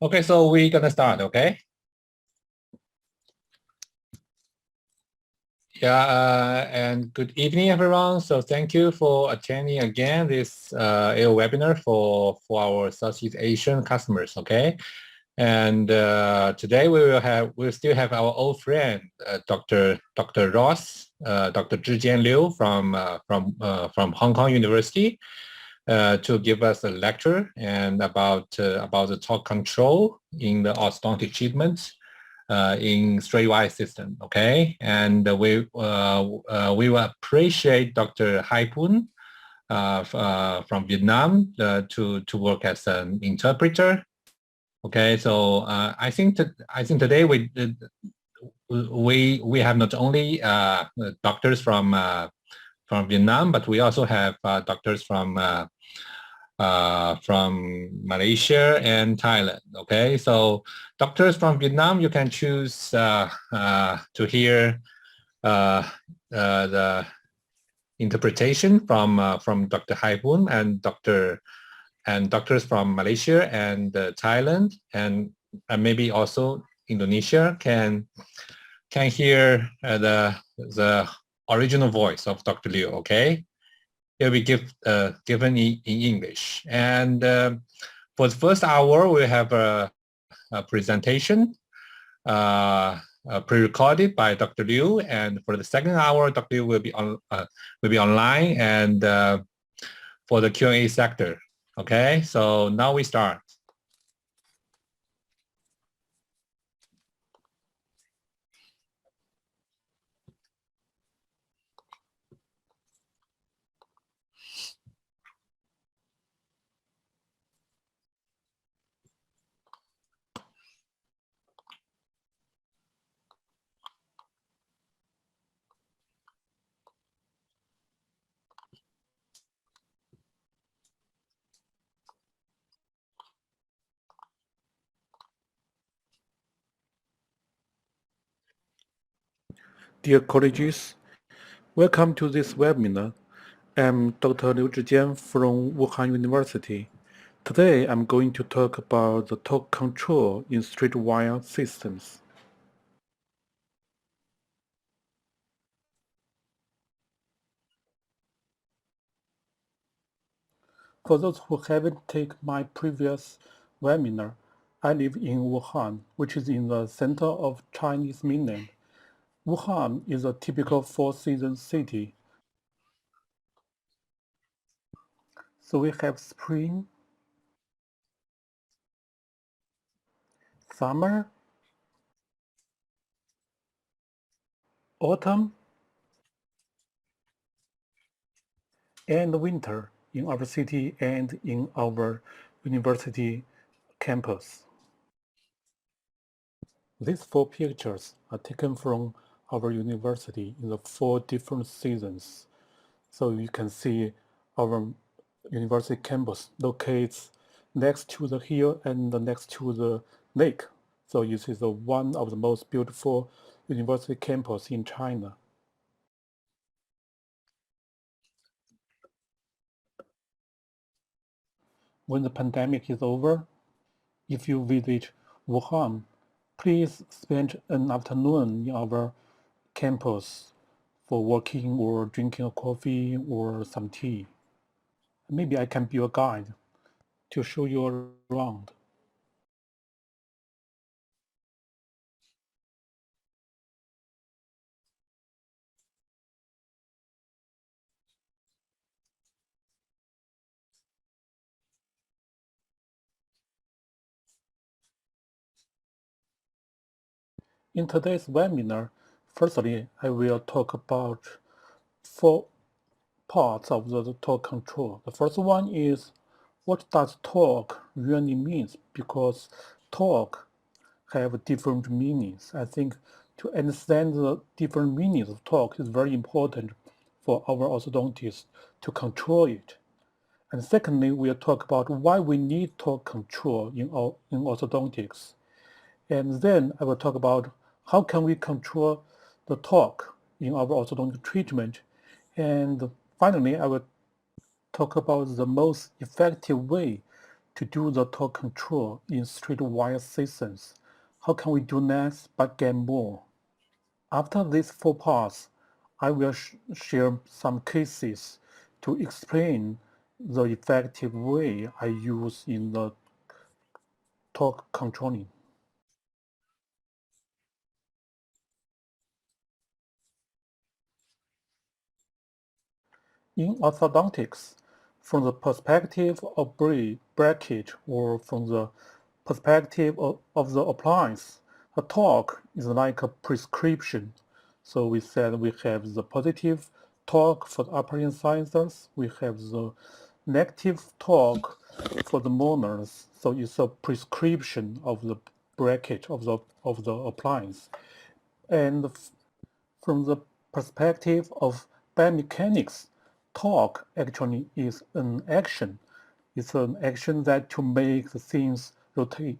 Okay, so we're gonna start, okay? Yeah, and good evening, everyone. So thank you for attending again this webinar for our Southeast Asian customers, okay? And today we'll still have our old friend, Dr. Ross, Dr. Zhijian Liu from Hong Kong University, to give us a lecture and about the torque control in the orthodontic treatment in straight wire system. Okay, and we will appreciate Dr. Hai Poon from Vietnam to work as an interpreter. Okay, so I think today we have not only doctors from Vietnam, but we also have doctors from Malaysia and Thailand. Okay, so doctors from Vietnam, you can choose to hear the interpretation from Dr. Hai Poon and doctors from Malaysia and Thailand and maybe also Indonesia can hear the original voice of Dr. Liu. Okay, it will be given in English. And for the first hour, we have a presentation pre-recorded by Dr. Liu, and for the second hour, Dr. Liu will be online, and for the Q&A sector. Okay, so now we start. Dear colleagues, welcome to this webinar. I'm Dr. Liu Zhijian from Wuhan University. Today, I'm going to talk about the torque control in straight wire systems. For those who haven't taken my previous webinar, I live in Wuhan, which is in the center of Chinese mainland. Wuhan is a typical four-season city. So we have spring, summer, autumn, and winter in our city and in our university campus. These four pictures are taken from our university in the 4 different seasons. So you can see our university campus locates next to the hill and next to the lake. So this is one of the most beautiful university campus in China. When the pandemic is over, if you visit Wuhan, please spend an afternoon in our campus for working or drinking a coffee or some tea. Maybe I can be a guide to show you around. In today's webinar, firstly, I will talk about 4 parts of the torque control. The first one is what does torque really means, because torque have different meanings. I think to understand the different meanings of torque is very important for our orthodontists to control it. And secondly, we'll talk about why we need torque control in orthodontics. And then I will talk about how can we control the torque in our orthodontic treatment. And finally, I will talk about the most effective way to do the torque control in streetwise systems. How can we do less but get more? After these 4 parts, I will share some cases to explain the effective way I use in the torque controlling. In orthodontics, from the perspective of bracket or from the perspective of the appliance, a torque is like a prescription. So we said we have the positive torque for the upper incisors, we have the negative torque for the molars. So it's a prescription of the bracket of the appliance. And from the perspective of biomechanics, torque actually is an action. It's an action that to make the things rotate.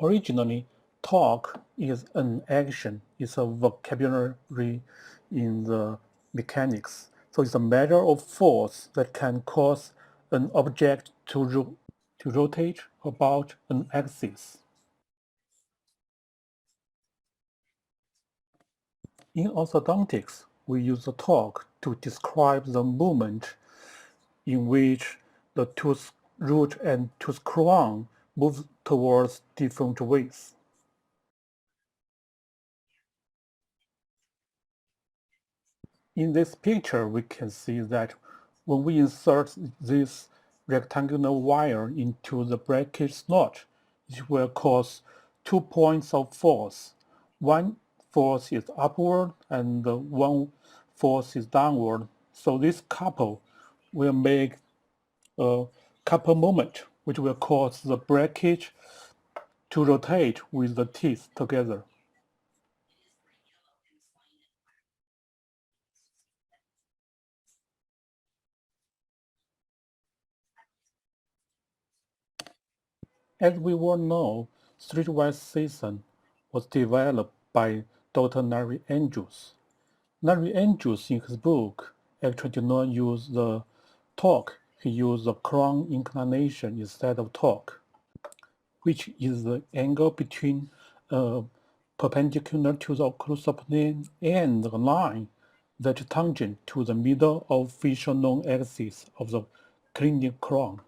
Originally, torque is an action. It's a vocabulary in the mechanics. So it's a measure of force that can cause an object to rotate about an axis. In orthodontics, we use the torque to describe the movement in which the tooth root and tooth crown move towards different ways. In this picture, we can see that when we insert this rectangular wire into the bracket slot, it will cause 2 points of force. One force is upward and one force is downward. So this couple will make a couple moment, which will cause the bracket to rotate with the teeth together. As we all know, streetwise system was developed by Dr. Larry Andrews. Larry Andrews in his book actually did not use the torque, he used the crown inclination instead of torque, which is the angle between perpendicular to the occlusal plane and the line that is tangent to the middle of facial known axis of the clinic crown.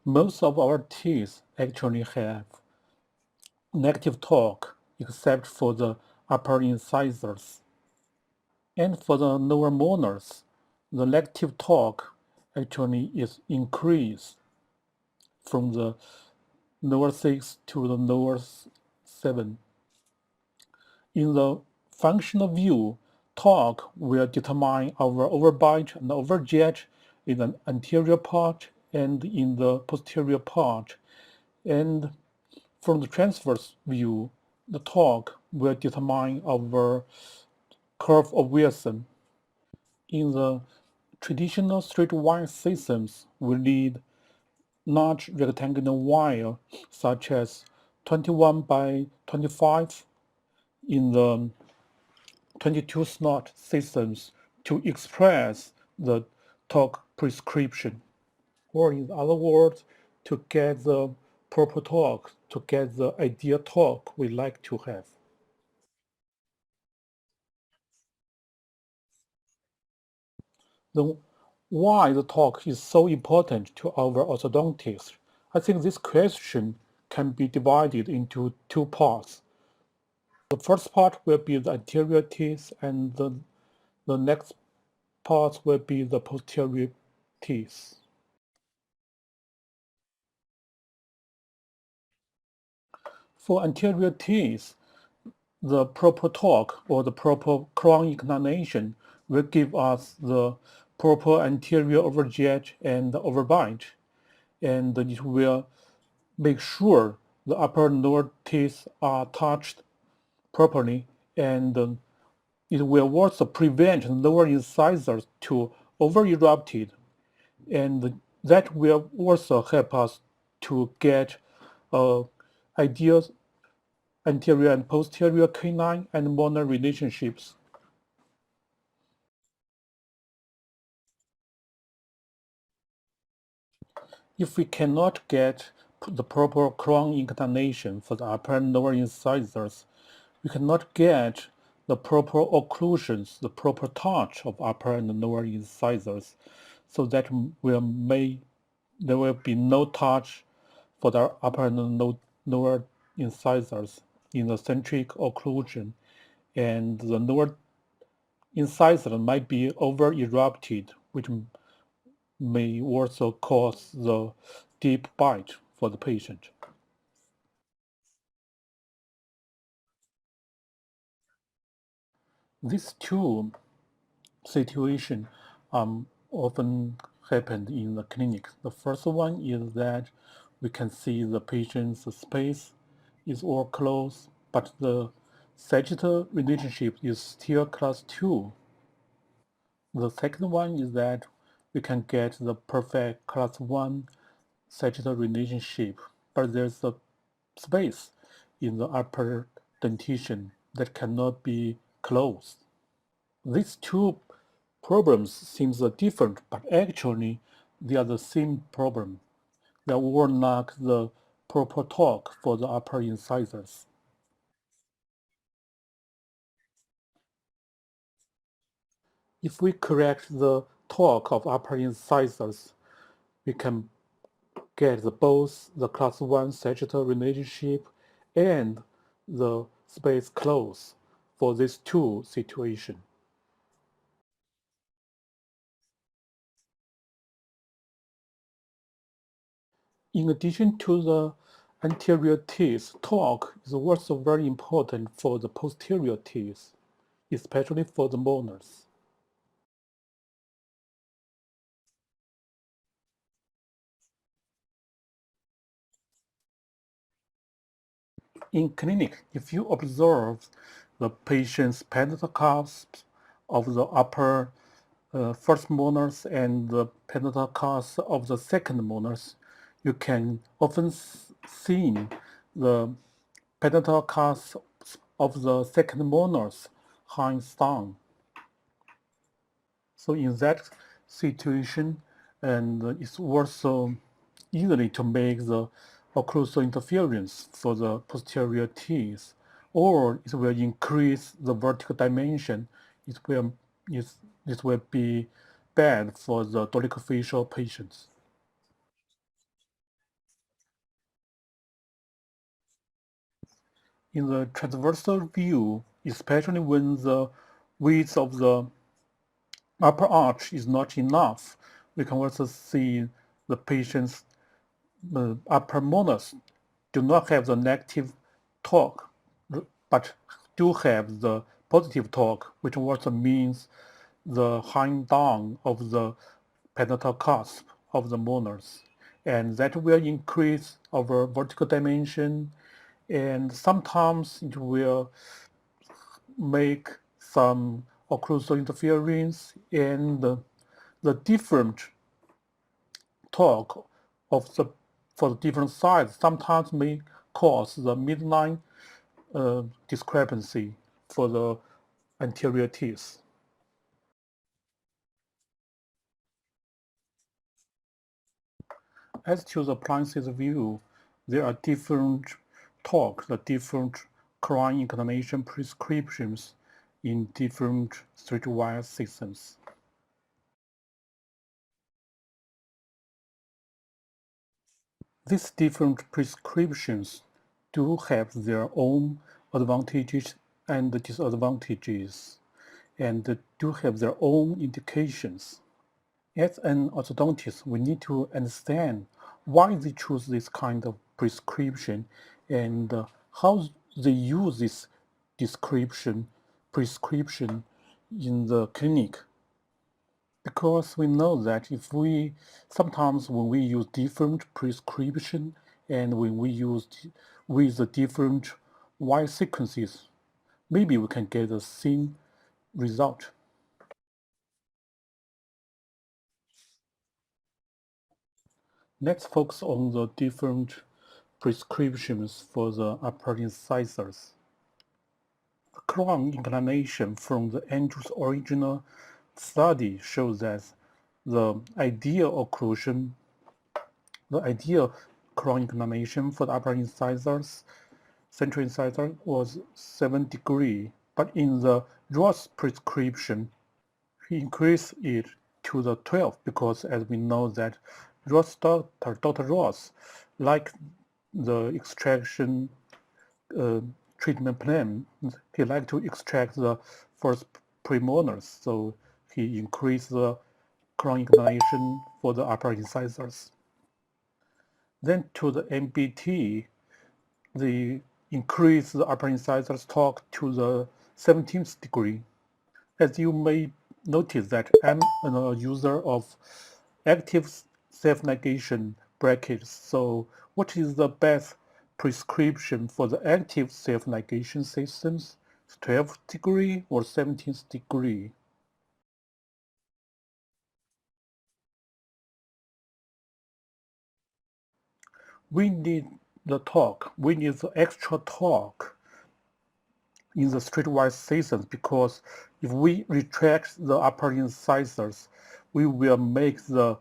Most of our teeth actually have negative torque except for the upper incisors. And for the lower molars, the negative torque actually is increased from the lower 6 to the lower 7. In the functional view, torque will determine our overbite and overjet in the anterior part and in the posterior part. And from the transverse view, the torque will determine our curve of Wilson. In the traditional streetwise systems, we need large rectangular wire such as 21 by 25 in the 22 slot systems to express the torque prescription. Or in other words, to get the proper torque, to get the ideal torque we like to have. Then why the torque is so important to our orthodontists? I think this question can be divided into 2 parts. The first part will be the anterior teeth and the next part will be the posterior teeth. For anterior teeth, the proper torque or the proper crown inclination will give us the proper anterior overjet and overbite. and it will make sure the upper lower teeth are touched properly, and it will also prevent lower incisors to over-erupted, and that will also help us to get ideal anterior and posterior canine and molar relationships. If we cannot get the proper crown inclination for the upper and lower incisors, we cannot get the proper occlusions, the proper touch of upper and lower incisors, so that there will be no touch for the upper and lower incisors in the centric occlusion, and the lower incisor might be over-erupted, which may also cause the deep bite for the patient. These two situations often happen in the clinic. The first one is that we can see the patient's space is all closed, but the sagittal relationship is still class 2. The second one is that we can get the perfect class 1 sagittal relationship, but there's a space in the upper dentition that cannot be closed. These two problems seem different, but actually they are the same problem. They all lack the proper torque for the upper incisors. If we correct the torque of upper incisors, we can get both the class 1 sagittal relationship and the space closed for these two situations. In addition to the anterior teeth, torque is also very important for the posterior teeth, especially for the molars. In clinic, if you observe the patient's palatal cusps of the upper first molars and the palatal cusp of the second molars, you can often see the palatal cusp of the second molars hangs down. So in that situation, and it's also easily to make the occlusal interference for the posterior teeth, or it will increase the vertical dimension. It will, it will be bad for the dolichofacial patients. In the transversal view, especially when the width of the upper arch is not enough, we can also see the patient's upper molars do not have the negative torque, but do have the positive torque, which also means the hanging down of the palatal cusp of the molars. And that will increase our vertical dimension, and sometimes it will make some occlusal interference, and the different torque of the for the different sides sometimes may cause the midline discrepancy for the anterior teeth. As to the appliances view, there are different torque, the different crown inclination prescriptions in different streetwise systems. These different prescriptions do have their own advantages and disadvantages, and do have their own indications. As an orthodontist, we need to understand why they choose this kind of prescription, and how they use this prescription in the clinic. Because we know that if we sometimes when we use different prescription and when we use with the different Y sequences, maybe we can get the same result. Let's focus on the different prescriptions for the upper incisors. The crown inclination from the Andrews original study shows that the ideal occlusion, the ideal crown inclination for the upper incisors, central incisor was 7 degree, but in the Ross prescription, he increased it to the 12 because as we know that Dr. Ross, like the extraction uh, treatment plan, he liked to extract the first premolars, so he increased the crown inclination for the upper incisors. Then to the MBT, the increase the upper incisors torque to the 17th degree. As you may notice that I'm a user of active self-negation brackets. So what is the best prescription for the active self-negation systems? 12th degree or 17th degree? We need the torque. We need the extra torque in the streetwise systems because if we retract the upper incisors, we will make the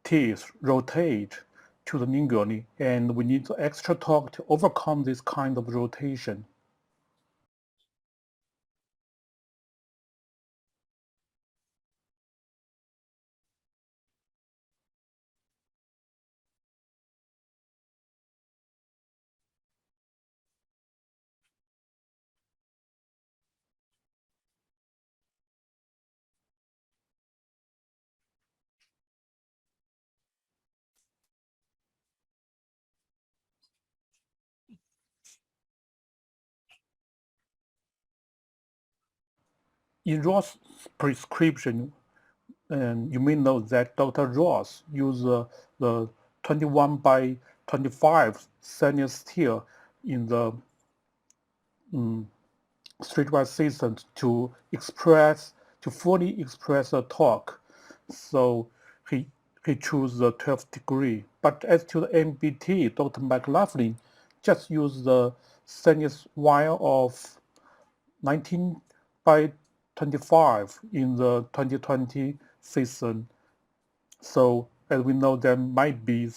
teeth rotate to the lingually, and we need the extra torque to overcome this kind of rotation. In Ross' prescription, and you may know that Dr. Ross used the 21 by 25 stainless steel in the streetwise system to fully express the torque. So he he chose the 12th degree. But as to the MBT, Dr. McLaughlin just used the stainless wire of 19 by 25 in the 2020 season. So as we know, there might be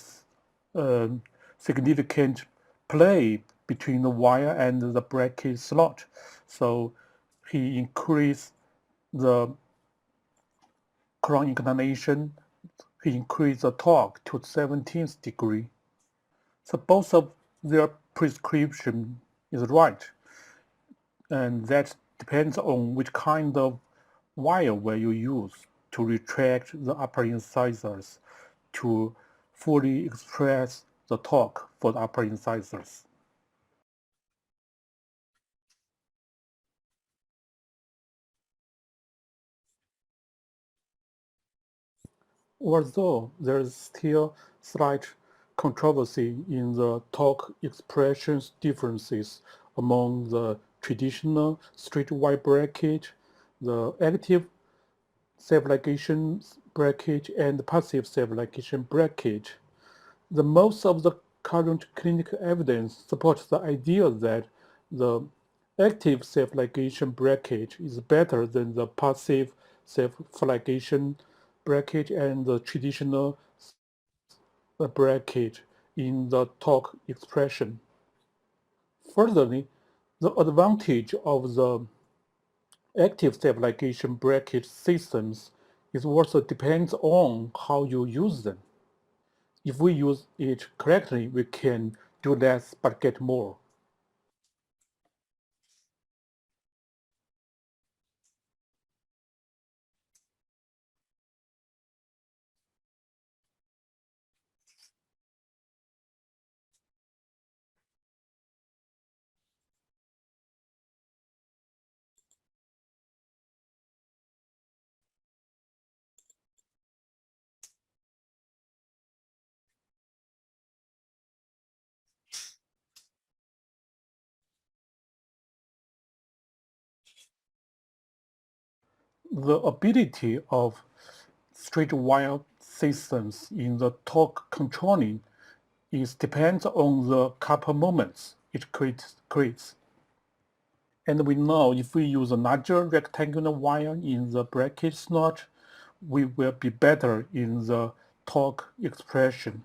significant play between the wire and the bracket slot. So he increased the crown inclination, he increased the torque to 17th degree. So both of their prescription is right, and that depends on which kind of wire will you use to retract the upper incisors to fully express the torque for the upper incisors. Although there is still slight controversy in the torque expressions differences among the traditional streetwise bracket, the active self-ligation bracket, and passive self-ligation bracket, the most of the current clinical evidence supports the idea that the active self-ligation bracket is better than the passive self-ligation bracket and the traditional bracket in the torque expression. Furtherly, the advantage of the active self-ligation bracket systems is also depends on how you use them. If we use it correctly, we can do less but get more. The ability of straight wire systems in the torque controlling depends on the couple moments it creates. And we know if we use a larger rectangular wire in the bracket slot, we will be better in the torque expression.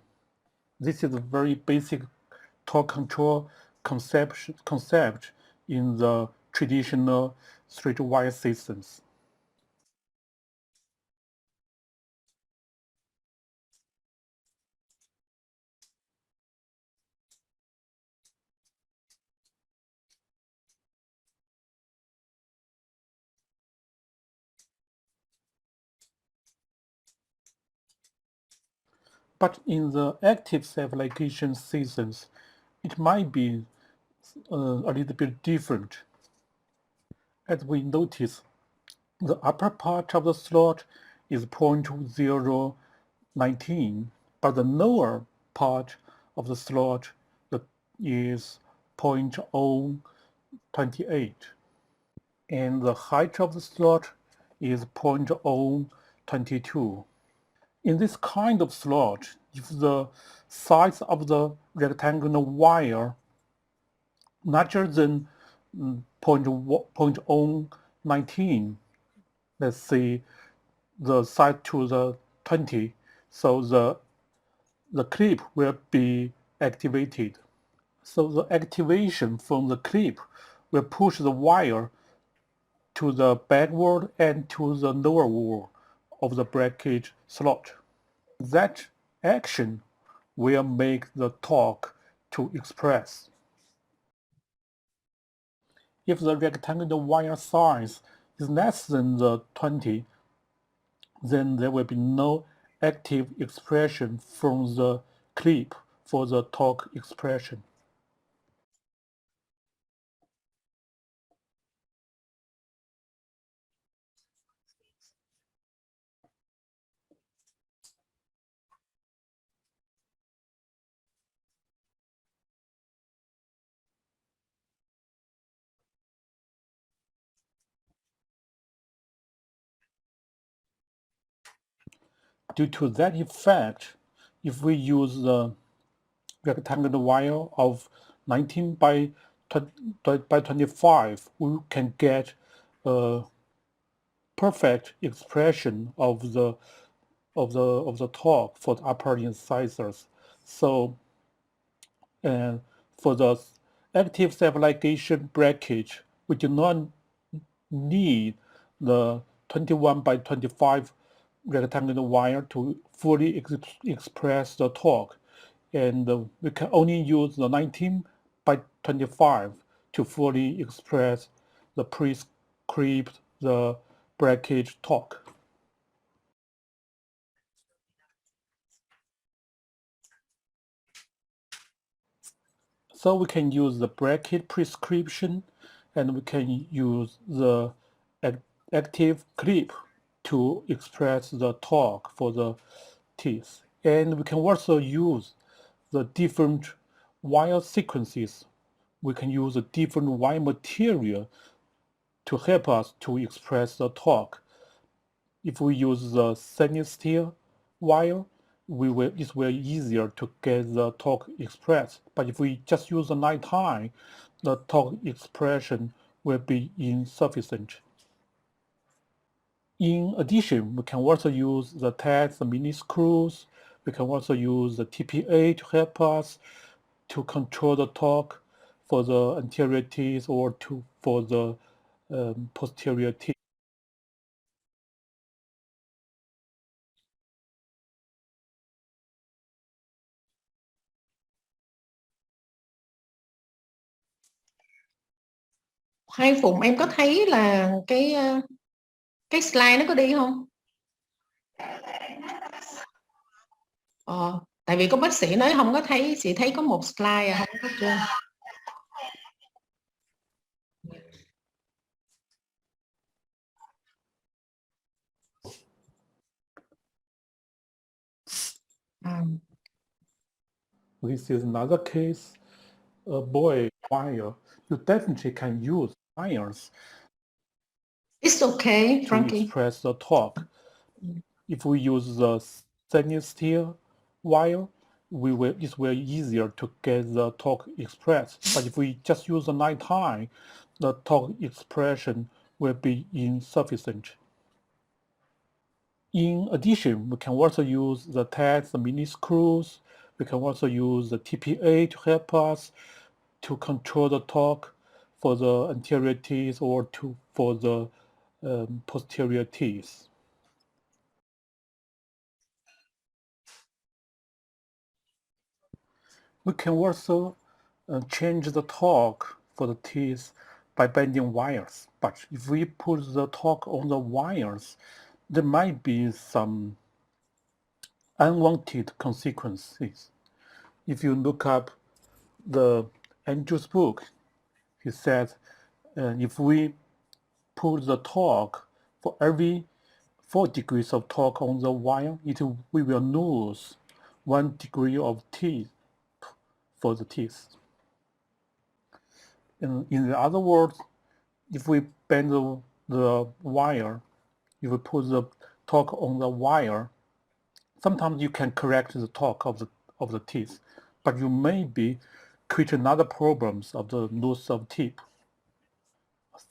This is a very basic torque control concept in the traditional straight wire systems. But in the active self-ligation systems, it might be a little bit different. As we notice, the upper part of the slot is 0.019, but the lower part of the slot is 0.028, and the height of the slot is 0.022. In this kind of slot, if the size of the rectangular wire larger than 0.019, let's say the side to the 20, so the clip will be activated. So the activation from the clip will push the wire to the backward and to the lower wall of the bracket slot. That action will make the torque to express. If the rectangular wire size is less than the 20, then there will be no active expression from the clip for the torque expression. Due to that effect, if we use the rectangular wire of 19 by 25, we can get a perfect expression of the torque for the upper incisors. So, and for the active self-ligation bracket, we do not need the 21 by 25 rectangular wire to fully express the torque, and we can only use the 19 by 25 to fully express the prescribed the bracket torque. So we can use the bracket prescription, and we can use the active clip to express the torque for the teeth. And we can also use the different wire sequences. We can use a different wire material to help us to express the torque. If we use the stainless steel wire, it's very easier to get the torque expressed. But if we just use the night time, the torque expression will be insufficient. In addition, we can also use the tags, the mini screws. We can also use the TPA to help us to control the torque for the anterior teeth or for the posterior teeth. 2 Phụng em có thấy là cái slide nó có đi không? Tại vì có bác sĩ nói không có thấy, chị thấy có một slide không có trên. This is another case, a boy wire. You definitely can use wires. It's okay, to Frankie. express the torque. If we use the stainless steel wire, it's very easier to get the torque expressed. But if we just use the nighttime, the torque expression will be insufficient. In addition, we can also use the tags, the mini screws. We can also use the TPA to help us to control the torque for the anterior teeth or for the posterior teeth. We can also change the torque for the teeth by bending wires. But if we put the torque on the wires, there might be some unwanted consequences. If you look up the Andrew's book, he said if we put the torque for every 4 degrees of torque on the wire, we will lose 1 degree of teeth for the teeth. In the other words, if we bend the wire, if we put the torque on the wire, sometimes you can correct the torque of the teeth, but you may be create another problems of the loss of teeth.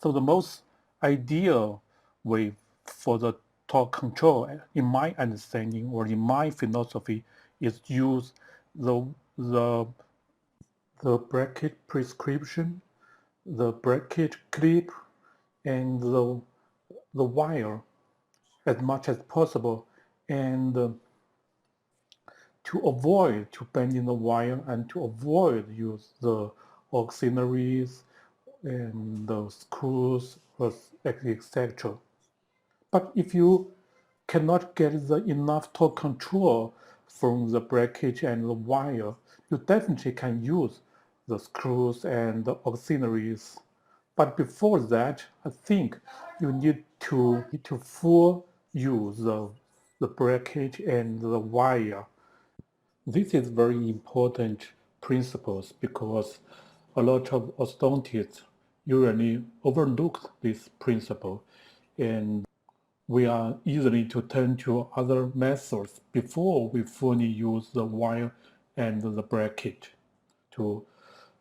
So the most ideal way for the torque control, in my understanding or in my philosophy, is use the bracket prescription, the bracket clip, and the wire as much as possible, and to avoid to bending the wire and to avoid use the auxiliaries and the screws, etc. But if you cannot get the enough torque control from the bracket and the wire, you definitely can use the screws and the auxiliaries. But before that, I think you need to full use the bracket and the wire. This is very important principles because a lot of orthodontists usually overlook this principle, and we are easily to turn to other methods before we fully use the wire and the bracket to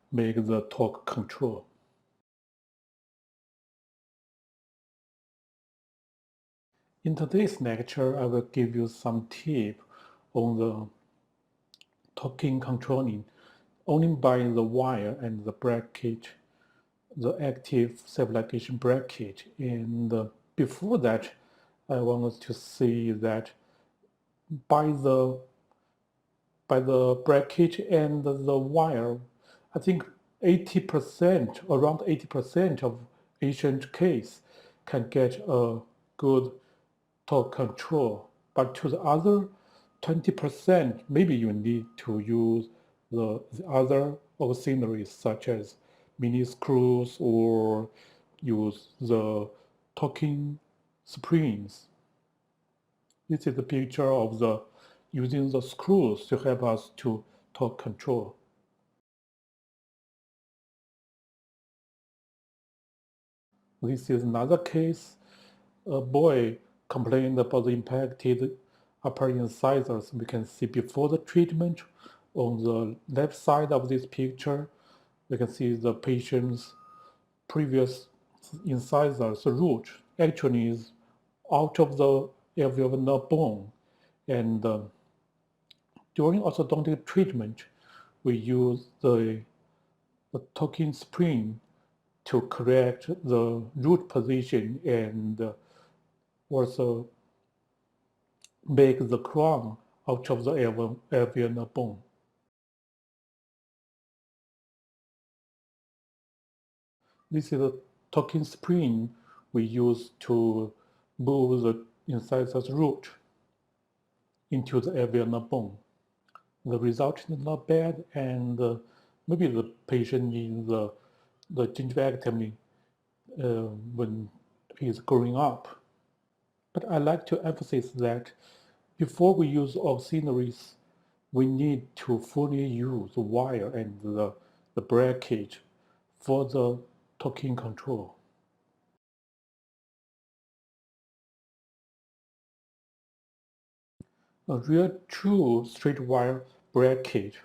make the torque control. In today's lecture, I will give you some tips on the torque controlling only by the wire and the bracket, the active self-ligation bracket. And before that, I wanted to say that by the bracket and the wire, I think 80%, around 80% of Asian case can get a good torque control. But to the other 20%, maybe you need to use the other auxiliaries such as mini screws or use the torquing springs. This is a picture of the using the screws to help us to torque control. This is another case. A boy complained about the impacted upper incisors. We can see before the treatment on the left side of this picture, we can see the patient's previous incisors root actually is out of the alveolar bone. And during orthodontic treatment, we use the torquing spring to correct the root position and also make the crown out of the alveolar bone. This is a torquing spring we use to move the incisors root into the alveolar bone. The result is not bad, and maybe the patient needs the gingivectomy when he's growing up. But I like to emphasize that before we use auxiliaries, we need to fully use the wire and the bracket for the torquing control. A real true straight wire bracket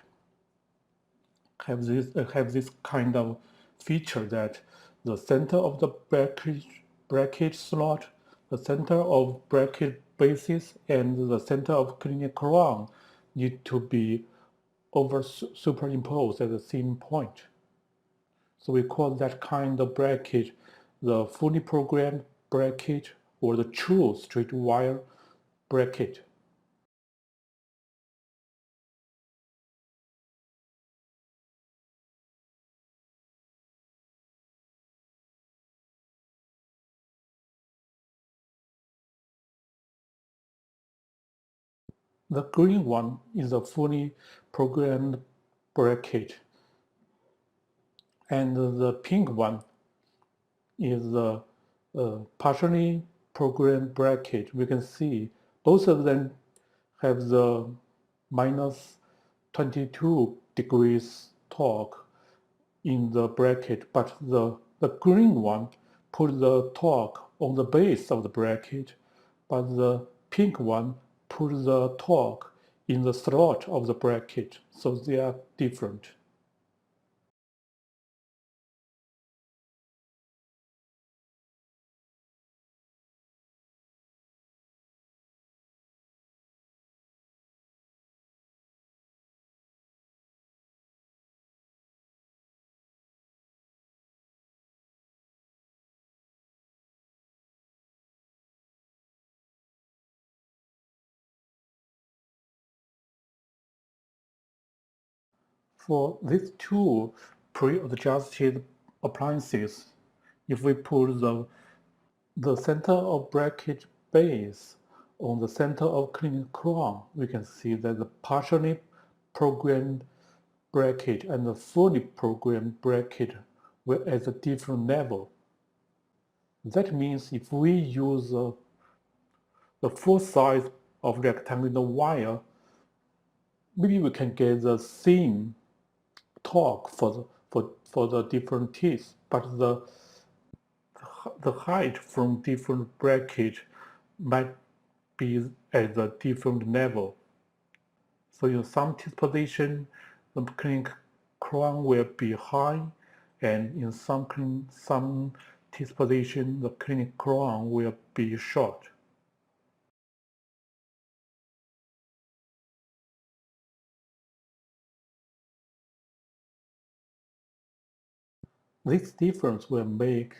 have this kind of feature that the center of the bracket slot, the center of bracket bases, and the center of cleaning crown need to be superimposed at the same point. So we call that kind of bracket the fully programmed bracket or the true straight wire bracket. The green one is a fully programmed bracket, and the pink one is the partially programmed bracket. We can see both of them have the minus 22 degrees torque in the bracket, but the green one put the torque on the base of the bracket, but the pink one put the torque in the slot of the bracket, so they are different. For these two pre-adjusted appliances, if we put the center of bracket base on the center of cleaning crown, we can see that the partially programmed bracket and the fully programmed bracket were at a different level. That means if we use the full size of rectangular wire, maybe we can get the same torque for the different teeth, but the height from different bracket might be at a different level. So in some teeth position, the cleaning crown will be high, and in some teeth position, the cleaning crown will be short. This difference will make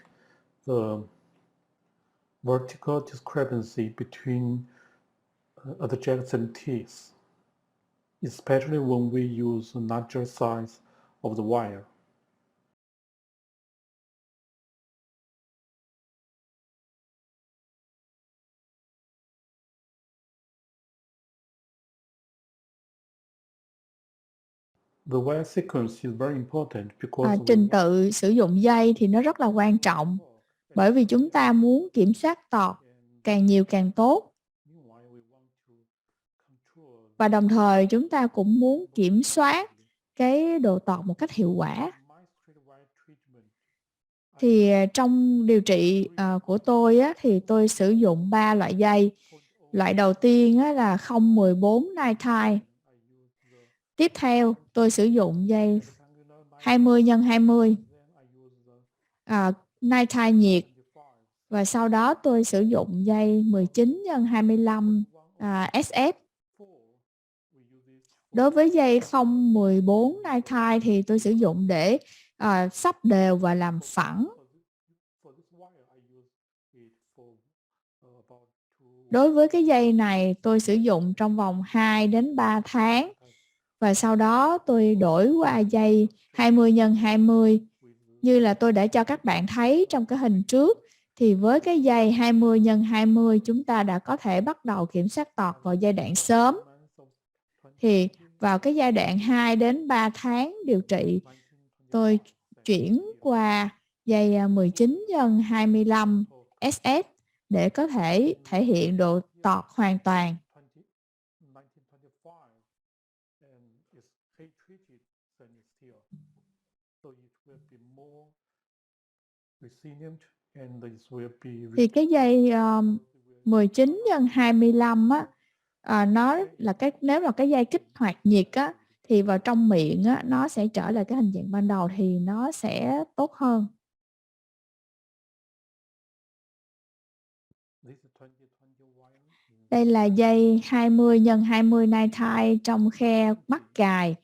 the vertical discrepancy between adjacent teeth, especially when we use a larger size of the wire. The wire sequence is very important because Trình tự sử dụng dây thì nó rất là quan trọng bởi vì chúng ta muốn kiểm soát tọt càng nhiều càng tốt. Và đồng thời chúng ta cũng muốn kiểm soát cái độ tọt một cách hiệu quả. Thì trong điều trị của tôi á, thì tôi sử dụng 3 loại dây. Loại đầu tiên á, là 014 nitrile. Tiếp theo tôi sử dụng dây 20 x 20 nitrile nhiệt, và sau đó tôi sử dụng dây 19 x 25 SF. Đối với dây 014 nitrile thì tôi sử dụng để sắp đều và làm phẳng. Đối với cái dây này tôi sử dụng trong vòng 2 đến 3 tháng, và sau đó tôi đổi qua dây 20 x 20 như là tôi đã cho các bạn thấy trong cái hình trước. Thì với cái dây 20 x 20 chúng ta đã có thể bắt đầu kiểm soát tọt vào giai đoạn sớm. Thì vào cái giai đoạn 2 đến 3 tháng điều trị, tôi chuyển qua dây 19 x 25 SS để có thể thể hiện độ tọt hoàn toàn. Thì cái dây 19 x 25 á, nó là nếu mà cái dây kích hoạt nhiệt á, thì vào trong miệng á, nó sẽ trở lại cái hình dạng ban đầu thì nó sẽ tốt hơn. Đây là dây 20 x 20 nitrile trong khe mắc cài.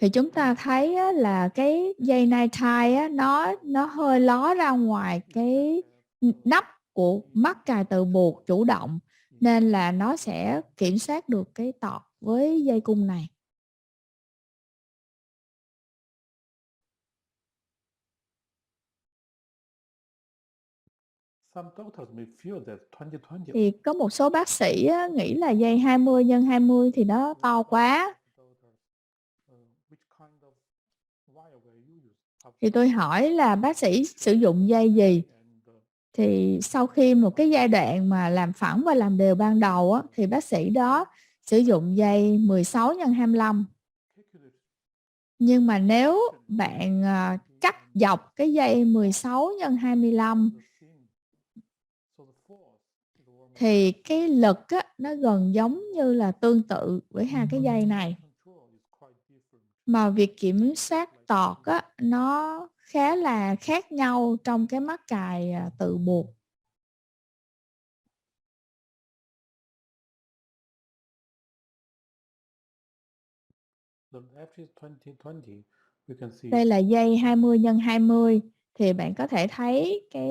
Thì chúng ta thấy á, là cái dây nitrile á, nó hơi ló ra ngoài cái nắp của mắc cài tự buộc chủ động, nên là nó sẽ kiểm soát được cái tọt với dây cung này. Thì có một số bác sĩ á, nghĩ là dây 20 x 20 thì nó to quá. Thì tôi hỏi là bác sĩ sử dụng dây gì? Thì sau khi một cái giai đoạn mà làm phẳng và làm đều ban đầu á, thì bác sĩ đó sử dụng dây 16 x 25. Nhưng mà nếu bạn cắt dọc cái dây 16 x 25 thì cái lực á, nó gần giống như là tương tự với hai cái dây này. Mà việc kiểm soát tọt á, nó khá là khác nhau trong cái mắc cài tự buộc. Đây là dây 20 x 20 thì bạn có thể thấy cái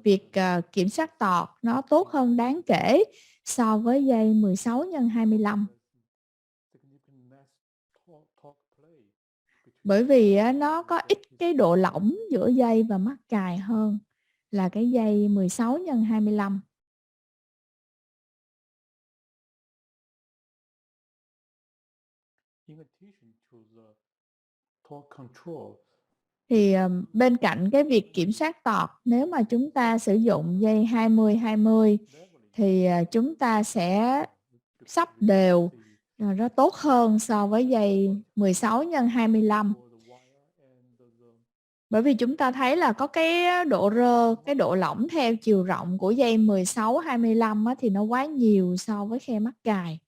việc kiểm soát tọt nó tốt hơn đáng kể so với dây 16 x 25. Bởi vì nó có ít cái độ lỏng giữa dây và mắc cài hơn là cái dây 16 x 25. Thì bên cạnh cái việc kiểm soát tọt, nếu mà chúng ta sử dụng dây 20-20 thì chúng ta sẽ sắp đều nó tốt hơn so với dây 16 x 25. Bởi vì chúng ta thấy là có cái độ rơ, cái độ lỏng theo chiều rộng của dây 16-25 thì nó quá nhiều so với khe mắc cài.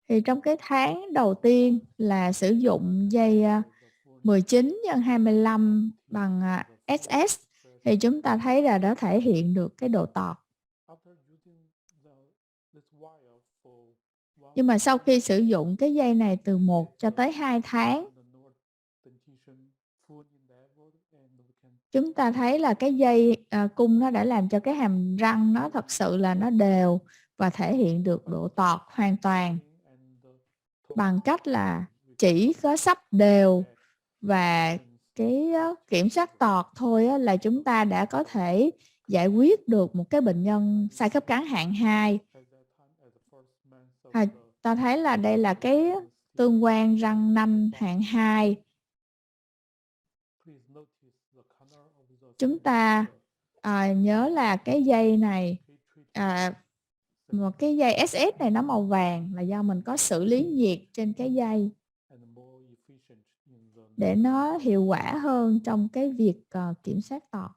Thì trong cái tháng đầu tiên là sử dụng dây 19 x 25 bằng SS thì chúng ta thấy là đã thể hiện được cái độ tọt. Nhưng mà sau khi sử dụng cái dây này từ 1 cho tới 2 tháng, chúng ta thấy là cái dây cung nó đã làm cho cái hàm răng nó thật sự là nó đều và thể hiện được độ tọt hoàn toàn bằng cách là chỉ có sắp đều và cái kiểm soát tọt thôi là chúng ta đã có thể giải quyết được một cái bệnh nhân sai khớp cắn hạng 2. Ta thấy là đây là cái tương quan răng nanh hạng 2. Chúng ta nhớ là cái dây này, một cái dây SS này nó màu vàng là do mình có xử lý nhiệt trên cái dây để nó hiệu quả hơn trong cái việc kiểm soát tọt.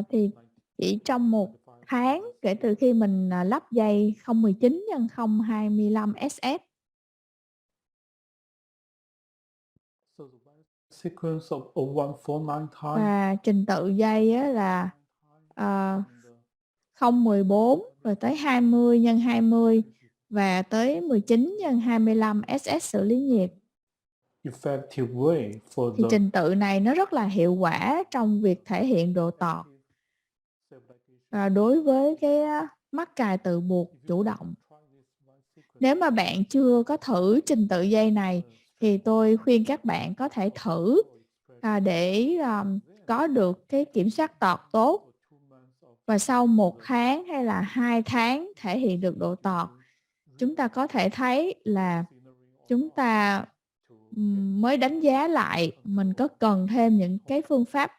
Thì chỉ trong 1 tháng kể từ khi mình lắp dây 019 x 025 SS và trình tự dây là 014 rồi tới 20 x 20 và tới 19 x 25 SS xử lý nhiệt. Thì trình tự này nó rất là hiệu quả trong việc thể hiện độ tọt đối với cái mắc cài tự buộc chủ động. Nếu mà bạn chưa có thử trình tự dây này thì tôi khuyên các bạn có thể thử để có được cái kiểm soát tọt tốt. Và sau 1 tháng hay là 2 tháng thể hiện được độ tọt, chúng ta có thể thấy là chúng ta mới đánh giá lại mình có cần thêm những cái phương pháp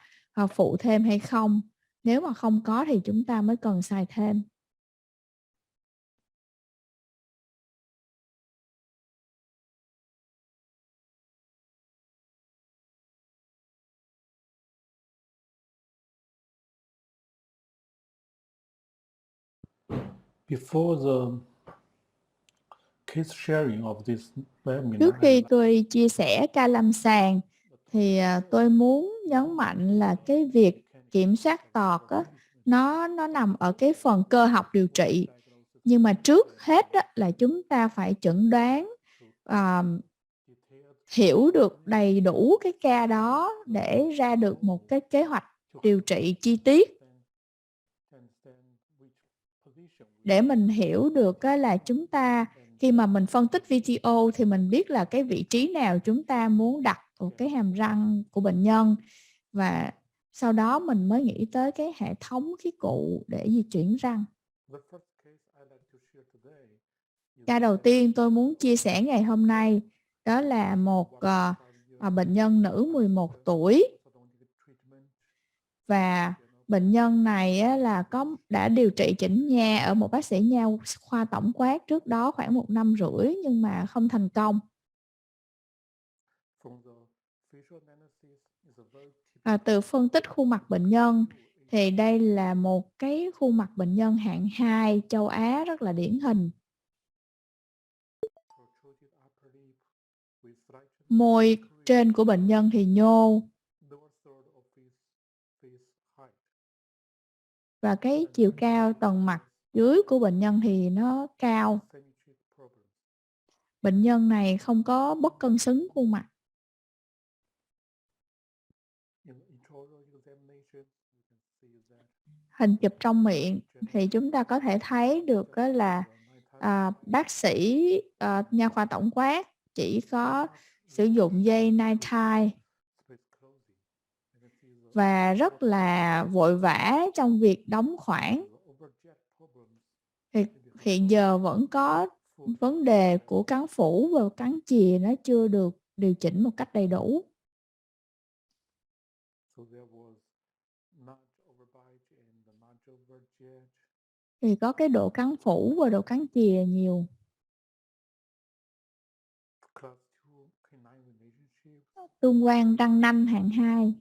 phụ thêm hay không. Nếu mà không có thì chúng ta mới cần xài thêm. Before the case sharing of this webinar, Trước khi tôi chia sẻ ca lâm sàng thì tôi muốn nhấn mạnh là cái việc kiểm soát tọt á, nó nằm ở cái phần cơ học điều trị. Nhưng mà trước hết á, là chúng ta phải chẩn đoán, hiểu được đầy đủ cái ca đó để ra được một cái kế hoạch điều trị chi tiết. Để mình hiểu được là chúng ta khi mà mình phân tích video thì mình biết là cái vị trí nào chúng ta muốn đặt ở cái hàm răng của bệnh nhân, và sau đó mình mới nghĩ tới cái hệ thống khí cụ để di chuyển răng. Ca đầu tiên tôi muốn chia sẻ ngày hôm nay đó là một bệnh nhân nữ 11 tuổi, và bệnh nhân này là đã điều trị chỉnh nha ở một bác sĩ nha khoa tổng quát trước đó khoảng 1 năm rưỡi nhưng mà không thành công. Từ phân tích khuôn mặt bệnh nhân thì đây là một cái khuôn mặt bệnh nhân hạng 2 châu Á rất là điển hình. Môi trên của bệnh nhân thì nhô, và cái chiều cao tầng mặt dưới của bệnh nhân thì nó cao. Bệnh nhân này không có bất cân xứng khuôn mặt. Hình chụp trong miệng thì chúng ta có thể thấy được là bác sĩ nha khoa tổng quát chỉ có sử dụng dây nitrile và rất là vội vã trong việc đóng khoảng. Thì hiện giờ vẫn có vấn đề của cắn phủ và cắn chìa nó chưa được điều chỉnh một cách đầy đủ. Thì có cái độ cắn phủ và độ cắn chìa nhiều. Tương quan răng nanh hạng 2.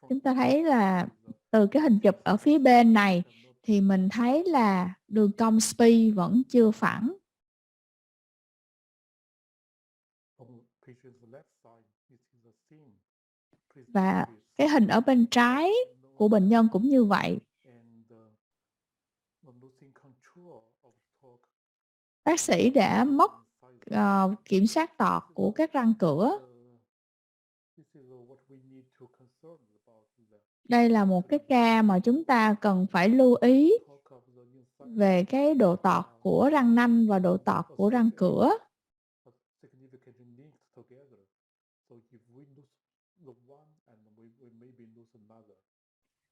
Chúng ta thấy là từ cái hình chụp ở phía bên này thì mình thấy là đường cong SPI vẫn chưa phẳng. Và cái hình ở bên trái của bệnh nhân cũng như vậy. Bác sĩ đã mất kiểm soát tọt của các răng cửa. Đây là một cái ca mà chúng ta cần phải lưu ý về cái độ tọt của răng nanh và độ tọt của răng cửa.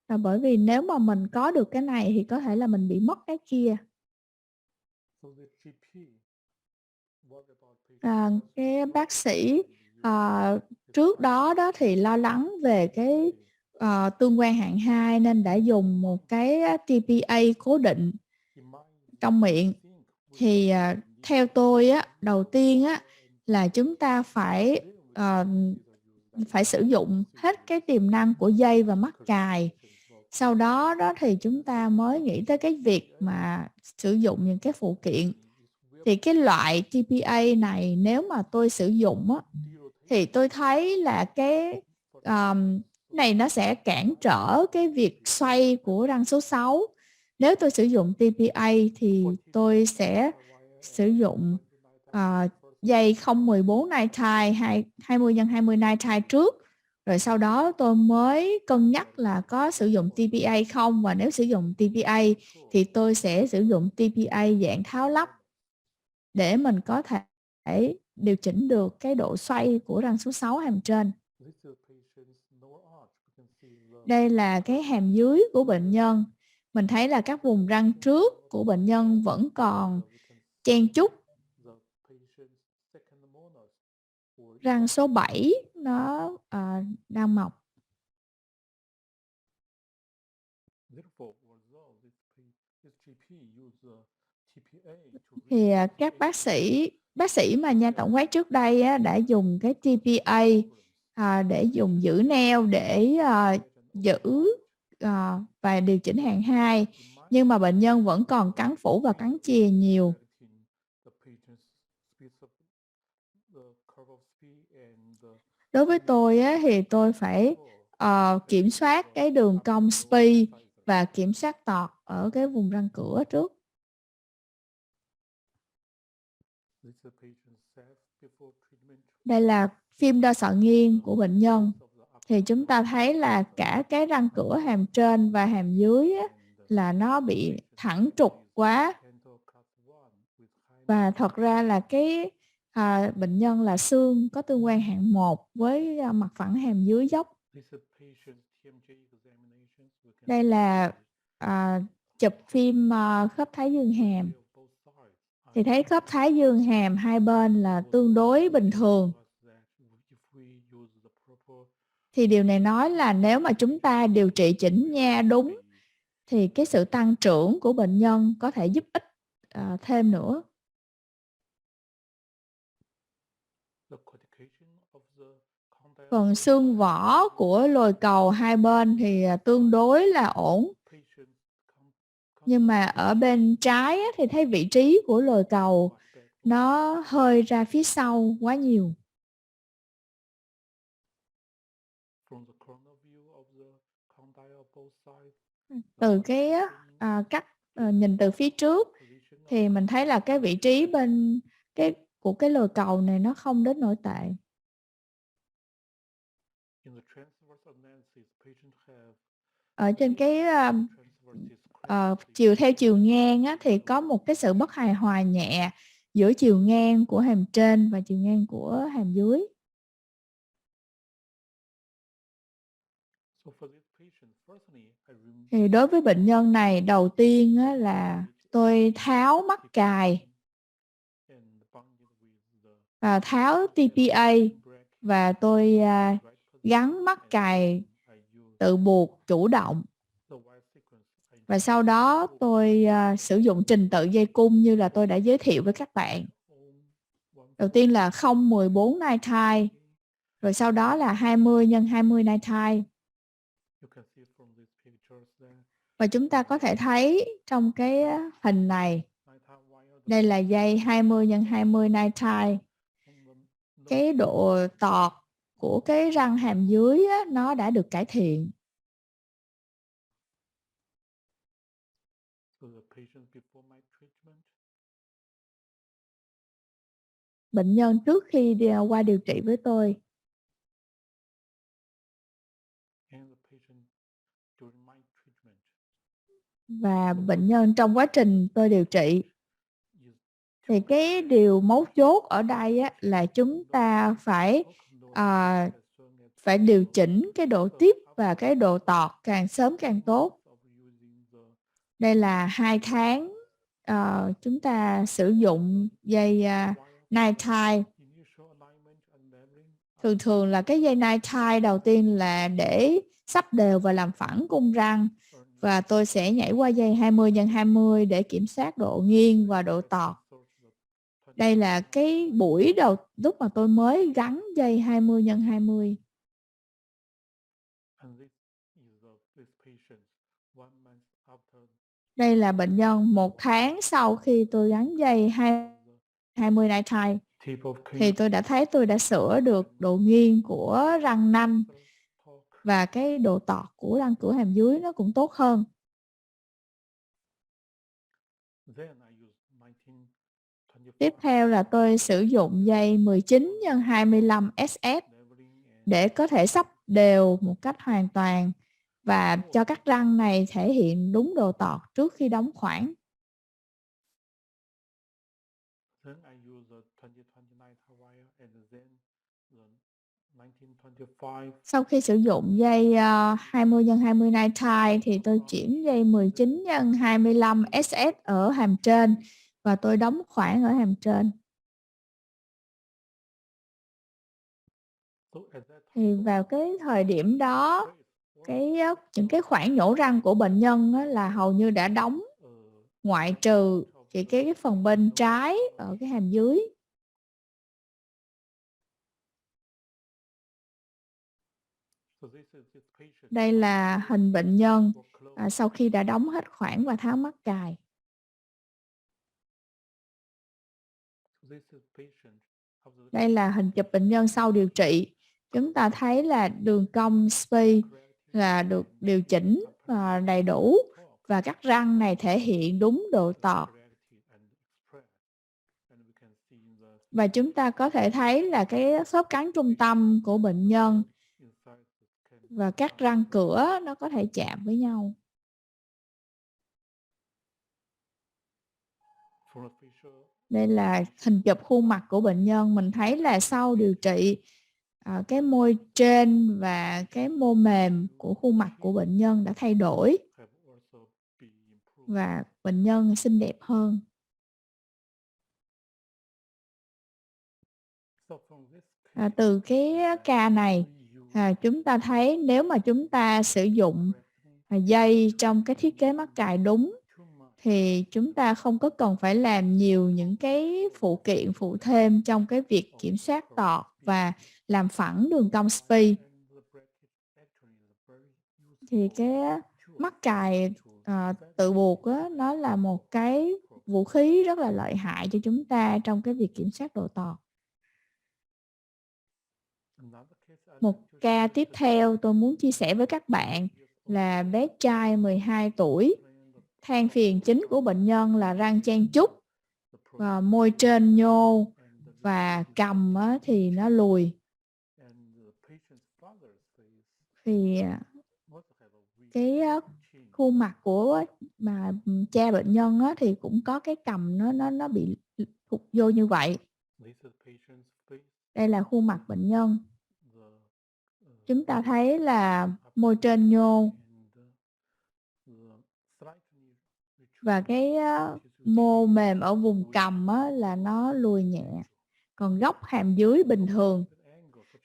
Là bởi vì nếu mà mình có được cái này thì có thể là mình bị mất cái kia. Cái bác sĩ trước đó thì lo lắng về cái tương quan hạng 2 nên đã dùng một cái TPA cố định trong miệng. Thì theo tôi đầu tiên là chúng ta phải sử dụng hết cái tiềm năng của dây và mắc cài. Sau đó thì chúng ta mới nghĩ tới cái việc mà sử dụng những cái phụ kiện. Thì cái loại TPA này nếu mà tôi sử dụng thì tôi thấy là cái này nó sẽ cản trở cái việc xoay của răng số 6. Nếu tôi sử dụng TPA thì tôi sẽ sử dụng dây 014 nitrile 20x20 nitrile trước, rồi sau đó tôi mới cân nhắc là có sử dụng TPA không, và nếu sử dụng TPA thì tôi sẽ sử dụng TPA dạng tháo lắp để mình có thể điều chỉnh được cái độ xoay của răng số 6 hàm trên. Đây là cái hàm dưới của bệnh nhân. Mình thấy là các vùng răng trước của bệnh nhân vẫn còn chen chúc. Răng số 7 nó đang mọc. Thì các bác sĩ mà nha tổng quát trước đây đã dùng cái TPA để dùng giữ neo để giữ và điều chỉnh hàng 2, nhưng mà bệnh nhân vẫn còn cắn phủ và cắn chìa nhiều. Đối với tôi á, thì tôi phải kiểm soát cái đường cong SPI và kiểm soát tọt ở cái vùng răng cửa trước. Đây là phim đo xọ nghiêng của bệnh nhân. Thì chúng ta thấy là cả cái răng cửa hàm trên và hàm dưới á, là nó bị thẳng trục quá. Và thật ra là cái bệnh nhân là xương có tương quan hạng 1 với mặt phẳng hàm dưới dốc. Đây là chụp phim khớp thái dương hàm. Thì thấy khớp thái dương hàm hai bên là tương đối bình thường. Thì điều này nói là nếu mà chúng ta điều trị chỉnh nha đúng thì cái sự tăng trưởng của bệnh nhân có thể giúp ích thêm nữa. Phần xương vỏ của lồi cầu hai bên thì tương đối là ổn. Nhưng mà ở bên trái thì thấy vị trí của lồi cầu nó hơi ra phía sau quá nhiều. Từ cái nhìn từ phía trước thì mình thấy là cái vị trí bên của cái lồi cầu này nó không đến nổi tệ. Ở trên cái theo chiều ngang á, thì có một cái sự bất hài hòa nhẹ giữa chiều ngang của hàm trên và chiều ngang của hàm dưới. Thì đối với bệnh nhân này, đầu tiên á, là tôi tháo mắc cài, tháo TPA và tôi gắn mắc cài tự buộc chủ động. Và sau đó tôi sử dụng trình tự dây cung như là tôi đã giới thiệu với các bạn. Đầu tiên là 0,14 nitrile, rồi sau đó là 20 x 20 nitrile. Và chúng ta có thể thấy trong cái hình này, đây là dây 20 x 20 nitrile. Cái độ tọt của cái răng hàm dưới á, nó đã được cải thiện. Bệnh nhân trước khi đi qua điều trị với tôi. Và bệnh nhân trong quá trình tôi điều trị. Thì cái điều mấu chốt ở đây á, là chúng ta phải điều chỉnh cái độ tiếp và cái độ tọt càng sớm càng tốt. Đây là 2 tháng chúng ta sử dụng dây nitrile. Thường là cái dây nitrile đầu tiên là để sắp đều và làm phẳng cung răng. Và tôi sẽ nhảy qua dây 20 x 20 để kiểm soát độ nghiêng và độ tọt. Đây là cái buổi đầu lúc mà tôi mới gắn dây 20 x 20. Đây là bệnh nhân 1 tháng sau khi tôi gắn dây 20 nitrile. Thì tôi đã thấy tôi đã sửa được độ nghiêng của răng nanh và cái độ tọt của răng cửa hàm dưới nó cũng tốt hơn. Tiếp theo là tôi sử dụng dây 19 x 25 SS để có thể sắp đều một cách hoàn toàn và cho các răng này thể hiện đúng độ tọt trước khi đóng khoảng. Sau khi sử dụng dây 20 x 20 nitrile thì tôi chuyển dây 19 x 25 SS ở hàm trên và tôi đóng khoảng ở hàm trên. Thì vào cái thời điểm đó, những cái khoảng nhổ răng của bệnh nhân là hầu như đã đóng, ngoại trừ chỉ cái phần bên trái ở cái hàm dưới. Đây là hình bệnh nhân sau khi đã đóng hết khoản và tháo mắc cài. Đây là hình chụp bệnh nhân sau điều trị. Chúng ta thấy là đường cong SPI là được điều chỉnh đầy đủ và các răng này thể hiện đúng độ tọt. Và chúng ta có thể thấy là cái khớp cắn trung tâm của bệnh nhân và các răng cửa nó có thể chạm với nhau. Đây là hình chụp khuôn mặt của bệnh nhân. Mình thấy là sau điều trị cái môi trên và cái mô mềm của khuôn mặt của bệnh nhân đã thay đổi và bệnh nhân xinh đẹp hơn. Từ cái ca này chúng ta thấy nếu mà chúng ta sử dụng dây trong cái thiết kế mắc cài đúng thì chúng ta không có cần phải làm nhiều những cái phụ kiện phụ thêm trong cái việc kiểm soát tọt và làm phẳng đường cong SPI. Thì cái mắc cài tự buộc nó là một cái vũ khí rất là lợi hại cho chúng ta trong cái việc kiểm soát độ tọt. Một ca tiếp theo tôi muốn chia sẻ với các bạn là bé trai 12 tuổi. Than phiền chính của bệnh nhân là răng chen chúc, và môi trên nhô và cằm thì nó lùi. Thì cái khuôn mặt của cha bệnh nhân thì cũng có cái cằm nó bị thụt vô như vậy. Đây là khuôn mặt bệnh nhân. Chúng ta thấy là môi trên nhô và cái mô mềm ở vùng cằm là nó lùi nhẹ. Còn góc hàm dưới bình thường.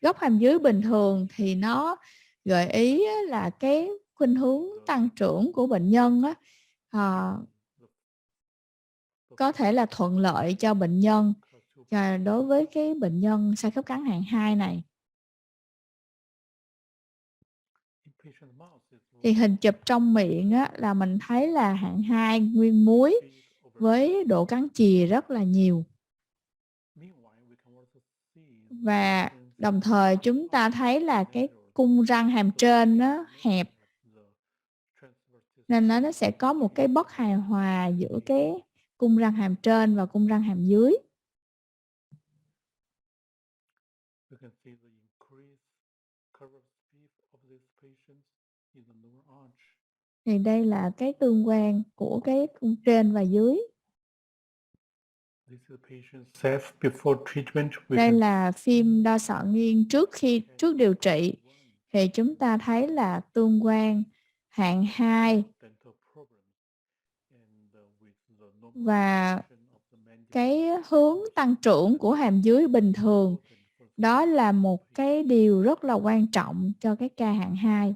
Góc hàm dưới bình thường thì nó gợi ý là cái khuynh hướng tăng trưởng của bệnh nhân có thể là thuận lợi cho bệnh nhân đối với cái bệnh nhân sai khớp cắn hạng 2 này. Thì hình chụp trong miệng là mình thấy là hạng 2 nguyên múi với độ cắn chìa rất là nhiều. Và đồng thời chúng ta thấy là cái cung răng hàm trên nó hẹp. Nên nó sẽ có một cái bất hài hòa giữa cái cung răng hàm trên và cung răng hàm dưới. Thì đây là cái tương quan của cái cung trên và dưới. Đây là phim đo xọ nghiêng trước điều trị. Thì chúng ta thấy là tương quan hạng 2 và cái hướng tăng trưởng của hàm dưới bình thường. Đó là một cái điều rất là quan trọng cho cái ca hạng 2.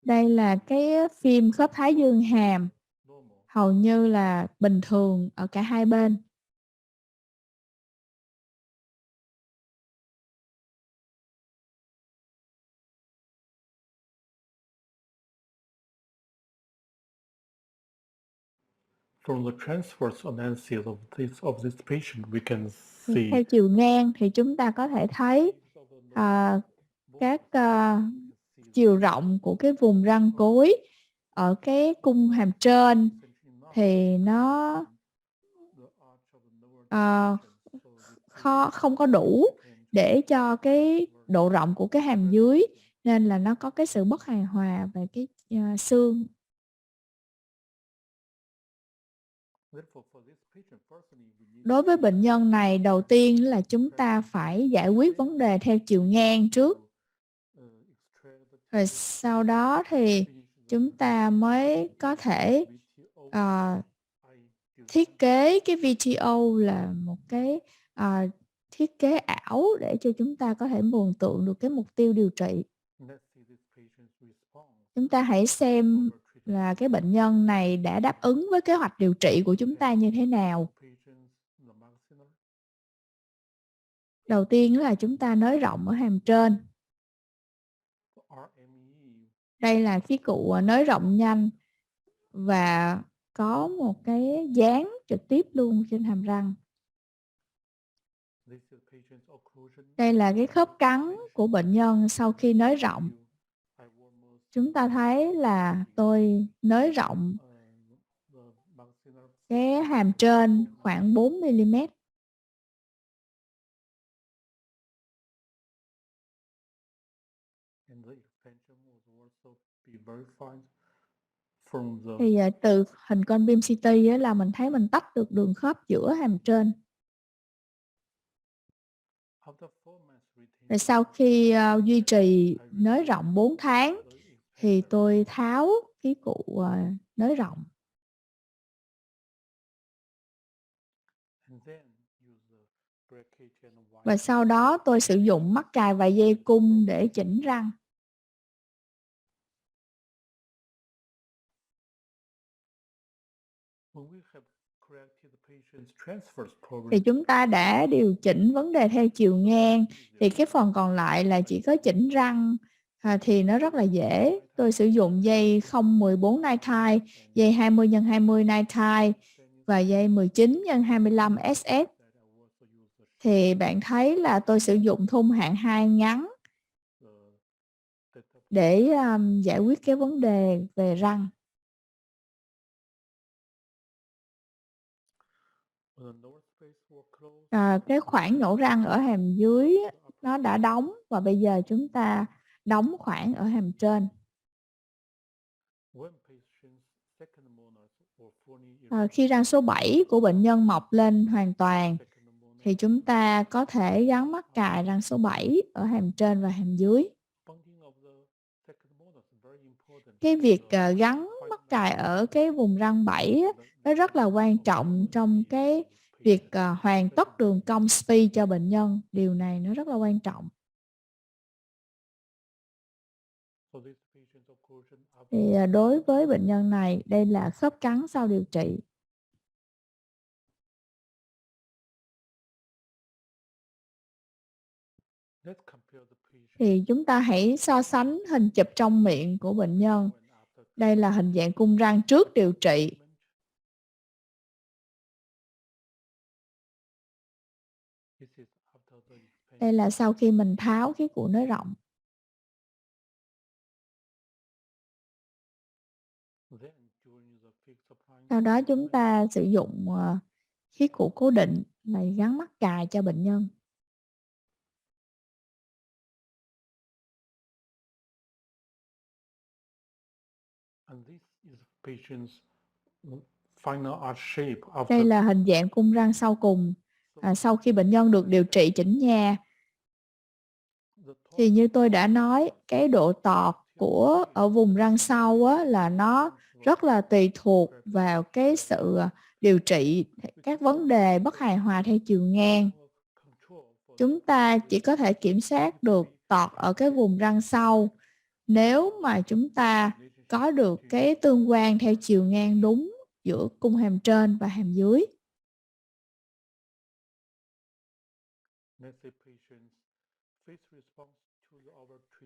Đây là cái phim khớp thái dương hàm, hầu như là bình thường ở cả hai bên. From the transverse analysis of this patient, we can see theo chiều ngang thì chúng ta có thể thấy các chiều rộng của cái vùng răng cối ở cái cung hàm trên thì nó không có đủ để cho cái độ rộng của cái hàm dưới, nên là nó có cái sự bất hài hòa về cái xương. Đối với bệnh nhân này, đầu tiên là chúng ta phải giải quyết vấn đề theo chiều ngang trước. Rồi sau đó thì chúng ta mới có thể thiết kế cái VTO là một cái thiết kế ảo để cho chúng ta có thể mường tượng được cái mục tiêu điều trị. Chúng ta hãy xem là cái bệnh nhân này đã đáp ứng với kế hoạch điều trị của chúng ta như thế nào. Đầu tiên là chúng ta nới rộng ở hàm trên. Đây là khí cụ nới rộng nhanh và có một cái dán trực tiếp luôn trên hàm răng. Đây là cái khớp cắn của bệnh nhân sau khi nới rộng. Chúng ta thấy là tôi nới rộng cái hàm trên khoảng 4 mm. Thì từ hình con beam CT là mình thấy mình tách được đường khớp giữa hàm trên. Rồi sau khi duy trì nới rộng 4 tháng thì tôi tháo khí cụ nới rộng. Và sau đó tôi sử dụng mắc cài và dây cung để chỉnh răng. Thì chúng ta đã điều chỉnh vấn đề theo chiều ngang. Thì cái phần còn lại là chỉ có chỉnh răng. Thì nó rất là dễ. Tôi sử dụng dây 014 nitrile, dây 20x20 nitrile và dây 19x25 SS. Thì bạn thấy là tôi sử dụng thun hạng 2 ngắn để giải quyết cái vấn đề về răng. Cái khoảng nhổ răng ở hàm dưới nó đã đóng và bây giờ chúng ta đóng khoảng ở hàm trên. Khi răng số 7 của bệnh nhân mọc lên hoàn toàn thì chúng ta có thể gắn mắc cài răng số 7 ở hàm trên và hàm dưới. Cái việc gắn mắc cài ở cái vùng răng 7 nó rất là quan trọng trong cái việc hoàn tất đường cong SPI cho bệnh nhân. Điều này nó rất là quan trọng. Thì đối với bệnh nhân này, đây là khớp cắn sau điều trị. Thì chúng ta hãy so sánh hình chụp trong miệng của bệnh nhân. Đây là hình dạng cung răng trước điều trị. Đây là sau khi mình tháo khí cụ nới rộng. Sau đó chúng ta sử dụng khí cụ cố định là gắn mắc cài cho bệnh nhân. Đây là hình dạng cung răng sau cùng sau khi bệnh nhân được điều trị chỉnh nha. Thì như tôi đã nói, cái độ tọt của ở vùng răng sau là nó rất là tùy thuộc vào cái sự điều trị các vấn đề bất hài hòa theo chiều ngang. Chúng ta chỉ có thể kiểm soát được tọt ở cái vùng răng sau nếu mà chúng ta có được cái tương quan theo chiều ngang đúng giữa cung hàm trên và hàm dưới.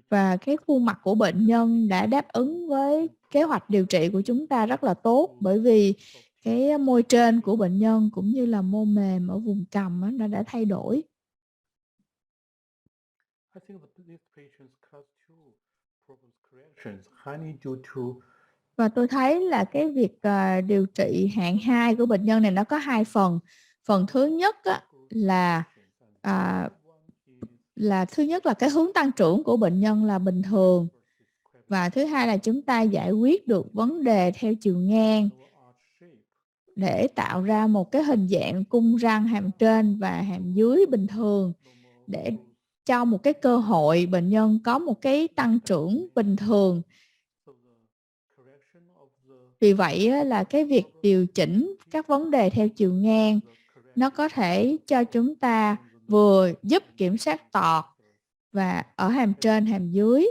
Và cái khuôn mặt của bệnh nhân đã đáp ứng với kế hoạch điều trị của chúng ta rất là tốt, bởi vì cái môi trên của bệnh nhân cũng như là mô mềm ở vùng cằm nó đã thay đổi. Và tôi thấy là cái việc điều trị hạng 2 của bệnh nhân này nó có 2 phần. Phần thứ nhất là thứ nhất là cái hướng tăng trưởng của bệnh nhân là bình thường. Và thứ hai là chúng ta giải quyết được vấn đề theo chiều ngang để tạo ra một cái hình dạng cung răng hàm trên và hàm dưới bình thường, để cho một cái cơ hội bệnh nhân có một cái tăng trưởng bình thường. Vì vậy là cái việc điều chỉnh các vấn đề theo chiều ngang nó có thể cho chúng ta vừa giúp kiểm soát tọt và ở hàm trên hàm dưới,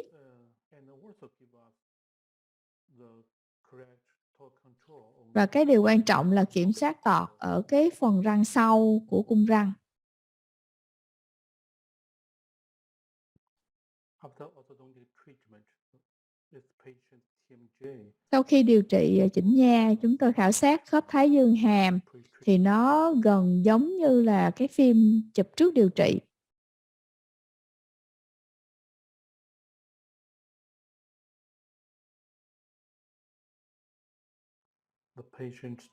và cái điều quan trọng là kiểm soát tọt ở cái phần răng sau của cung răng. Sau khi điều trị chỉnh nha, chúng tôi khảo sát khớp thái dương hàm thì nó gần giống như là cái phim chụp trước điều trị. The patient's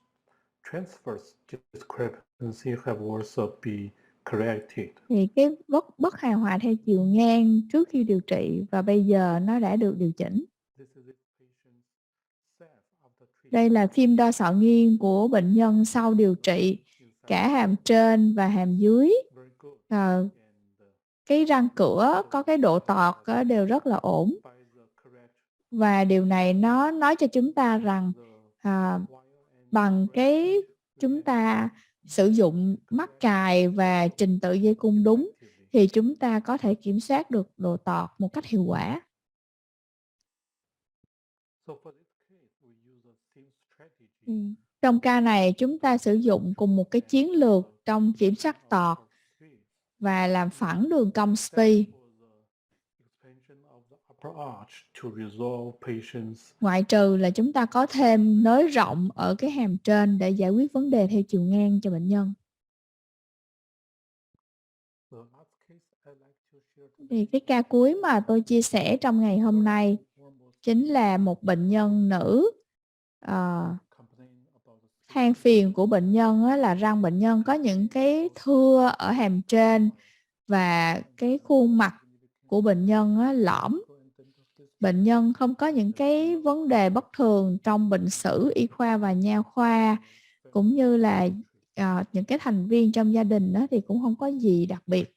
transverse discrepancy have also been corrected. Thì cái bất hài hòa theo chiều ngang trước khi điều trị và bây giờ nó đã được điều chỉnh. Đây là phim đo xọ nghiêng của bệnh nhân sau điều trị cả hàm trên và hàm dưới. Cái răng cửa có cái độ tọt đều rất là ổn. Và điều này nó nói cho chúng ta rằng bằng cái chúng ta sử dụng mắc cài và trình tự dây cung đúng thì chúng ta có thể kiểm soát được độ tọt một cách hiệu quả. Trong ca này chúng ta sử dụng cùng một cái chiến lược trong kiểm soát tọt và làm phẳng đường cong SPI. Ngoại trừ là chúng ta có thêm nới rộng ở cái hàm trên để giải quyết vấn đề theo chiều ngang cho bệnh nhân. Thì cái ca cuối mà tôi chia sẻ trong ngày hôm nay chính là một bệnh nhân nữ. Than phiền của bệnh nhân là răng bệnh nhân có những cái thưa ở hàm trên và cái khuôn mặt của bệnh nhân lõm. Bệnh nhân không có những cái vấn đề bất thường trong bệnh sử y khoa và nha khoa, cũng như là những cái thành viên trong gia đình thì cũng không có gì đặc biệt.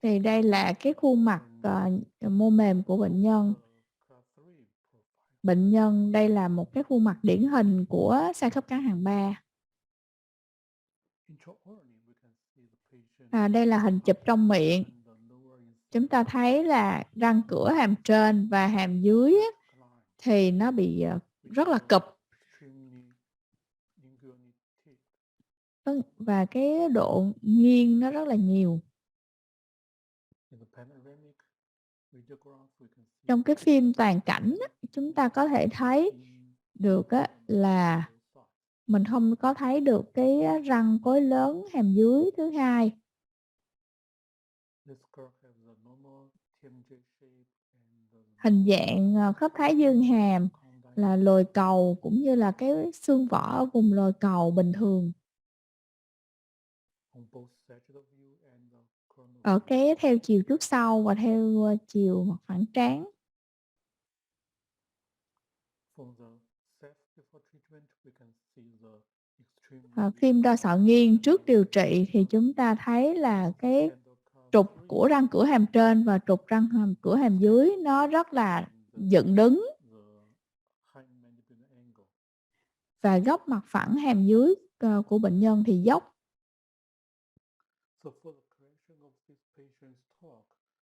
Thì đây là cái khuôn mặt mô mềm của bệnh nhân. Bệnh nhân đây là một cái khuôn mặt điển hình của sai khớp cắn hàm 3. Đây là hình chụp trong miệng. Chúng ta thấy là răng cửa hàm trên và hàm dưới thì nó bị rất là cụp. Và cái độ nghiêng nó rất là nhiều. Trong cái phim toàn cảnh chúng ta có thể thấy được là mình không có thấy được cái răng cối lớn hàm dưới thứ hai. Hình dạng khớp thái dương hàm là lồi cầu cũng như là cái xương vỏ ở vùng lồi cầu bình thường. Ở cái theo chiều trước sau và theo chiều mặt phẳng trán. Phim đo xọ nghiêng trước điều trị thì chúng ta thấy là cái trục của răng cửa hàm trên và trục răng cửa hàm dưới nó rất là dựng đứng. Và góc mặt phẳng hàm dưới của bệnh nhân thì dốc.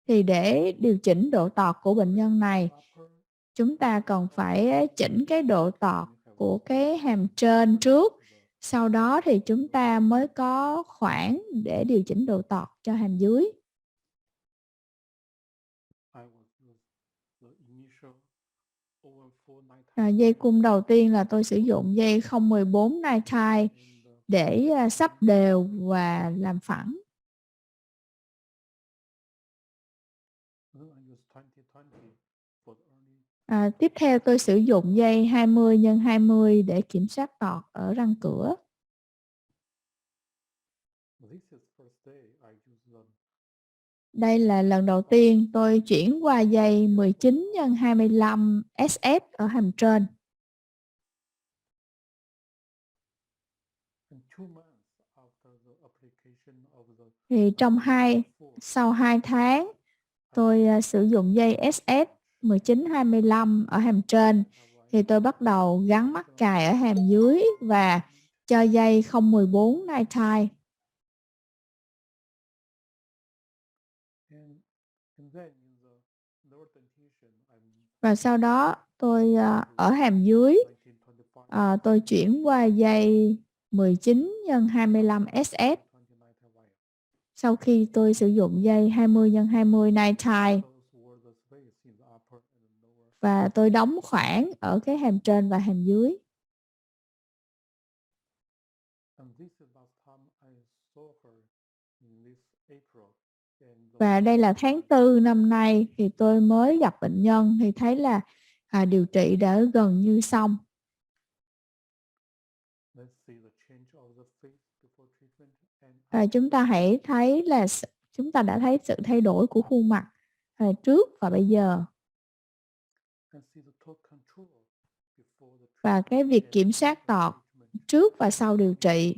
Thì để điều chỉnh độ tọt của bệnh nhân này, chúng ta cần phải chỉnh cái độ tọt của cái hàm trên trước. Sau đó thì chúng ta mới có khoảng để điều chỉnh độ tọt cho hàm dưới. Dây cung đầu tiên là tôi sử dụng dây 014 nitrile để sắp đều và làm phẳng. Tiếp theo tôi sử dụng dây 20 x 20 để kiểm soát tọt ở răng cửa. Đây là lần đầu tiên tôi chuyển qua dây 19 x 25 SF ở hàm trên. Thì sau 2 tháng tôi sử dụng dây SF 19-25 ở hàm trên thì tôi bắt đầu gắn mắc cài ở hàm dưới và cho dây 014 nitrile. Và sau đó tôi ở hàm dưới tôi chuyển qua dây 19 x 25 SS. Sau khi tôi sử dụng dây 20 x 20 night tie và tôi đóng khoảng ở cái hàm trên và hàm dưới. Và đây là tháng 4 năm nay thì tôi mới gặp bệnh nhân thì thấy là điều trị đã gần như xong. Chúng ta hãy thấy là chúng ta đã thấy sự thay đổi của khuôn mặt trước và bây giờ. Và cái việc kiểm soát tọt trước và sau điều trị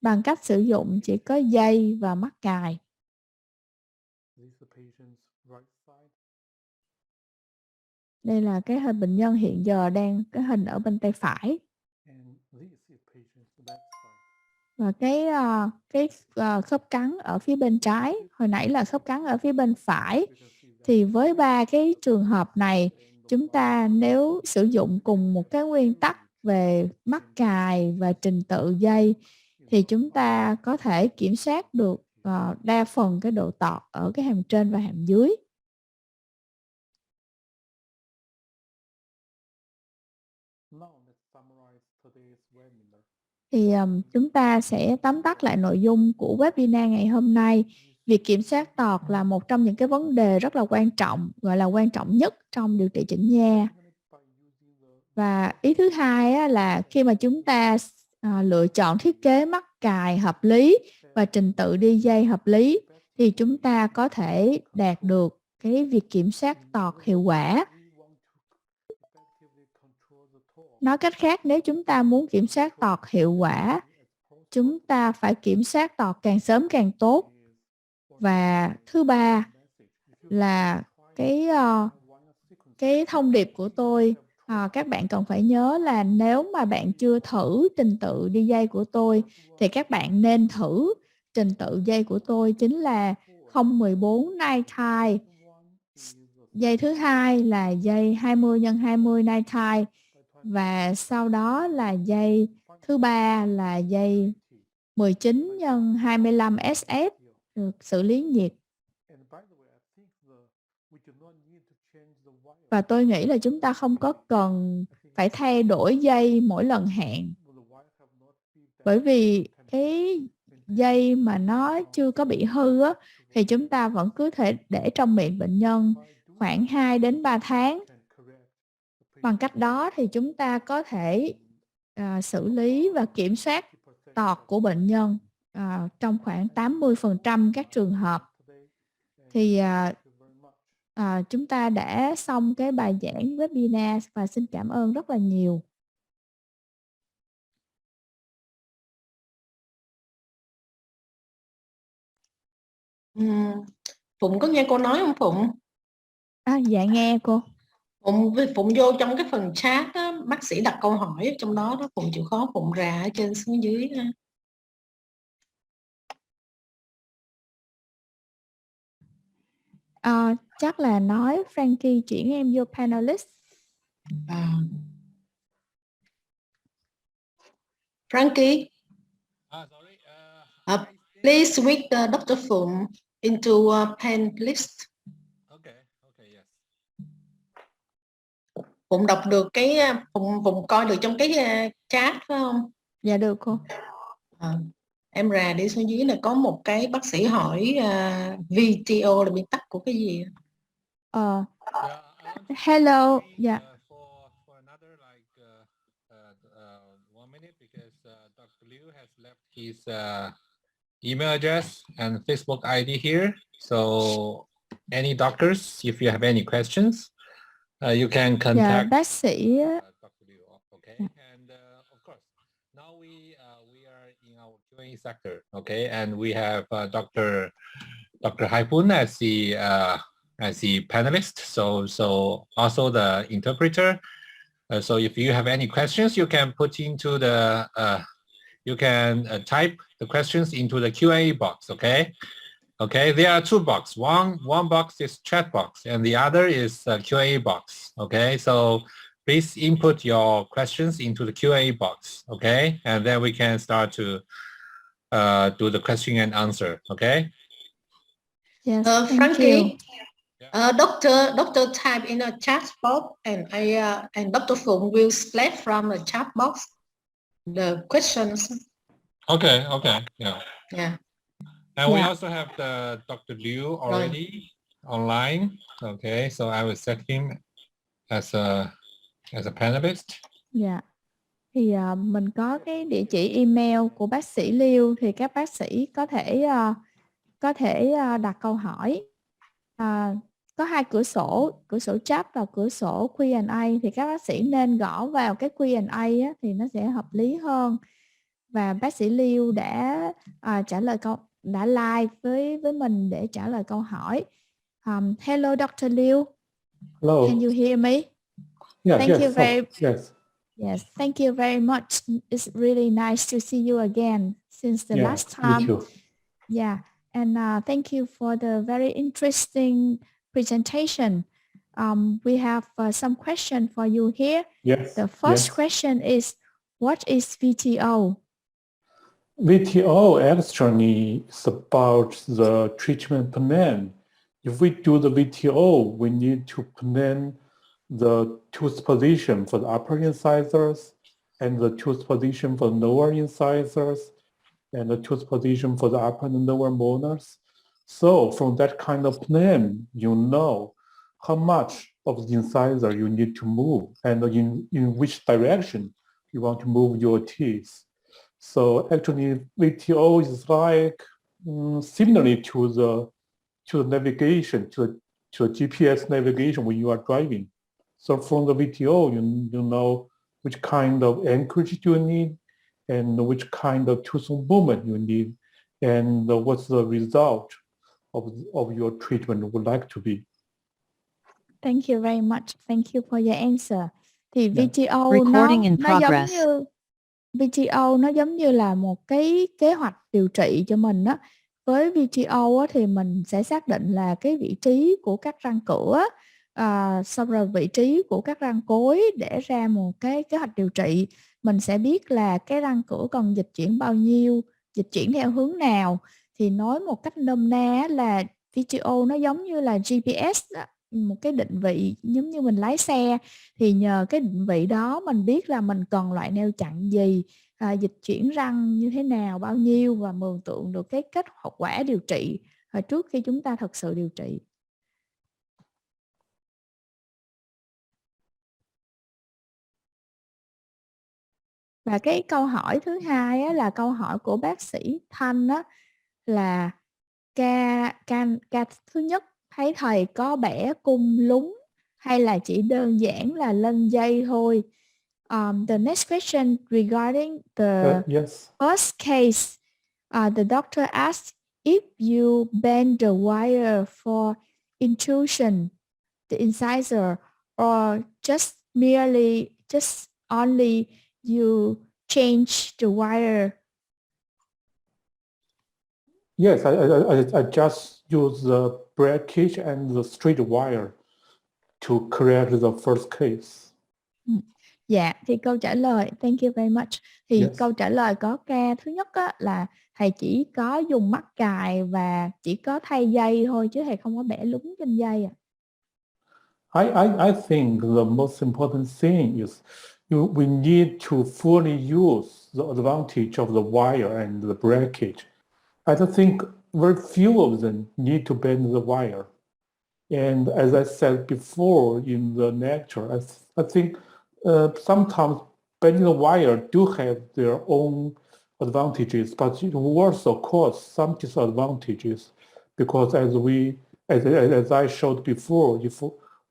bằng cách sử dụng chỉ có dây và mắc cài. Đây là cái hình bệnh nhân hiện giờ đang cái hình ở bên tay phải. Và cái khớp cắn ở phía bên trái, hồi nãy là khớp cắn ở phía bên phải. Thì với 3 cái trường hợp này, chúng ta nếu sử dụng cùng một cái nguyên tắc về mắc cài và trình tự dây thì chúng ta có thể kiểm soát được đa phần cái độ tọt ở cái hàm trên và hàm dưới. Thì chúng ta sẽ tóm tắt lại nội dung của webinar ngày hôm nay. Việc kiểm soát tọt là một trong những cái vấn đề rất là quan trọng, gọi là quan trọng nhất trong điều trị chỉnh nha. Và ý thứ hai là khi mà chúng ta lựa chọn thiết kế mắc cài hợp lý và trình tự đi dây hợp lý thì chúng ta có thể đạt được cái việc kiểm soát tọt hiệu quả. Nói cách khác, nếu chúng ta muốn kiểm soát tọt hiệu quả, chúng ta phải kiểm soát tọt càng sớm càng tốt. Và thứ ba là cái thông điệp của tôi, các bạn cần phải nhớ là nếu mà bạn chưa thử trình tự đi dây của tôi thì các bạn nên thử trình tự dây của tôi, chính là 014 night tie. Dây thứ hai là dây 20 x 20 night tie và sau đó là dây thứ ba là dây 19 x 25 SS được xử lý nhiệt. Và tôi nghĩ là chúng ta không có cần phải thay đổi dây mỗi lần hẹn. Bởi vì cái dây mà nó chưa có bị hư thì chúng ta vẫn cứ thể để trong miệng bệnh nhân khoảng 2 đến 3 tháng. Bằng cách đó thì chúng ta có thể xử lý và kiểm soát tọt của bệnh nhân trong khoảng 80% các trường hợp. Thì chúng ta đã xong cái bài giảng webinar và xin cảm ơn rất là nhiều. Phụng có nghe cô nói không Phụng? Dạ nghe cô. Phụng vô trong cái phần chat á, bác sĩ đặt câu hỏi ở trong đó Phụng chịu khó Phụng ra ở trên xuống dưới ha. Chắc là nói Frankie chuyển em vô panelist. Frankie, please switch Dr. Phụng into panelist. Okay, yes. Phụng đọc được cái Phụng coi được trong cái chat phải không? Dạ được cô. Em ra đi xuống dưới này có một cái bác sĩ hỏi VTO là viết tắt của cái gì? Hello. Yeah. For another like 1 minute because Dr. Liu has left his email address and Facebook ID here. So any doctors, if you have any questions, you can contact bác sĩ. Dr. Liu. Okay, and of course, now we are in our Q&A sector. Okay, and we have Dr. Haipun as the panelist. So also the interpreter. So if you have any questions, you can put into the you can type the questions into the Q&A box. Okay. Okay, there are two boxes. One box is chat box and the other is Q&A box. Okay, so please input your questions into the Q&A box, okay? And then we can start to do the question and answer, okay? Yes, thank you. Frankie, Doctor type in a chat box, and Dr. Phụng will select from the chat box the questions. Okay, yeah. Yeah. And we also have the Dr. Liu already online. Okay, so I will set him as a panelist. Dạ. Thì mình có cái địa chỉ email của bác sĩ Liêu, thì các bác sĩ có thể đặt câu hỏi. Có hai cửa sổ chat và cửa sổ Q&A, thì các bác sĩ nên gõ vào cái Q&A á, thì nó sẽ hợp lý hơn. Và bác sĩ Liêu đã trả lời đã live với mình để trả lời câu hỏi. Hello Dr. Liu. Hello. Can you hear me? Yeah, Thank you yes. Yes, thank you very much. It's really nice to see you again since the last time. Me too. Yeah, and thank you for the very interesting presentation. We have some question for you here. Yes. The first question is, what is VTO? VTO actually is about the treatment plan. If we do the VTO, we need to plan the tooth position for the upper incisors and the tooth position for the lower incisors and the tooth position for the upper and lower molars. So from that kind of plan, you know how much of the incisor you need to move and in which direction you want to move your teeth. So actually VTO is like similarly to the navigation, to a GPS navigation when you are driving. So from the VTO, you know which kind of anchorage you need and which kind of tooth movement you need and what's the result of your treatment would like to be. Thank you very much. Thank you for your answer. Thì VTO nó giống như là một cái kế hoạch điều trị cho mình á. Với VTO á, thì mình sẽ xác định là cái vị trí của các răng cửa, xong rồi vị trí của các răng cối để ra một cái kế hoạch điều trị. Mình sẽ biết là cái răng cửa cần dịch chuyển bao nhiêu, dịch chuyển theo hướng nào. Thì nói một cách nôm na là VTO nó giống như là GPS á, một cái định vị giống như mình lái xe, thì nhờ cái định vị đó mình biết là mình cần loại neo chặn gì, dịch chuyển răng như thế nào, bao nhiêu, và mường tượng được cái kết quả điều trị trước khi chúng ta thực sự điều trị. Và cái câu hỏi thứ hai á, là câu hỏi của bác sĩ Thanh á, là ca thứ nhất thấy thầy có bẻ cung lúng hay là chỉ đơn giản là lên dây thôi. The next question regarding the first case, the doctor asked if you bend the wire for intrusion, the incisor, or just only you change the wire. Yes, I just use the breakage and the straight wire to correct the first case. Dạ, thì câu trả lời, thank you very much. Thì câu trả lời có ca thứ nhất á, là thầy chỉ có dùng mắc cài và chỉ có thay dây thôi, chứ thầy không có bẻ lúng trên dây. I think the most important thing is we need to fully use the advantage of the wire and the breakage. I don't think very few of them need to bend the wire. And as I said before in the lecture, I think sometimes bending the wire do have their own advantages, but it also cause some disadvantages, because as I showed before, if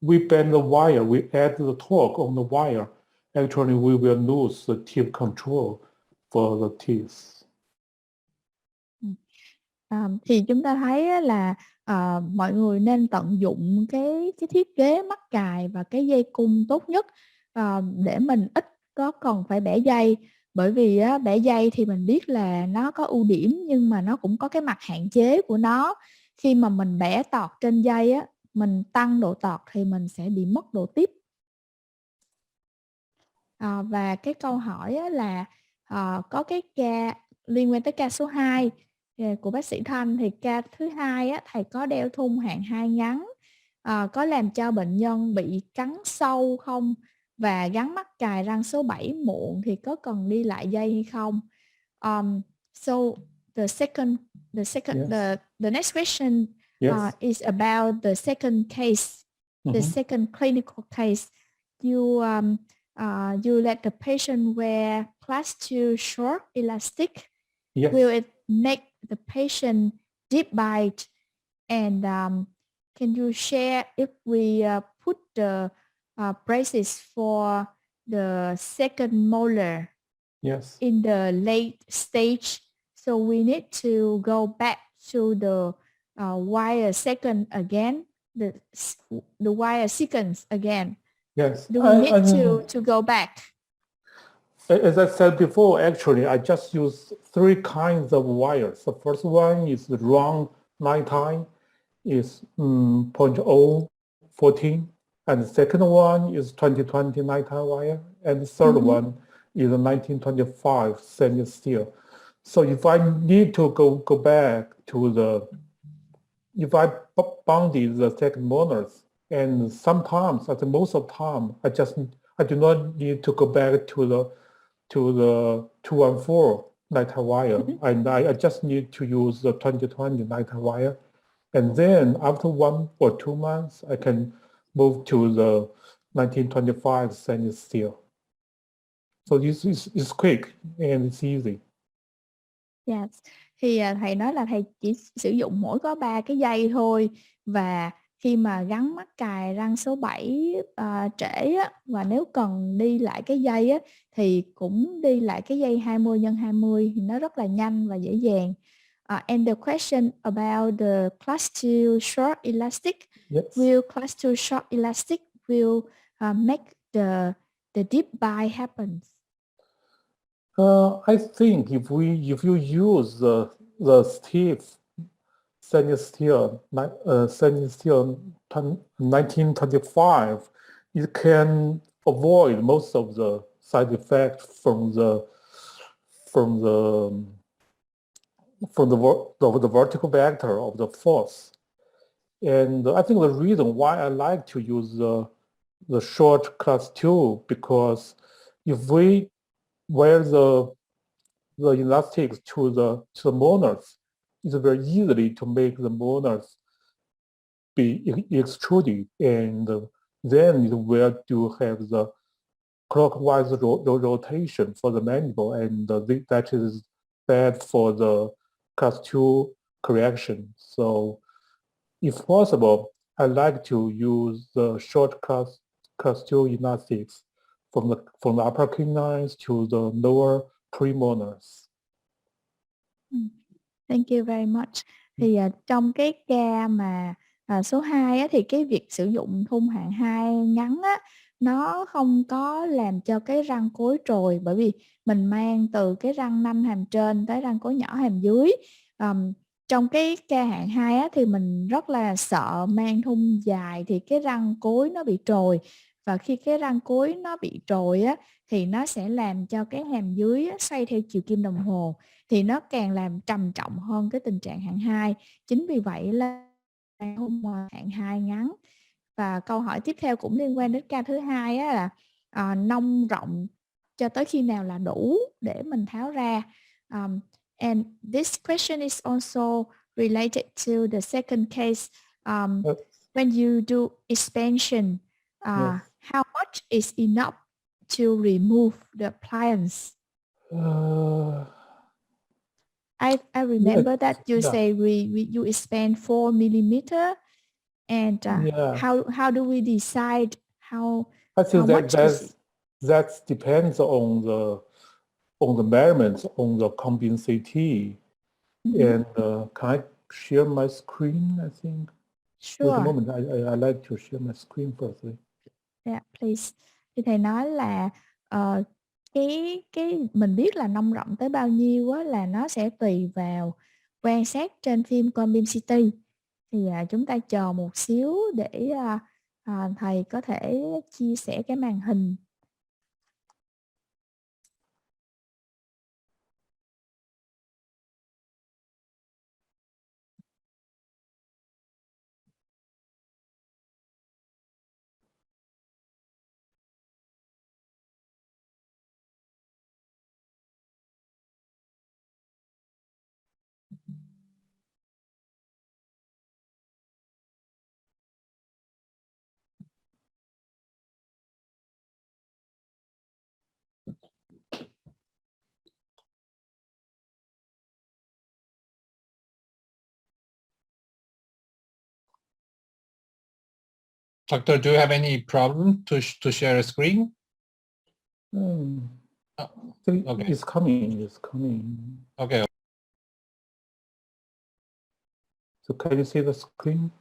we bend the wire, we add the torque on the wire, actually we will lose the tip control for the teeth. Thì chúng ta thấy là mọi người nên tận dụng cái thiết kế mắc cài và cái dây cung tốt nhất, để mình ít có cần phải bẻ dây. Bởi vì bẻ dây thì mình biết là nó có ưu điểm, nhưng mà nó cũng có cái mặt hạn chế của nó. Khi mà mình bẻ tọt trên dây á, mình tăng độ tọt thì mình sẽ bị mất độ tiếp. Và cái câu hỏi á là có cái ca liên quan tới ca số 2 của bác sĩ Thanh, thì ca thứ hai á, thầy có đeo thun hạng 2 ngắn, có làm cho bệnh nhân bị cắn sâu không, và gắn mắc cài răng số 7 muộn thì có cần đi lại dây hay không? So the next question is about the second case, the second clinical case. You let the patient wear class 2 short elastic. Will it make the patient deep bite? And can you share if we put the braces for the second molar in the late stage? So we need to go back to the wire second again, the wire sequence again. Yes. Do we need to go back? As I said before, actually, I just use 3 kinds of wires. The first one is the round nighttime, is 0.014, and the second one is 2020 nighttime wire, and the third one is a 1925 stainless steel. So if I need to go back to if I bounded the second molars, and sometimes, at the most of the time, I do not need to go back to the 214 nighttime wire, and I just need to use the 2020 nighttime wire, and then after 1 or 2 months, I can move to the 1925 stainless steel. So it's quick and it's easy. Yes. Thì thầy nói là thầy chỉ sử dụng mỗi có 3 cái dây thôi, và khi mà gắn mắc cài răng số 7 trễ á, và nếu cần đi lại cái dây á, thì cũng đi lại cái dây 20x20 thì nó rất là nhanh và dễ dàng. And the question about the class 2 short elastic, will class 2 short elastic will make the deep bite happen? I think if you use the stiff stainless steel 1925, you can avoid most of the side effects from the vertical vector of the force. And I think the reason why I like to use the short class 2, because if we wear the elastics to the molars, it's very easily to make the molars be extruded, and then it will have the clockwise rotation for the mandible, and that is bad for the class 2 correction. So if possible, I like to use the short class 2 elastics from the upper canines to the lower premolars. Thank you very much. Thì trong cái ca mà số 2 á, thì cái việc sử dụng thun hạng 2 ngắn á, nó không có làm cho cái răng cối trồi, bởi vì mình mang từ cái răng nanh hàm trên tới răng cối nhỏ hàm dưới. Trong cái ca hạng 2 á, thì mình rất là sợ mang thun dài thì cái răng cối nó bị trồi, và khi cái răng cối nó bị trồi á, thì nó sẽ làm cho cái hàm dưới á, xoay theo chiều kim đồng hồ, thì nó càng làm trầm trọng hơn cái tình trạng hạng 2. Chính vì vậy là thun hạng 2 ngắn. Và câu hỏi tiếp theo cũng liên quan đến ca thứ hai á, là nông rộng cho tới khi nào là đủ để mình tháo ra. And this question is also related to the second case. When you do expansion, how much is enough to remove the appliance? I remember that you say you expand 4 millimeter, and how do we decide how much is it? That depends on the measurements on the combing CT. And can I share my screen? I think. Sure. Wait a moment. I like to share my screen firstly. Yeah, please. Thì thầy nói là cái mình biết là nông rộng tới bao nhiêu á, là nó sẽ tùy vào quan sát trên phim combing CT. Thì chúng ta chờ một xíu để thầy có thể chia sẻ cái màn hình. Doctor, do you have any problem to share a screen? Okay. It's coming. It's coming. Okay. So can you see the screen?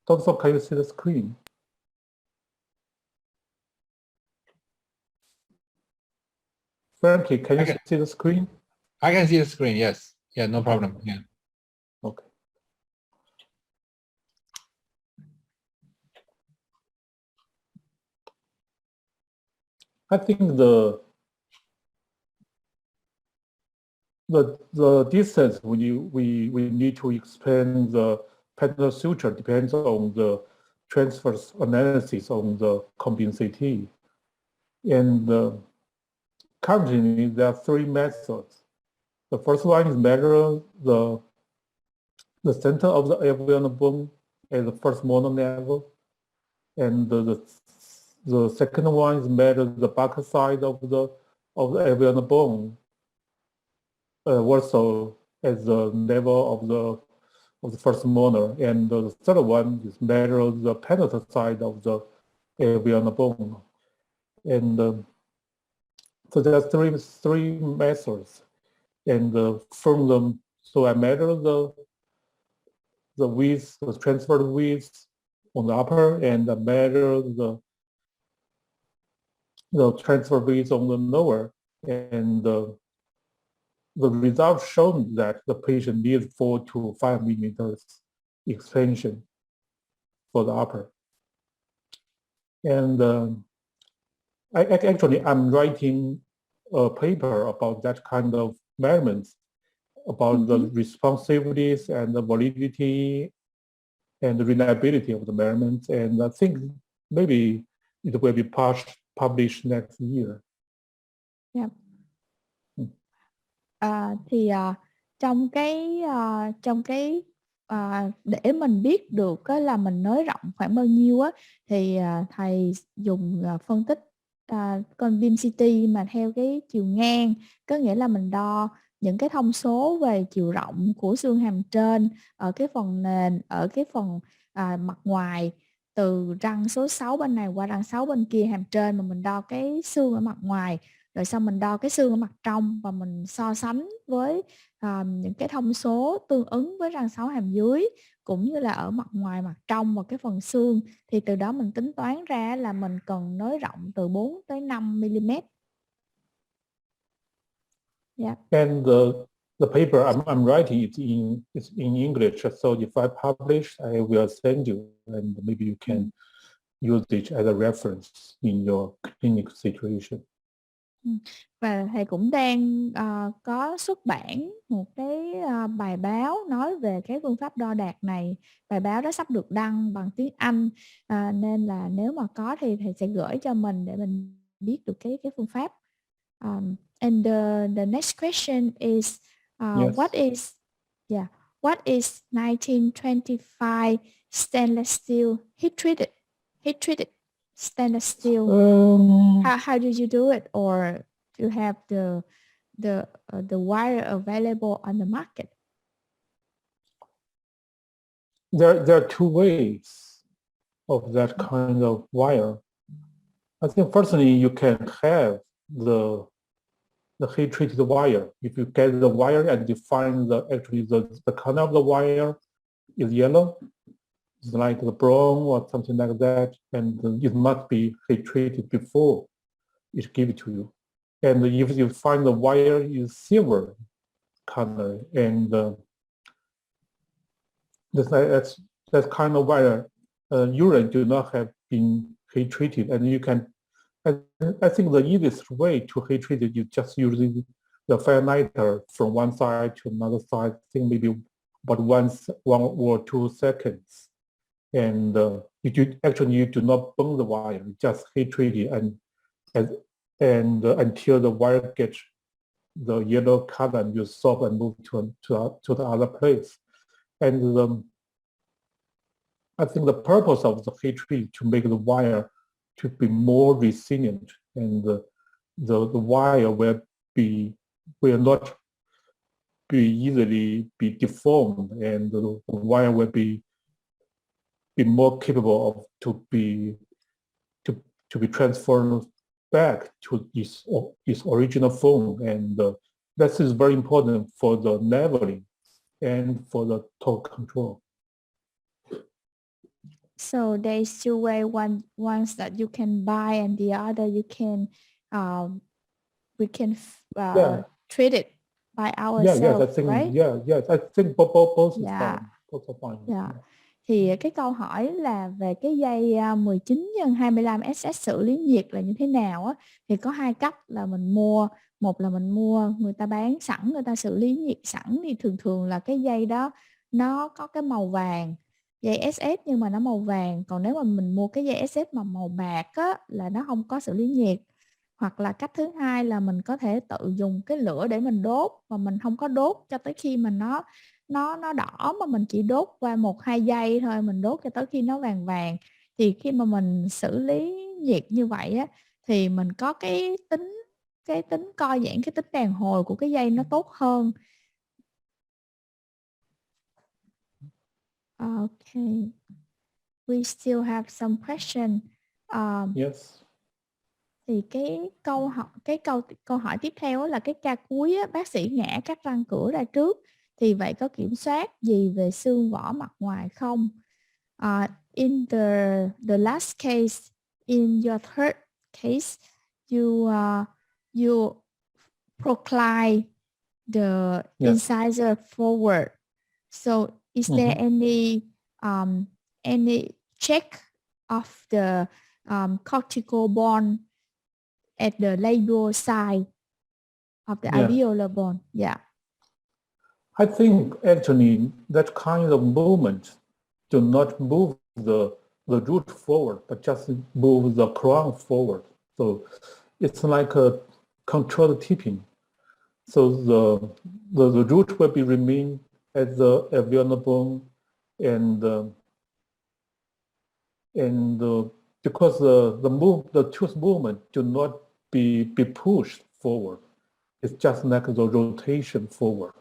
Doctor, can you see the screen? Frankie, can you see the screen? I can see the screen, yes. Yeah, no problem. Yeah. Okay. I think the distance we need to expand the pattern suture depends on the transverse analysis on the CT. And currently there are three methods. The first one is measure the center of the alveolar bone at the first molar level, and the second one is measure the back side of the alveolar bone, also at the level of the first molar, and the third one is measure the penital side of the alveolar bone, and so there are three methods, and from them, so I measure the width, the transfer width on the upper, and I measure the transfer width on the lower, and the results shown that the patient needs 4 to 5 millimeters expansion for the upper. And I'm writing a paper about that kind of measurements, about the responsiveness and the validity and the reliability of the measurements. And I think maybe it will be published next year. Yeah. Trong cái để mình biết được là mình nới rộng khoảng bao nhiêu á, thì thầy dùng phân tích con beam CT mà theo cái chiều ngang, có nghĩa là mình đo những cái thông số về chiều rộng của xương hàm trên ở cái phần nền, ở cái phần mặt ngoài, từ răng số 6 bên này qua răng 6 bên kia hàm trên, mà mình đo cái xương ở mặt ngoài, rồi xong mình đo cái xương ở mặt trong và mình so sánh với những cái thông số tương ứng với răng 6 hàm dưới, cũng như là ở mặt ngoài, mặt trong và cái phần xương, thì từ đó mình tính toán ra là mình cần nới rộng từ 4 tới 5 mm. Yeah. And the paper I'm writing it's in English, so if I publish, I will send you, and maybe you can use it as a reference in your clinic situation. Và thầy cũng đang có xuất bản một cái bài báo nói về cái phương pháp đo đạc này. Bài báo đó sắp được đăng bằng tiếng Anh, nên là nếu mà có thì thầy sẽ gửi cho mình để mình biết được cái phương pháp. And the next question is Yes. what is 1925 stainless steel heat treated stainless steel? How do you do it, or do you have the wire available on the market? There are two ways of that kind of wire. I think firstly you can have the heat treated wire. If you get the wire and define the color of the wire is yellow, it's like the brown or something like that, and it must be heat treated before it give it to you. And if you find the wire is silver color, and that kind of wire usually do not have been heat treated, and you can. I think the easiest way to heat treat it is just using the firelighter from one side to another side. I think maybe about one or 2 seconds, and you do not burn the wire, just heat treat it, and until the wire gets the yellow color, and you stop and move to the other place. And I think the purpose of the heat treat to make the wire to be more resilient, and the wire will not be easily be deformed, and the wire will be be more capable of to be transferred back to its original form, and that is very important for the leveling and for the torque control. So there's two ways. One's that you can buy, and the other you can we can treat it by ourselves, I think, right? I think both is Yeah. fine. Both are fine. Yeah. Thì cái câu hỏi là về cái dây 19x25 SS xử lý nhiệt là như thế nào á, thì có hai cách là mình mua. Một là mình mua, người ta bán sẵn, người ta xử lý nhiệt sẵn, thì thường thường là cái dây đó nó có cái màu vàng, dây SS nhưng mà nó màu vàng. Còn nếu mà mình mua cái dây SS mà màu bạc á, là nó không có xử lý nhiệt. Hoặc là cách thứ hai là mình có thể tự dùng cái lửa để mình đốt, mà mình không có đốt cho tới khi mà nó đỏ, mà mình chỉ đốt qua 1-2 giây thôi, mình đốt cho tới khi nó vàng vàng. Thì khi mà mình xử lý nhiệt như vậy á, thì mình có cái tính co giãn, cái tính đàn hồi của cái dây nó tốt hơn. Okay, we still have some question. Yes. Thì cái câu hỏi tiếp theo là cái ca cuối á, bác sĩ ngã các răng cửa ra trước, thì vậy có kiểm soát gì về xương vỏ mặt ngoài không? In the last case, in your third case, you procline the incisor forward. So is there any check of the cortical bone at the labial side of the alveolar bone? Yeah. I think actually that kind of movement do not move the root forward, but just move the crown forward. So it's like a controlled tipping. So the root will be remain at the alveolar bone, and because the tooth movement do not be pushed forward. It's just like the rotation forward.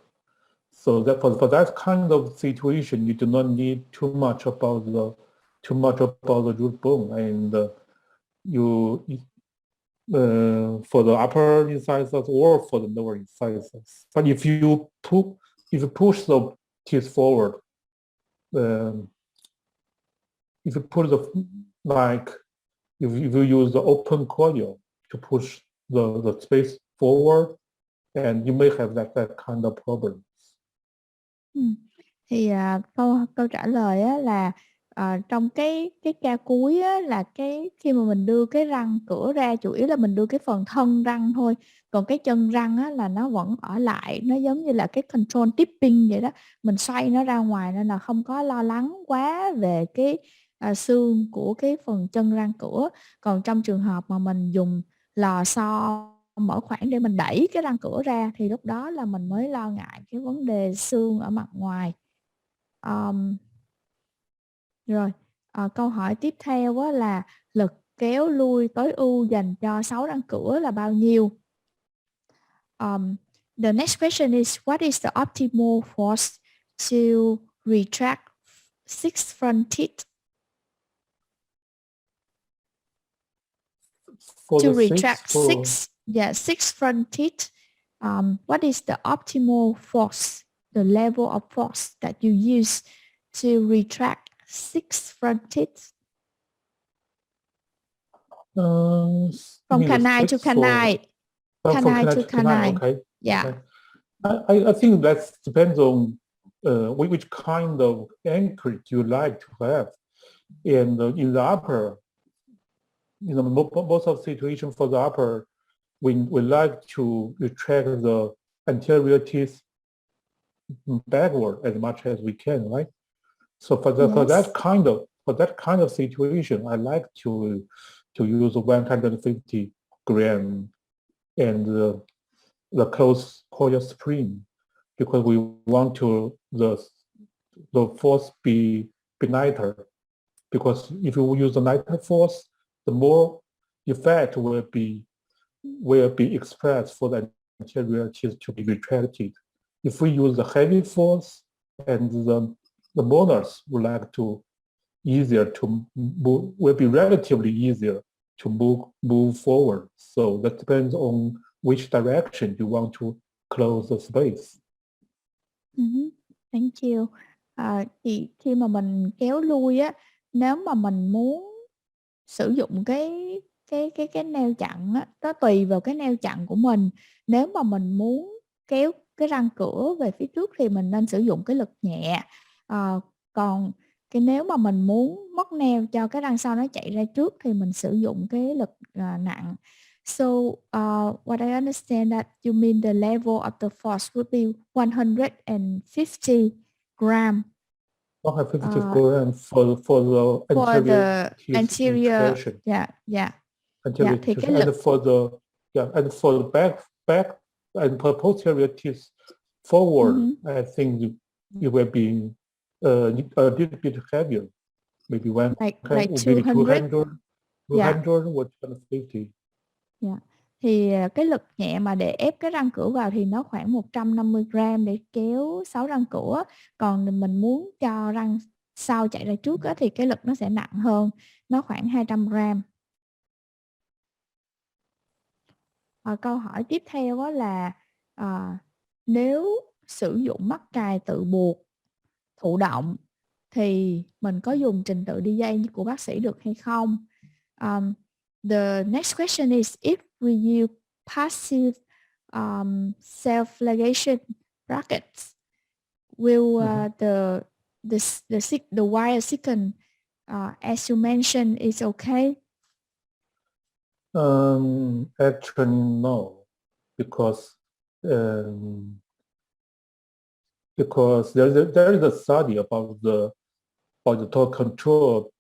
So that for that kind of situation, you do not need too much about the root bone, and for the upper incisors or for the lower incisors. But if you push the teeth forward, if you put if you use the open corneal to push the space forward, and you may have that kind of problem. Thì câu trả lời á, là trong cái ca cuối á, là khi mà mình đưa cái răng cửa ra, chủ yếu là mình đưa cái phần thân răng thôi, còn cái chân răng á, là nó vẫn ở lại, nó giống như là cái control tipping vậy đó, mình xoay nó ra ngoài, nên là không có lo lắng quá về cái xương của cái phần chân răng cửa. Còn trong trường hợp mà mình dùng lò xo mở khoảng để mình đẩy cái răng cửa ra, thì lúc đó là mình mới lo ngại cái vấn đề xương ở mặt ngoài. Rồi, câu hỏi tiếp theo á, là lực kéo lui tối ưu dành cho 6 răng cửa là bao nhiêu? The next question is, what is the optimal force to retract 6 front teeth? To retract 6 front teeth, what is the optimal force, the level of force that you use to retract 6 front teeth? From canine to canine. Canine to canine. Okay. Yeah. Okay. I think that depends on which kind of anchorage you like to have. And in the upper, most of the situation for the upper, we like to retract the anterior teeth backward as much as we can, right? So for that kind of situation, I like to use 150 gram and the closed coil spring, because we want to the force be lighter. Because if you use the lighter force, the more effect will be expressed for the anterior teeth to be retracted. If we use the heavy force, and the molars would like to easier to move, will be relatively easier to move forward. So that depends on which direction you want to close the space. Thank you. Thì khi mà mình kéo lui á, nếu mà mình muốn sử dụng cái neo chặn á, nó tùy vào cái neo chặn của mình. Nếu mà mình muốn kéo cái răng cửa về phía trước thì mình nên sử dụng cái lực nhẹ. Còn nếu mà mình muốn móc neo cho cái răng sau nó chạy ra trước thì mình sử dụng cái lực nặng. So what I understand that you mean the level of the force would be 150 gram. 150 grams for the anterior expression. Yeah. Anterior Thì cái and lực for the back and for posterior teeth forward, I think it will be a little bit heavier, maybe like maybe 200 or 250. Thì cái lực nhẹ mà để ép cái răng cửa vào thì nó khoảng 150 gram để kéo 6 răng cửa. Còn mình muốn cho răng sau chạy ra trước á, thì cái lực nó sẽ nặng hơn, nó khoảng 200 gram. Câu hỏi tiếp theo đó là nếu sử dụng mắc cài tự buộc thụ động thì mình có dùng trình tự đi dây của bác sĩ được hay không? The next question is if we use passive self-ligation brackets, will the wire sequence as you mentioned is okay? Actually, no, because there is a study about the torque control,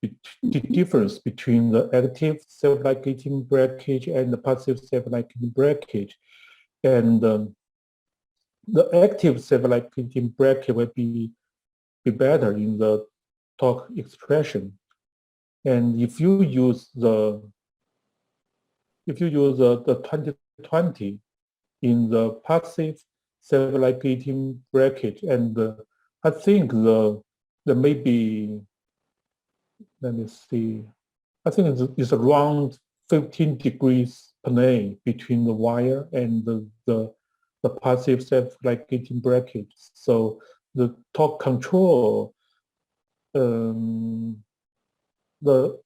the difference between the active self-ligating breakage and the passive self-ligating breakage, and the active self-ligating breakage will be better in the torque expression, and if you use the 2020 in the passive self-ligating breakage, and I think there may be, let me see, I think it's around 15 degrees plane between the wire and the passive self-ligating breakage. So the torque control will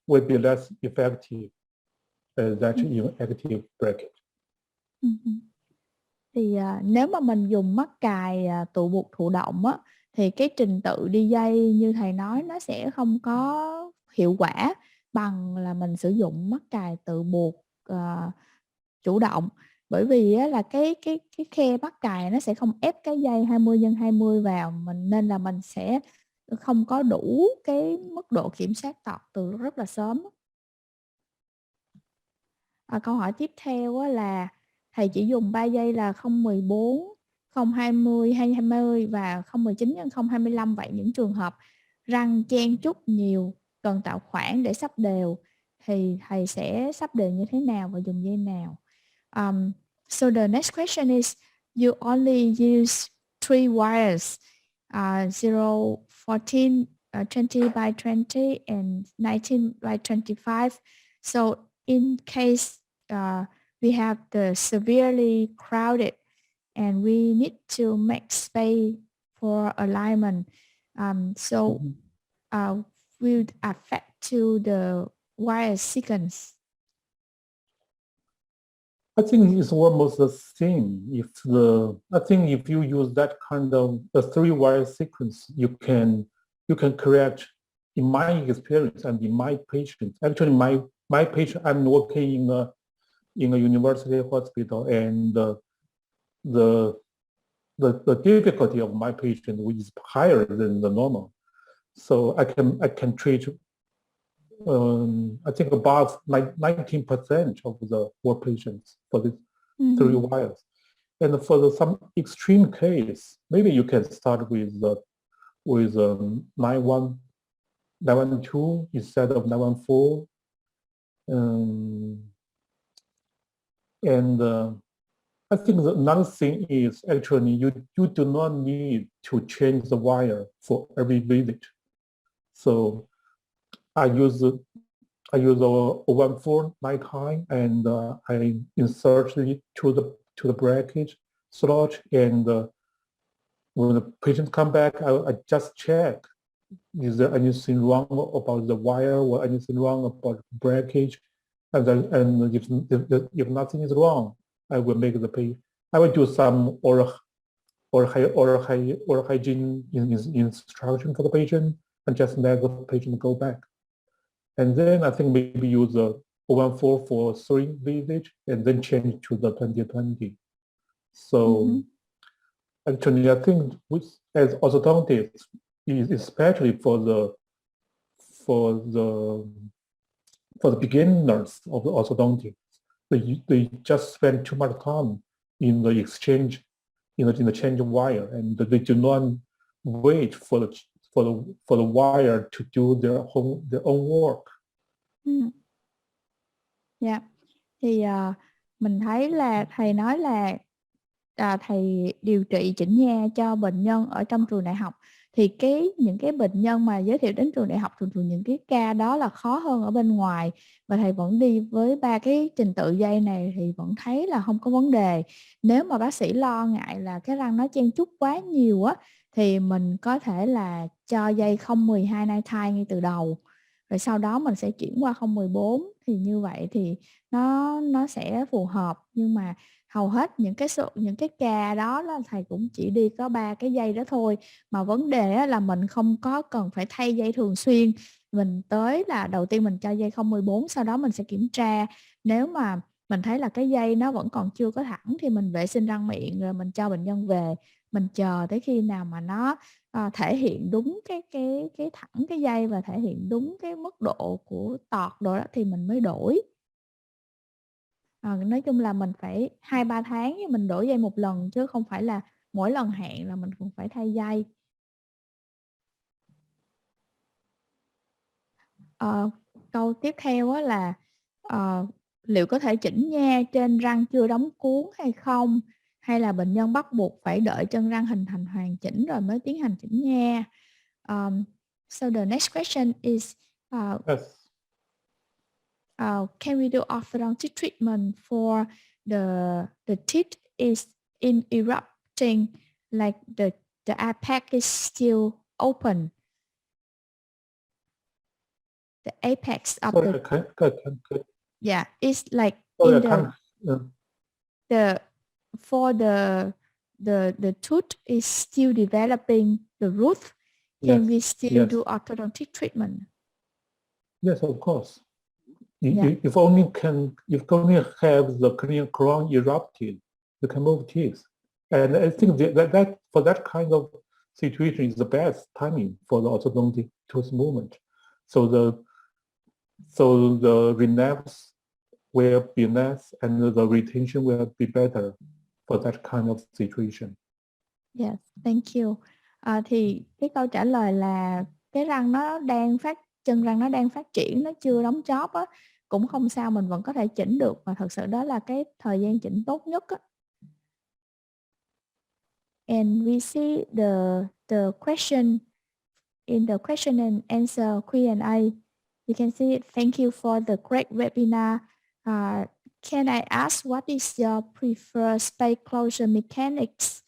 be less effective than in active breakage. Thì nếu mà mình dùng mắc cài tụ buộc thụ động á, thì cái trình tự đi dây như thầy nói nó sẽ không có hiệu quả bằng là mình sử dụng mắc cài tự buộc chủ động, bởi vì á, là cái khe mắc cài nó sẽ không ép cái dây 20x20 vào mình, nên là mình sẽ không có đủ cái mức độ kiểm soát tọt từ rất là sớm. Câu hỏi tiếp theo á, là thầy chỉ dùng 3 giây là 014, 020, 220 và 019 x 025. Vậy những trường hợp răng chen chúc nhiều cần tạo khoảng để sắp đều thì thầy sẽ sắp đều như thế nào và dùng dây nào? So the next question is, you only use 3 wires, 0, 14, 20 by 20 and 19 by 25. So in case we have the severely crowded and we need to make space for alignment, will affect to the wire sequence. I think it's almost the same. I think if you use that kind of a 3-wire sequence, you can correct. In my experience and in my patients, actually my patient, I'm working in a university hospital, and the difficulty of my patient is higher than the normal. So I can treat I think above 19% of the work patients for these 3 wires. And for some extreme case, maybe you can start with 912 instead of 914. And I think another thing is actually you do not need to change the wire for every visit. So I use a 014 ligating, and I insert it to the bracket slot, and when the patient come back, I just check, is there anything wrong about the wire or anything wrong about the breakage? And if nothing is wrong, I will make the patient. I will do some oral hygiene instruction for the patient, and just let the patient go back. And then I think maybe use the 014 for 3 visits, and then change to the 2020. So actually, I think as orthodontists, especially for the beginners of the orthodontics, they just spend too much time in the exchange, in the change of wire, and they do not wait for the wire to do their own work. Dạ, thì mình thấy là thầy nói là thầy điều trị chỉnh nha cho bệnh nhân ở trong trường đại học, thì những cái bệnh nhân mà giới thiệu đến trường đại học thường những cái ca đó là khó hơn ở bên ngoài, và thầy vẫn đi với 3 cái trình tự dây này thì vẫn thấy là không có vấn đề. Nếu mà bác sĩ lo ngại là cái răng nó chen chúc quá nhiều á, thì mình có thể là cho dây 012 nighttime ngay từ đầu, rồi sau đó mình sẽ chuyển qua 014, thì như vậy thì nó sẽ phù hợp. Nhưng mà hầu hết những cái ca đó là thầy cũng chỉ đi có 3 cái dây đó thôi, mà vấn đề là mình không có cần phải thay dây thường xuyên. Mình tới là đầu tiên mình cho dây 014, sau đó mình sẽ kiểm tra, nếu mà mình thấy là cái dây nó vẫn còn chưa có thẳng thì mình vệ sinh răng miệng, rồi mình cho bệnh nhân về, mình chờ tới khi nào mà nó thể hiện đúng cái thẳng cái dây và thể hiện đúng cái mức độ của tọt đồ đó thì mình mới đổi. Nói chung là mình phải 2-3 tháng mình đổi dây một lần, chứ không phải là mỗi lần hẹn là mình cũng phải thay dây. Câu tiếp theo là liệu có thể chỉnh nha trên răng chưa đóng cuốn hay không, hay là bệnh nhân bắt buộc phải đợi chân răng hình thành hoàn chỉnh rồi mới tiến hành chỉnh nha. So the next question is Yes. Can we do orthodontic treatment for the teeth is in erupting, like the apex is still open? The apex of yeah, it's like the tooth is still developing the root. Can we still do orthodontic treatment? Yes, of course. If only have the cranial crown erupted, you can move teeth. And I think that for that kind of situation is the best timing for the orthodontic tooth movement. So the relapse will be less and the retention will be better for that kind of situation. Yes, thank you. Thì cái câu trả lời là cái răng nó chân răng nó đang phát triển, nó chưa đóng chóp á, cũng không sao, mình vẫn có thể chỉnh được, và thật sự đó là cái thời gian chỉnh tốt nhất á. And we see the question in the question and answer Q&A. You can see it. Thank you for the great webinar. Can I ask what is your preferred space closure mechanics?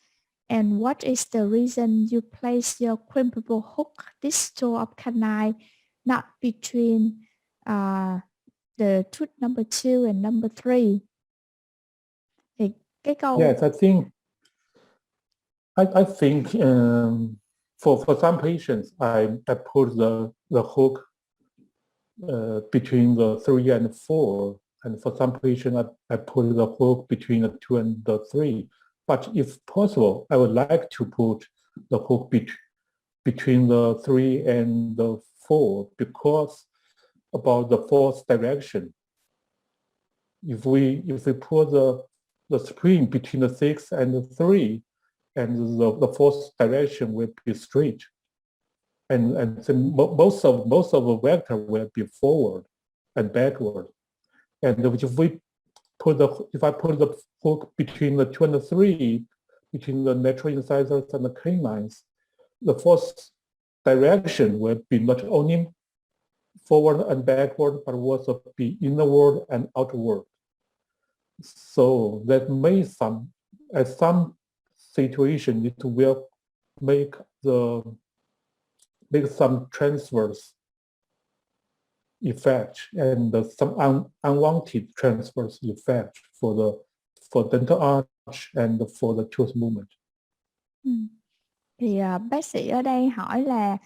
And what is the reason you place your crimpable hook distal of canine not between the tooth number 2 and number 3? Thì cái câu Yes, I think for some patients I put the hook between the 3 and 4, and for some patients I put the hook between the 2 and the 3. But if possible, I would like to put the hook between the 3 and the 4, because about the fourth direction. If we put the spring between the 6 and the 3, and the fourth direction will be straight, and so most of the vector will be forward and backward. And if I put the hook between the 2 and the 3, between the natural incisors and the canines, the fourth direction will be not only forward and backward, but also be inward and outward. So that may at some situation it will make some transverse effect and some unwanted transverse effect for dental arch and for the tooth movement. Thì bác sĩ ở đây hỏi là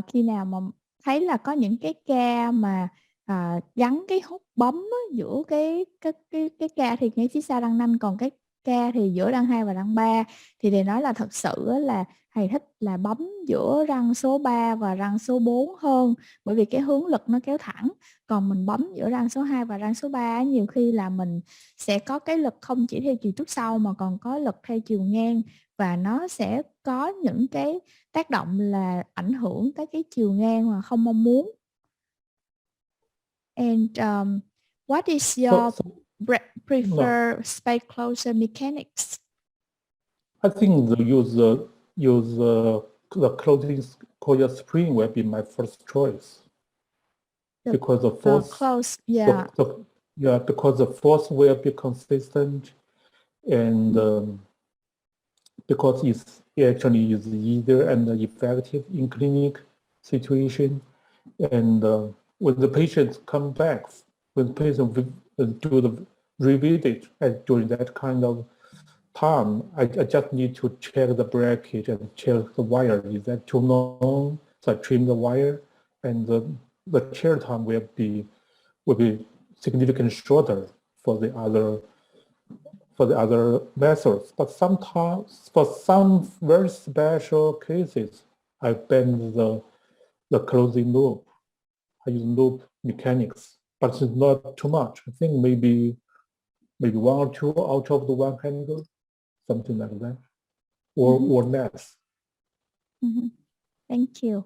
khi nào mà thấy là có những cái ca mà gắn cái hút bấm á, giữa cái ca thì ngay phía sau răng nanh, còn cái ca thì giữa răng 2 và răng 3, thì thầy nói là thật sự là thầy thích là bấm giữa răng số 3 và răng số 4 hơn, bởi vì cái hướng lực nó kéo thẳng. Còn mình bấm giữa răng số 2 và răng số 3 nhiều khi là mình sẽ có cái lực không chỉ theo chiều trước sau mà còn có lực theo chiều ngang, và nó sẽ có những cái tác động là ảnh hưởng tới cái chiều ngang mà không mong muốn. And what is your preferred space closure mechanics? I think the closing coil spring will be my first choice, because the force because the force will be consistent, and because it actually is easier and effective in clinic situation. And when the patients come back, when the patient do the revisit during that kind of time, I just need to check the bracket and check the wire. Is that too long? So I trim the wire, and the chair time will be significantly shorter for the other methods. But sometimes, for some very special cases, I bend the closing loop. I use loop mechanics, but it's not too much. I think maybe 1 or 2 out of the 100, something like that, or less. Thank you.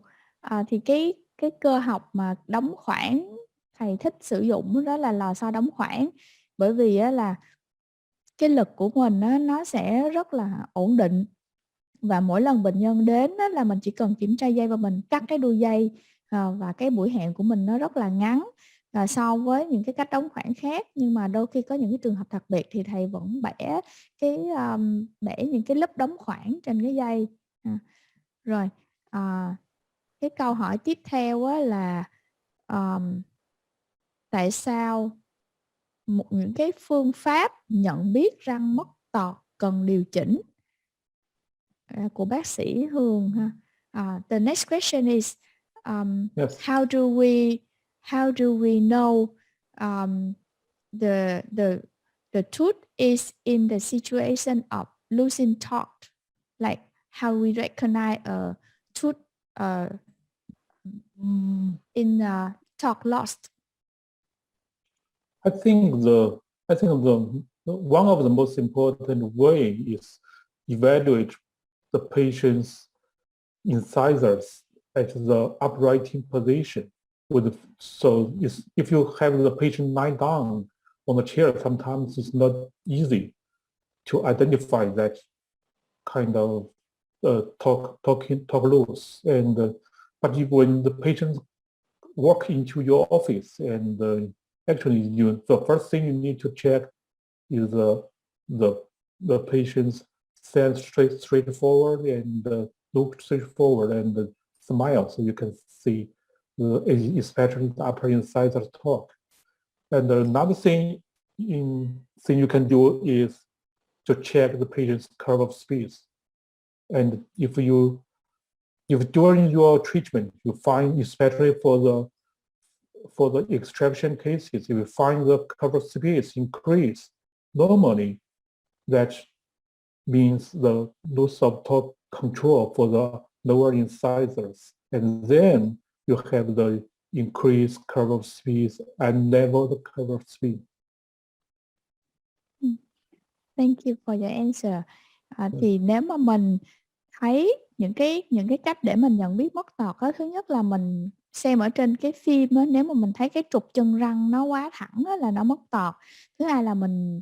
Thì cái cơ học mà đóng khoảng thầy thích sử dụng đó là lò xo đóng khoảng, bởi vì là cái lực của mình nó sẽ rất là ổn định, và mỗi lần bệnh nhân đến là mình chỉ cần kiểm tra dây và mình cắt cái đuôi dây, và cái buổi hẹn của mình nó rất là ngắn so với những cái cách đóng khoảng khác. Nhưng mà đôi khi có những cái trường hợp đặc biệt thì thầy vẫn bẻ những cái lớp đóng khoảng trên cái dây. Rồi cái câu hỏi tiếp theo là tại sao những cái phương pháp nhận biết răng mất tọt cần điều chỉnh, của bác sĩ Hường ha. The next question is Yes. how do we know the tooth is in the situation of losing torque, like how we recognize a tooth in torque lost? I think one of the most important way is evaluate the patient's incisors at the uprighting position. If you have the patient lie down on the chair, sometimes it's not easy to identify that kind of torque loss. But when the patient walk into your office, and actually the first thing you need to check is the patient's stand straight forward and look straight forward and smile, so you can see especially the upper incisor torque. And another thing you can do is to check the patient's curve of space. And if during your treatment you find, especially for the extraction cases, if you find the curve of space increase, normally that means the loss of torque control for the lower incisors, and then you have the increased curve of space and level the curve of space. Thank you for your answer. Thì nếu mà mình thấy những cái cách để mình nhận biết mất tọt đó, thứ nhất là mình xem ở trên cái phim đó, nếu mà mình thấy cái trục chân răng nó quá thẳng đó, là nó mất tọt. Thứ hai là mình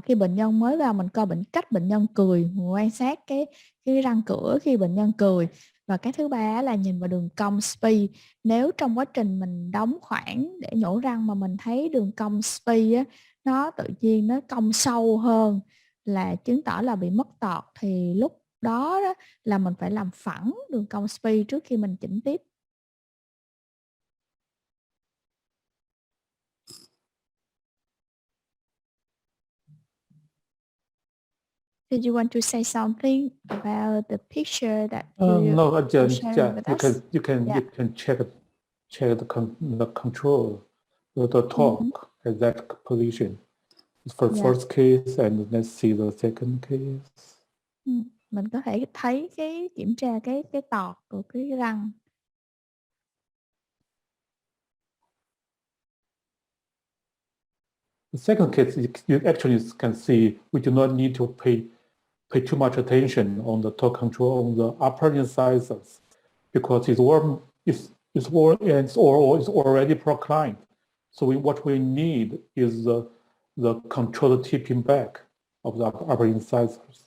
khi bệnh nhân mới vào mình coi cách bệnh nhân cười, mình quan sát cái răng cửa khi bệnh nhân cười. Và cái thứ ba là nhìn vào đường cong SPI. Nếu trong quá trình mình đóng khoảng để nhổ răng mà mình thấy đường cong SPI á, nó tự nhiên nó cong sâu hơn là chứng tỏ là bị mất tọt, thì lúc đó, là mình phải làm phẳng đường cong SPI trước khi mình chỉnh tiếp. Did you want to say something about the picture that No, you again, sharing yeah, with you us? can check the control, the torque at that position. For first case, and let's see the second case. Mình có thể thấy kiểm tra cái tọt của cái răng. The second case, you actually can see we do not need to pay too much attention on the torque control on the upper incisors because it's already proclined. So what we need is the controlled tipping back of the upper incisors.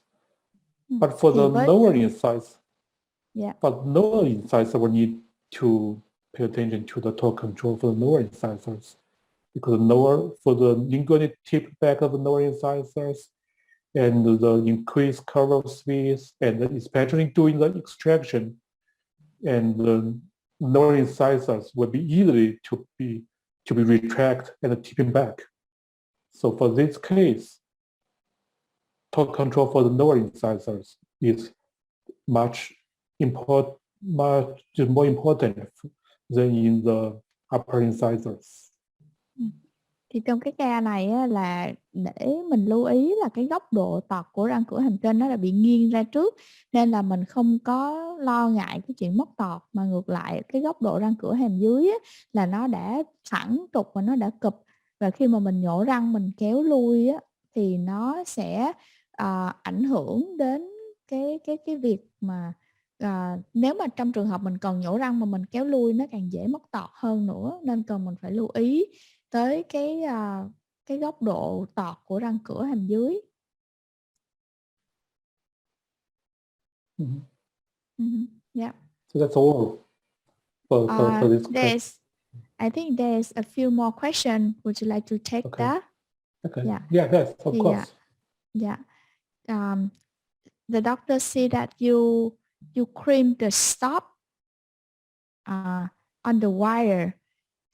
But for the lower incisors, we need to pay attention to the torque control for the lower incisors, because for the lingual tip back of the lower incisors and the increased curve space, and especially during the extraction, and the lower incisors will be easily to be retracted and tipping back. So for this case, torque control for the lower incisors is much more important than in the upper incisors. Thì trong cái ca này á, là để mình lưu ý là cái góc độ tọt của răng cửa hàm trên nó là bị nghiêng ra trước, nên là mình không có lo ngại cái chuyện mất tọt, mà ngược lại cái góc độ răng cửa hàm dưới á, là nó đã thẳng trục và nó đã cụp, và khi mà mình nhổ răng mình kéo lui á, thì nó sẽ ảnh hưởng đến cái việc mà nếu mà trong trường hợp mình còn nhổ răng mà mình kéo lui nó càng dễ mất tọt hơn nữa, nên cần mình phải lưu ý tới cái góc độ tọt của răng cửa hàm dưới. Yeah. So that's all for this question. I think there's a few more questions. Would you like to take that? Okay. Yeah. Yes, of course. Yeah. The doctor said that you cream the stop on the wire.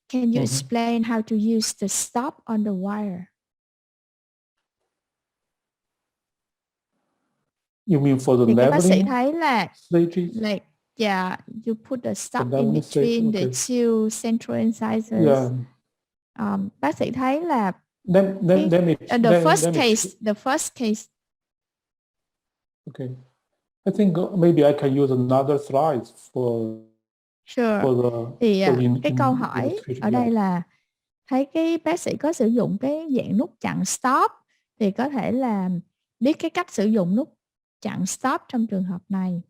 Can you explain how to use the stop on the wire? You mean for the thì cái leveling bác sĩ thấy là stages? You put the stop The in leveling stage, between the okay. two central incisors. Yeah. Bác sĩ thấy là the first case. Okay. I think maybe I can use another slide for Thì cái câu hỏi ở đây là thấy cái bác sĩ có sử dụng cái dạng nút chặn stop, thì có thể là biết cái cách sử dụng nút chặn stop trong trường hợp này.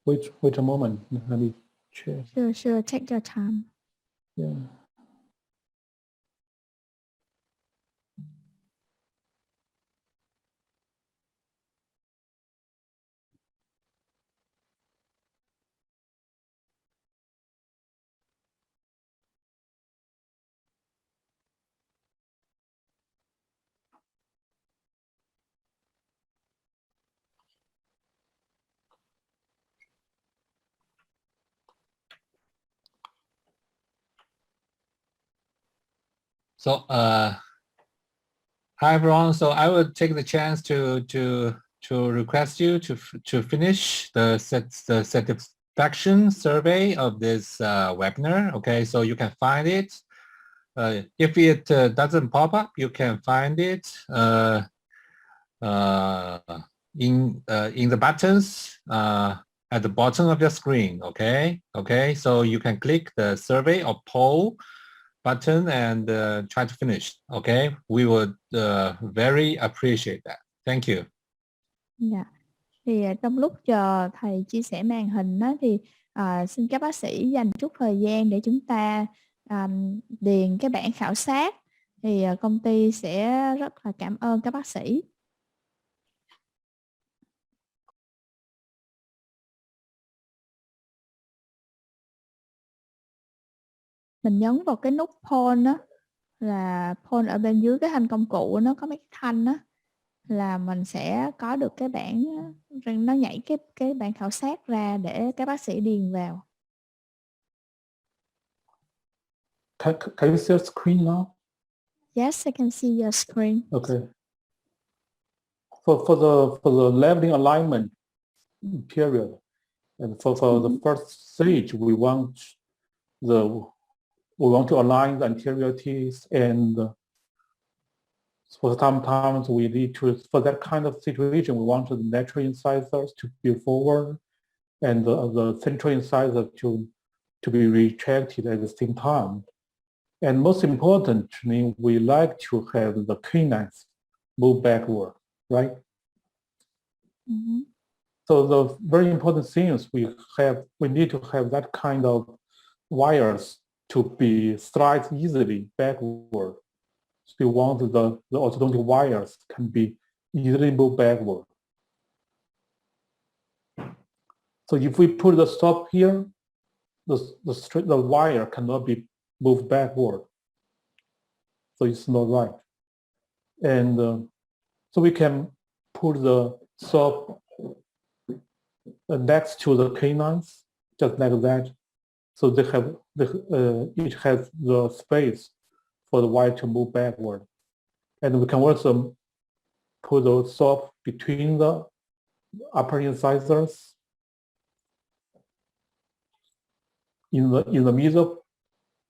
Wait a moment. Let me check. Sure. Take your time. Yeah. So, hi everyone. So I will take the chance to request you to finish the satisfaction survey of this webinar. Okay, so you can find it. If it doesn't pop up, you can find it in the buttons at the bottom of your screen. Okay, so you can click the survey or poll button and try to finish. Okay, we would very appreciate that. Thank you. Yeah. Thì trong lúc chờ thầy chia sẻ màn hình đó, thì xin các bác sĩ dành chút thời gian để chúng ta điền cái bản khảo sát. Thì công ty sẽ rất là cảm ơn các bác sĩ. mình nhấn vào cái nút pole á, là pole ở bên dưới cái thanh công cụ nó có mấy cái thanh á, là mình sẽ có được cái bảng, nó nhảy cái bảng khảo sát ra để các bác sĩ điền vào. Can you see the screen now? Yes, I can see your screen. Okay. For the leveling alignment period, and for the first stage, we want to align the anterior teeth, and for sometimes we need to, for that kind of situation, we want the natural incisors to be forward and the central incisor to be retracted at the same time. And most importantly, we like to have the canines move backward, right? Mm-hmm. So the very important thing is we need to have that kind of wires to be slide easily backward. So we want the orthodontic wires can be easily moved backward. So if we put the stop here, the wire cannot be moved backward. So it's not right. And so we can put the stop next to the canines, just like that. So they have each has the space for the wire to move backward. And we can also put the stop between the upper incisors in the middle.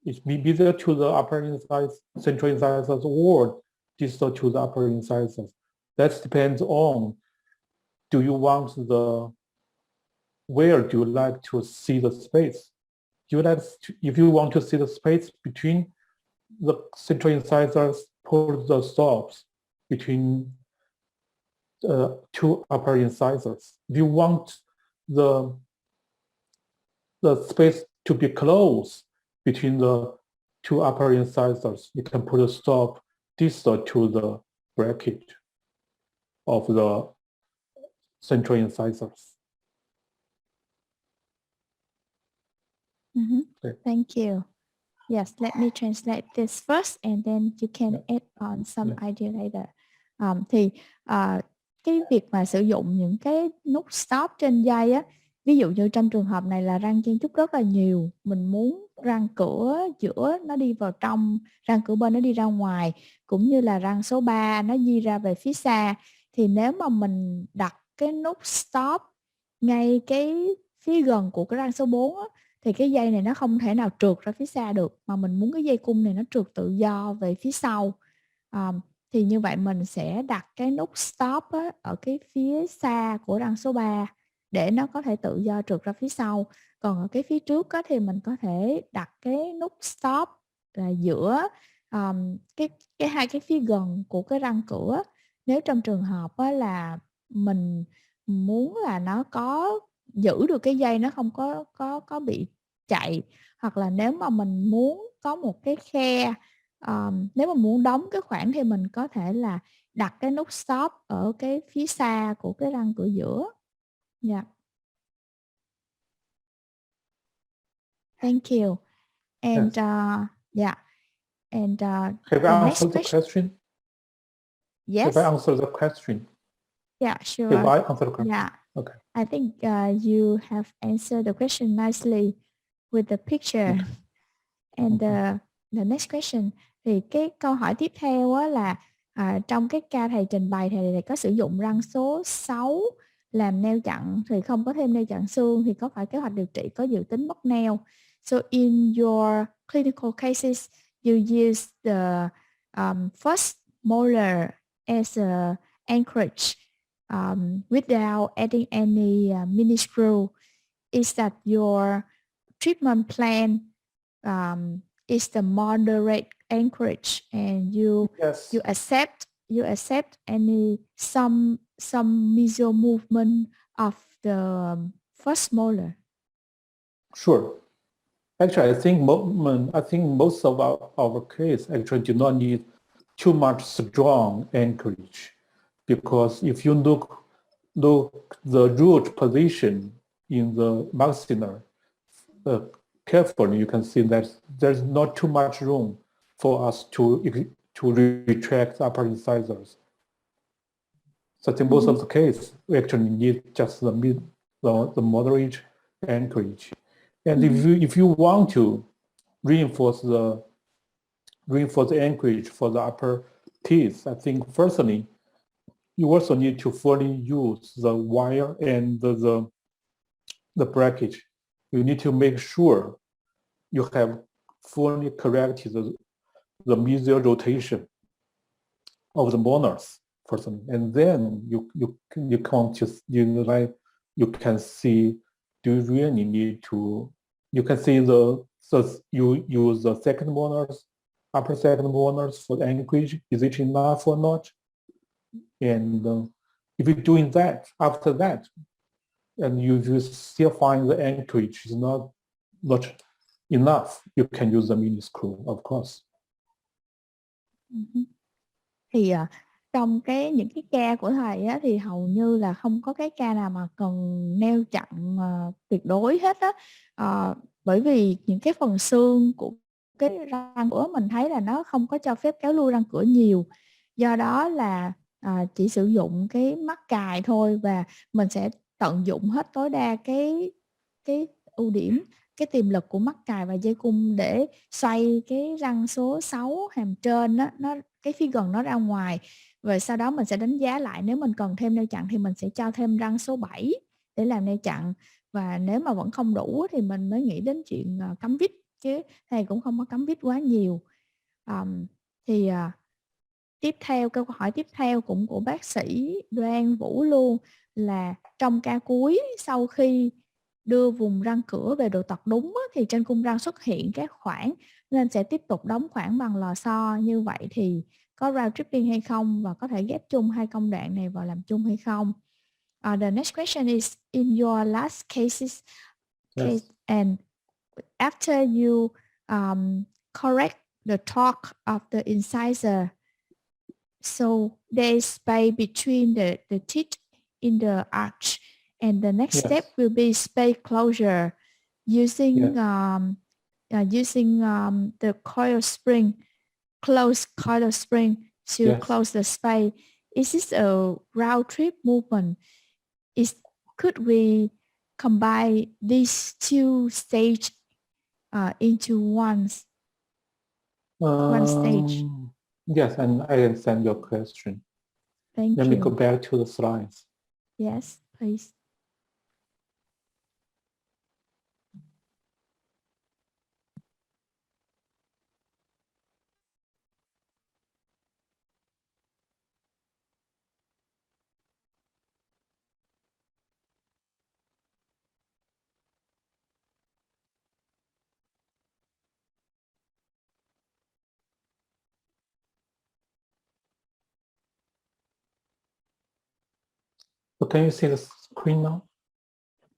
It's either to the upper incisors, central incisors, or distal to the upper incisors. That depends on, where do you like to see the space? If you want to see the space between the central incisors, put the stops between two upper incisors. If you want the space to be close between the two upper incisors, you can put a stop distal to the bracket of the central incisors. Mm-hmm. Okay. Thank you. Yes, let me translate this first and then you can add on some idea later. Cái việc mà sử dụng những cái nút stop trên dây á, ví dụ như trong trường hợp này là răng chen chúc rất là nhiều, mình muốn răng cửa giữa nó đi vào trong, răng cửa bên nó đi ra ngoài, cũng như là răng số 3 nó di ra về phía xa, thì nếu mà mình đặt cái nút stop ngay cái phía gần của cái răng số 4 á, thì cái dây này nó không thể nào trượt ra phía xa được, mà mình muốn cái dây cung này nó trượt tự do về phía sau. Thì như vậy mình sẽ đặt cái nút stop á, ở cái phía xa của răng số 3 để nó có thể tự do trượt ra phía sau. Còn ở cái phía trước á, thì mình có thể đặt cái nút stop là giữa cái hai cái phía gần của cái răng cửa. Nếu trong trường hợp á, là mình muốn là nó có giữ được cái dây, nó không có bị chạy, hoặc là nếu mà mình muốn có một cái khe, nếu mà muốn đóng cái khoảng thì mình có thể là đặt cái nút stop ở cái phía xa của cái răng cửa giữa. Yeah. Thank you. And yeah. And have I answered the question? Yes. Have I answered the question? Yeah, sure. Have I answered the question? Yeah. Okay. I think you have answered the question nicely with the picture. And the next question, thì cái câu hỏi tiếp theo á là trong cái ca thầy trình bày thầy có sử dụng răng số 6 làm neo chặn, thì không có thêm neo chặn xương, thì có phải kế hoạch điều trị có dự tính mất neo? So in your clinical cases, you use the first molar as a anchorage without adding any mini screw. Is that your treatment plan? Is the moderate anchorage, and you accept any some mesial movement of the first molar? Sure. Actually, I think most of our case actually do not need too much strong anchorage, because if you look the root position in the maxilla carefully, you can see that there's not too much room for us to retract the upper incisors. So in most of the case, we actually need just the moderate anchorage. And if you want to reinforce the anchorage for the upper teeth, I think firstly, you also need to fully use the wire and the bracket. You need to make sure you have fully corrected the mesial rotation of the molars firstly, and then you can just you can see, do you really need to? You can see you use the second molars, upper second molars for the anchorage. Is it enough or not? And if you're doing that after that, and you still find the anchorage is not enough, you can use the mini screw, of course. Thì trong những cái ca của thầy á, thì hầu như là không có cái ca nào mà cần neo chặn tuyệt đối hết á. Bởi vì những cái phần xương của cái răng cửa mình thấy là nó không có cho phép kéo lui răng cửa nhiều, do đó là chỉ sử dụng cái mắc cài thôi, và mình sẽ tận dụng hết tối đa cái ưu điểm, cái tiềm lực của mắc cài và dây cung để xoay cái răng số 6 hàm trên đó, cái phía gần nó ra ngoài, và sau đó mình sẽ đánh giá lại, nếu mình cần thêm neo chặn thì mình sẽ cho thêm răng số 7 để làm neo chặn, và nếu mà vẫn không đủ thì mình mới nghĩ đến chuyện cắm vít, chứ thầy cũng không có cắm vít quá nhiều. Tiếp theo, câu hỏi tiếp theo cũng của bác sĩ Đoan Vũ luôn, là trong ca cuối sau khi đưa vùng răng cửa về độ tật đúng thì trên cung răng xuất hiện các khoảng, nên sẽ tiếp tục đóng khoảng bằng lò xo. Như vậy thì có round tripping hay không, và có thể ghép chung hai công đoạn này vào làm chung hay không? The next question is, in your last cases, and after you correct the torque of the incisor, so there is space between the teeth in the arch, and the next step will be space closure using the coil spring, close coil spring to close the space. Is this a round trip movement? Could we combine these two stages into one stage? Yes, and I understand your question. Thank you. Let me go you. back to the slides. Yes, please. So can you see the screen now?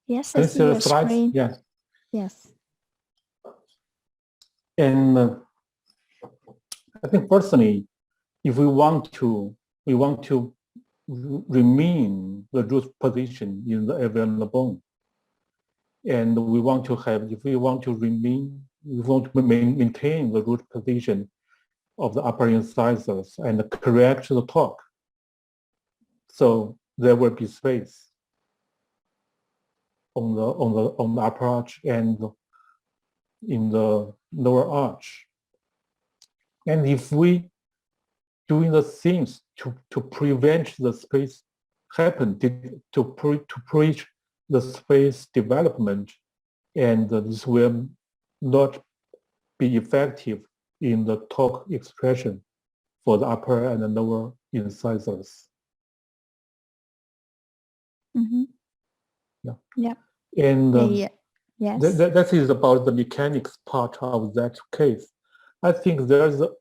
Yes, can I you see the slides? Screen. Yes. Yes. And I think personally, if we want to remain the root position in the alveolar bone, and we want to maintain the root position of the upper incisors and correct the torque. So there will be space on the upper arch and in the lower arch. And if we doing the things to prevent the space happen, to preach the space development, and this will not be effective in the torque expression for the upper and the lower incisors. And yes, that is about the mechanics part of that case. I think there's a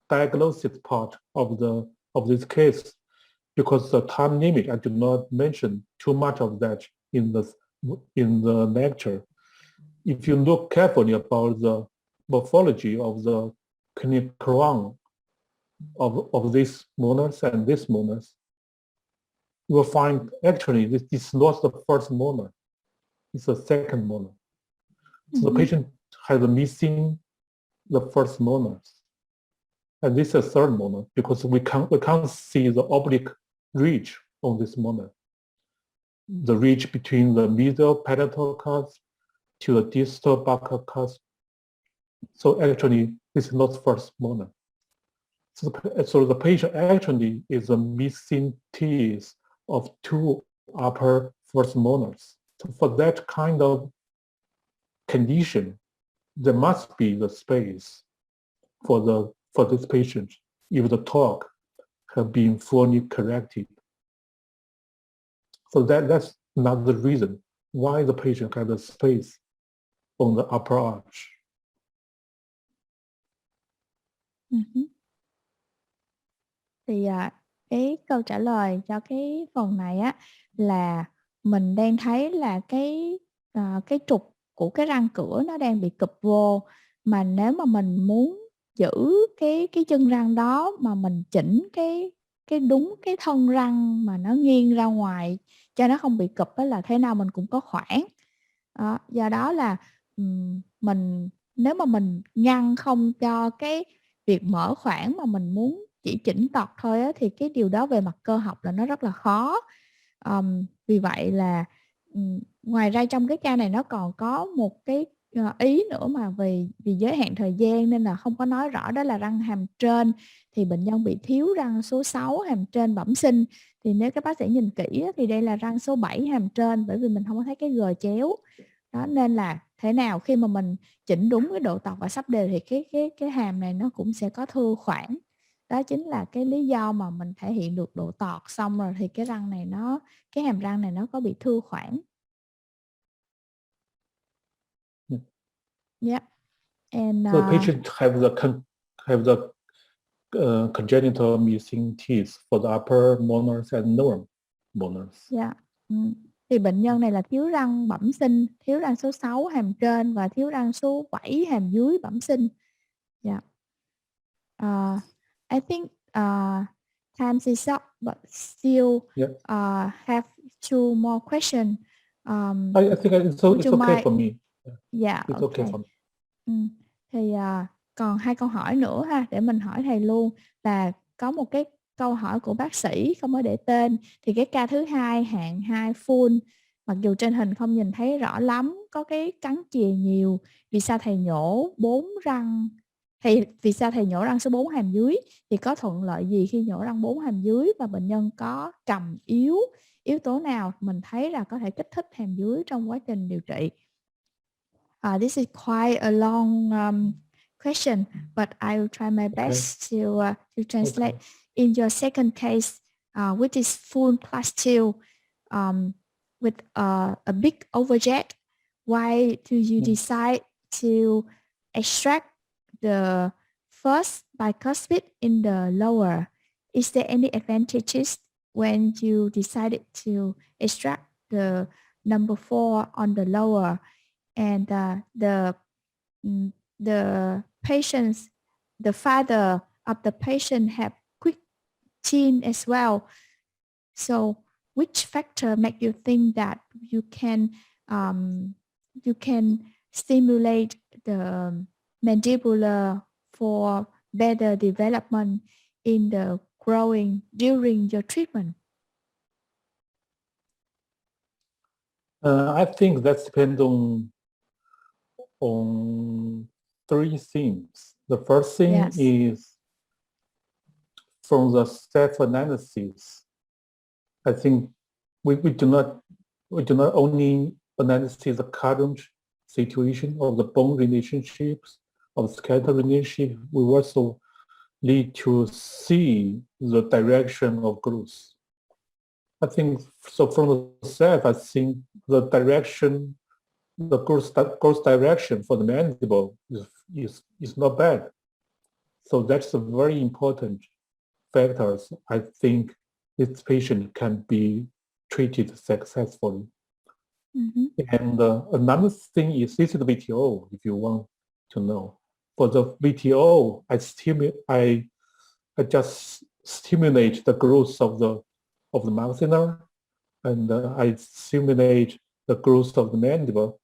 diagnosis part of this case, because the time limit, I did not mention too much of that in the lecture. If you look carefully about the morphology of the crown of these molars and these molars, you will find actually this is not the first molar, it's the second molar. So the patient has missing the first molars. And this is a third molar because we can't see the oblique ridge on this molar. The ridge between the medial palatal cusp to the distal buccal cusp. So actually, this is not first molar. So the patient actually is missing teeth of two upper first molars. So for that kind of condition, there must be the space for this patient if the talk have been fully corrected. So that's another reason why the patient has a space on the upper arch. Thì cái câu trả lời cho cái phần này á là mình đang thấy là cái trục của cái răng cửa nó đang bị cụp vô, mà nếu mà mình muốn giữ cái chân răng đó mà mình chỉnh cái đúng cái thân răng mà nó nghiêng ra ngoài cho nó không bị cụp á là thế nào mình cũng có khoảng. Do đó là mình nếu mà mình ngăn không cho cái việc mở khoảng mà mình muốn chỉ chỉnh tọt thôi á, thì cái điều đó về mặt cơ học là nó rất là khó. Vì vậy là ngoài ra trong cái ca này nó còn có một cái ý nữa mà vì giới hạn thời gian nên là không có nói rõ, đó là răng hàm trên. Thì bệnh nhân bị thiếu răng số 6 hàm trên bẩm sinh. Thì nếu các bác sĩ nhìn kỹ á, thì đây là răng số 7 hàm trên, bởi vì mình không có thấy cái gờ chéo. Đó, nên là thế nào khi mà mình chỉnh đúng cái độ tọt và sắp đều thì cái hàm này nó cũng sẽ có thư khoảng. Đó chính là cái lý do mà mình thể hiện được độ tọt xong rồi thì cái hàm răng này nó có bị thư khoảng. Yeah. And So the patient have the congenital missing teeth for the upper molars and lower molars. Yeah. Thì bệnh nhân này là thiếu răng bẩm sinh, thiếu răng số 6 hàm trên và thiếu răng số 7 hàm dưới bẩm sinh. Yeah. I think time is up, but still have two more questions. I think it's okay for me. Yeah, it's okay for me. Thì còn 2 câu hỏi nữa ha, để mình hỏi thầy luôn. Là có một cái câu hỏi của bác sĩ không có để tên, thì cái ca thứ 2 hạng 2 full, mặc dù trên hình không nhìn thấy rõ lắm, có cái cắn chìa nhiều, vì sao thầy nhổ 4 răng? Vì sao thầy nhổ răng số 4 hàm dưới? Thì có thuận lợi gì khi nhổ răng 4 hàm dưới, và bệnh nhân có cầm yếu tố nào mình thấy là có thể kích thích hàm dưới trong quá trình điều trị? This is quite a long question, but I will try my best to translate. Okay. In your second case, which is full plus 2, with a big overjet, why do you decide to extract the first bicuspid in the lower? Is there any advantages when you decided to extract the number 4 on the lower? And the patients, the father of the patient have quick chin as well. So which factor make you think that you can stimulate the mandibular for better development in the growing during your treatment? I think that depends on 3 things. The first thing is from the self-analysis. I think we do not only analyze the current situation of the bone relationships, of skeletal relationship. We also need to see the direction of growth. I think so. From the self, I think the direction, the growth direction for the mandible is not bad. So that's a very important factors. I think this patient can be treated successfully. And another thing is this is the VTO, if you want to know. For the VTO, I just stimulate the growth of the maxilla, and I stimulate the growth of the mandible.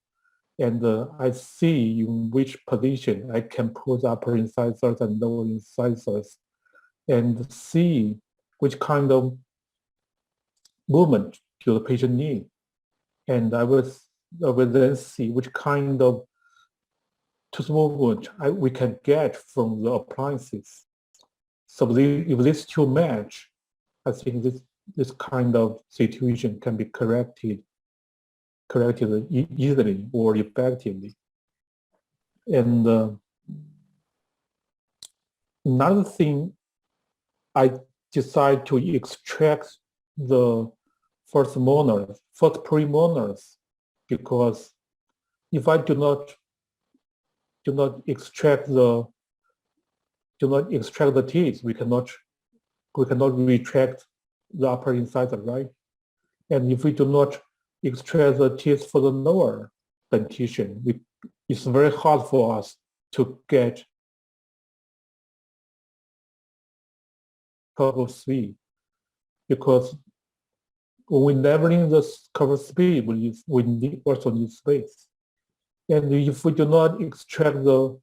and I see in which position I can put the upper incisors and lower incisors, and see which kind of movement do the patient need. And I will then see which kind of tooth movement we can get from the appliances. So if these two match, I think this kind of situation can be corrected easily or effectively. And another thing, I decide to extract the first premolars, because if I do not extract the teeth, we cannot retract the upper incisor, right? And if we do not extract the teeth for the lower dentition, it's very hard for us to get curve speed, because when we leveling the curve speed, we also need space. And if we do not extract the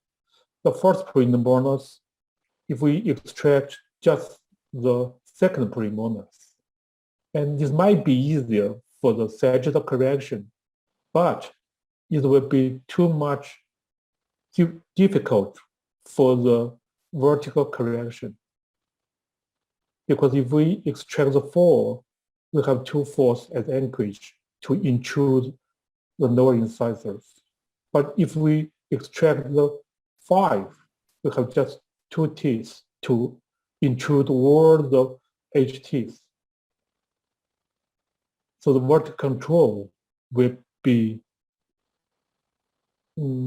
first premolars, if we extract just the second premolars, and this might be easier for the sagittal correction, but it will be too much difficult for the vertical correction. Because if we extract the 4, we have 2 4s as anchorage to intrude the lower incisors. But if we extract the 5, we have just 2 teeth to intrude all the edge teeth. So the vertical control will be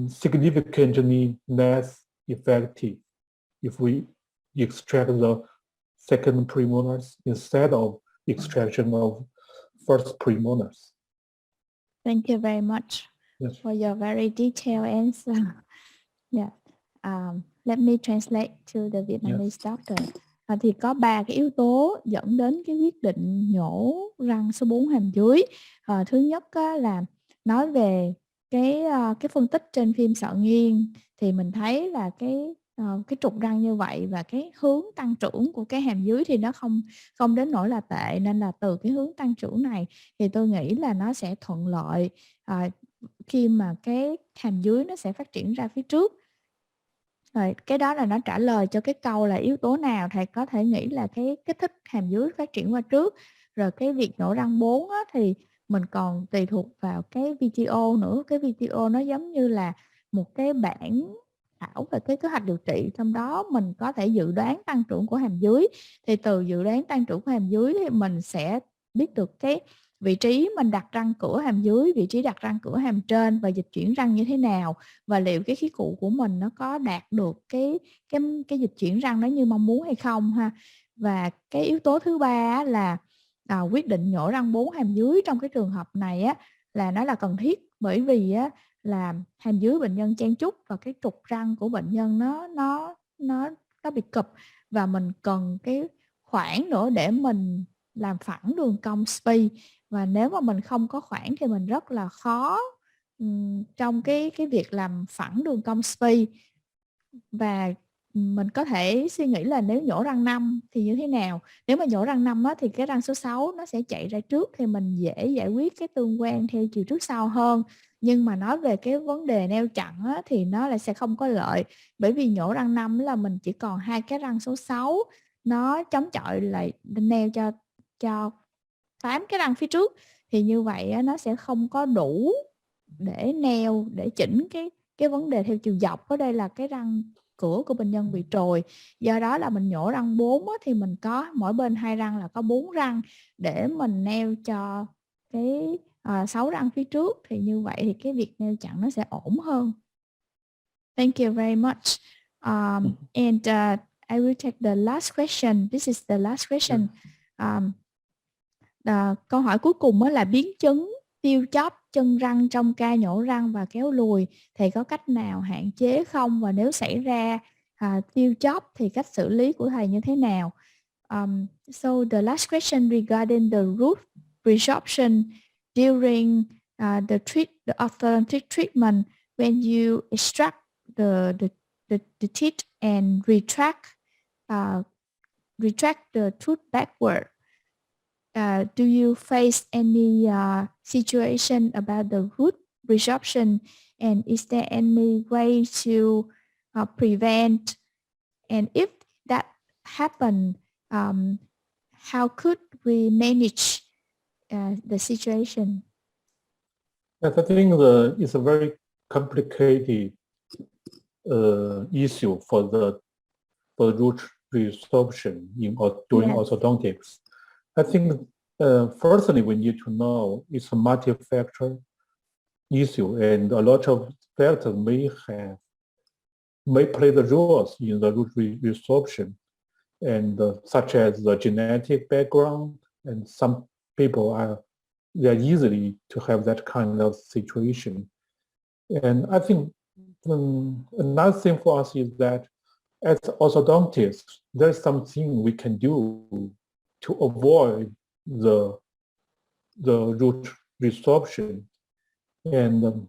significantly less effective if we extract the second premolars instead of extraction of first premolars. Thank you very much Yes. for your very detailed answer. Yeah. Let me translate to the Vietnamese doctor. Thì có 3 cái yếu tố dẫn đến cái quyết định nhổ răng số 4 hàm dưới. Thứ nhất là nói về cái phân tích trên phim xọ nghiêng, thì mình thấy là cái trục răng như vậy và cái hướng tăng trưởng của cái hàm dưới thì nó không đến nỗi là tệ, nên là từ cái hướng tăng trưởng này thì tôi nghĩ là nó sẽ thuận lợi khi mà cái hàm dưới nó sẽ phát triển ra phía trước. Rồi cái đó là nó trả lời cho cái câu là yếu tố nào thầy có thể nghĩ là cái kích thích hàm dưới phát triển qua trước. Rồi cái việc nhổ răng 4 thì mình còn tùy thuộc vào cái VTO nữa. Cái VTO nó giống như là một cái bản thảo về cái kế hoạch điều trị, trong đó mình có thể dự đoán tăng trưởng của hàm dưới. Thì từ dự đoán tăng trưởng của hàm dưới thì mình sẽ biết được cái vị trí mình đặt răng cửa hàm dưới, vị trí đặt răng cửa hàm trên và dịch chuyển răng như thế nào, và liệu cái khí cụ của mình nó có đạt được cái dịch chuyển răng đó như mong muốn hay không ha. Và cái yếu tố thứ 3 là quyết định nhổ răng 4 hàm dưới trong cái trường hợp này là nó là cần thiết, bởi vì là hàm dưới bệnh nhân chen chúc và cái trục răng của bệnh nhân nó bị cụp, và mình cần cái khoảng nữa để mình làm phẳng đường cong sphi. Và nếu mà mình không có khoảng thì mình rất là khó trong cái việc làm phẳng đường cong sphi. Và mình có thể suy nghĩ là nếu nhổ răng 5 thì như thế nào. Nếu mà nhổ răng 5 thì cái răng số 6 nó sẽ chạy ra trước, thì mình dễ giải quyết cái tương quan theo chiều trước sau hơn. Nhưng mà nói về cái vấn đề neo chặn thì nó lại sẽ không có lợi, bởi vì nhổ răng 5 là mình chỉ còn 2 cái răng số 6 nó chống chọi lại neo cho 8 cái răng phía trước, thì như vậy nó sẽ không có đủ để neo, để chỉnh cái vấn đề theo chiều dọc. Ở đây là cái răng cửa của bệnh nhân bị trồi, do đó là mình nhổ răng 4 thì mình có mỗi bên 2 răng là có 4 răng để mình neo cho cái 6 răng phía trước, thì như vậy thì cái việc neo chặn nó sẽ ổn hơn. Thank you very much. And I will take the last question. This is the last question. Câu hỏi cuối cùng là biến chứng tiêu chóp chân răng trong ca nhổ răng và kéo lùi, thầy có cách nào hạn chế không? Và nếu xảy ra tiêu chóp thì cách xử lý của thầy như thế nào? So the last question regarding the root resorption during the orthodontic treatment when you extract the teeth and retract the tooth backward. Do you face any situation about the root resorption, and is there any way to prevent? And if that happened, how could we manage the situation? Yes, I think it's a very complicated issue for the root resorption during Yes. orthodontics. I think firstly we need to know it's a multi-factor issue, and a lot of factors may play the roles in the root resorption, and such as the genetic background, and some people they're easily to have that kind of situation. And I think another thing for us is that as orthodontists, there's something we can do to avoid the root resorption. And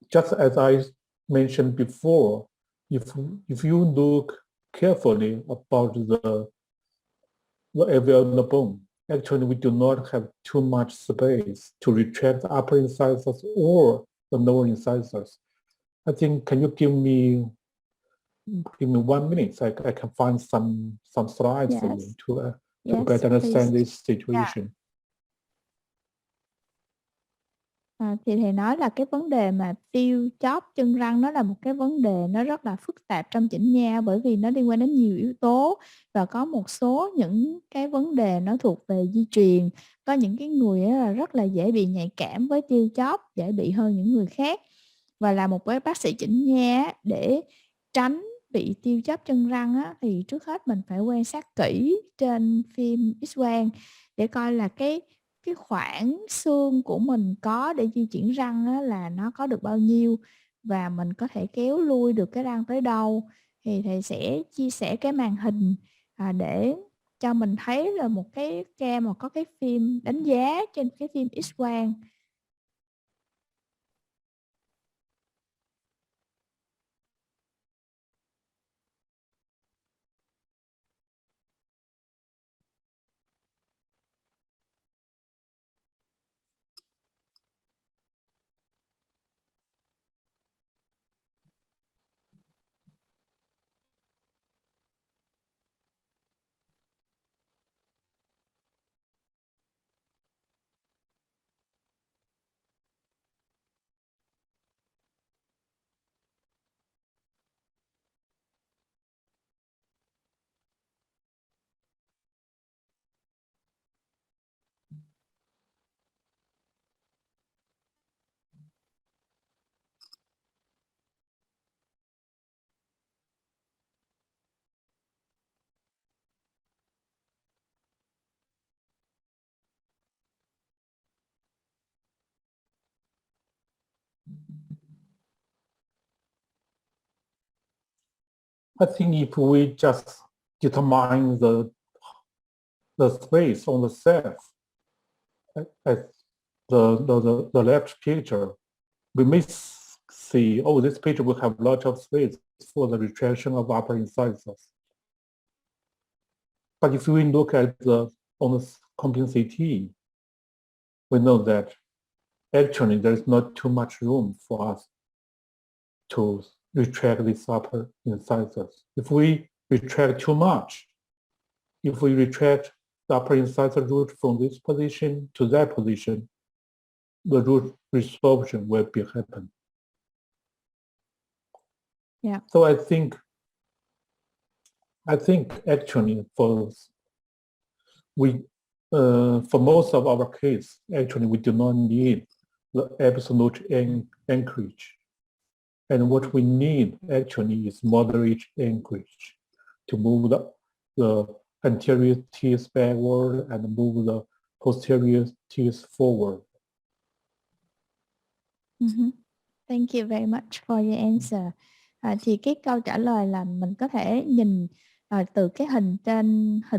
just as I mentioned before, if you look carefully about the alveolar bone, actually we do not have too much space to retract the upper incisors or the lower incisors. I think, can you give me 1 minute? So I can find some slides for you to better understand please. this situation. Thì thầy nói là cái vấn đề mà tiêu chóp chân răng nó là một cái vấn đề nó rất là phức tạp trong chỉnh nha, bởi vì nó liên quan đến nhiều yếu tố và có một số những cái vấn đề nó thuộc về di truyền. Có những cái người là rất là dễ bị nhạy cảm với tiêu chóp, dễ bị hơn những người khác. Và là một cái bác sĩ chỉnh nha, để tránh bị tiêu chóp chân răng á, thì trước hết mình phải quan sát kỹ trên phim X-quang để coi là cái khoảng xương của mình có để di chuyển răng á, là nó có được bao nhiêu và mình có thể kéo lui được cái răng tới đâu. Thì thầy sẽ chia sẻ cái màn hình để cho mình thấy là một cái cam mà có cái phim đánh giá trên cái phim X-quang. I think if we just determine the space on the self as the left picture, we may see, oh, this picture will have a lot of space for the retraction of upper incisors. But if we look at on the computing CT, we know that actually there is not too much room for us to retract these upper incisors. If we retract too much, if we retract the upper incisor root from this position to that position, the root resorption will happen. Yeah. So I think actually for most of our case, actually we do not need the absolute anchorage. And what we need actually is moderate anchorage to move the anterior teeth backward and move the posterior teeth forward. Thank you very much for your answer. Thì cái câu trả lời là mình có thể nhìn từ cái hình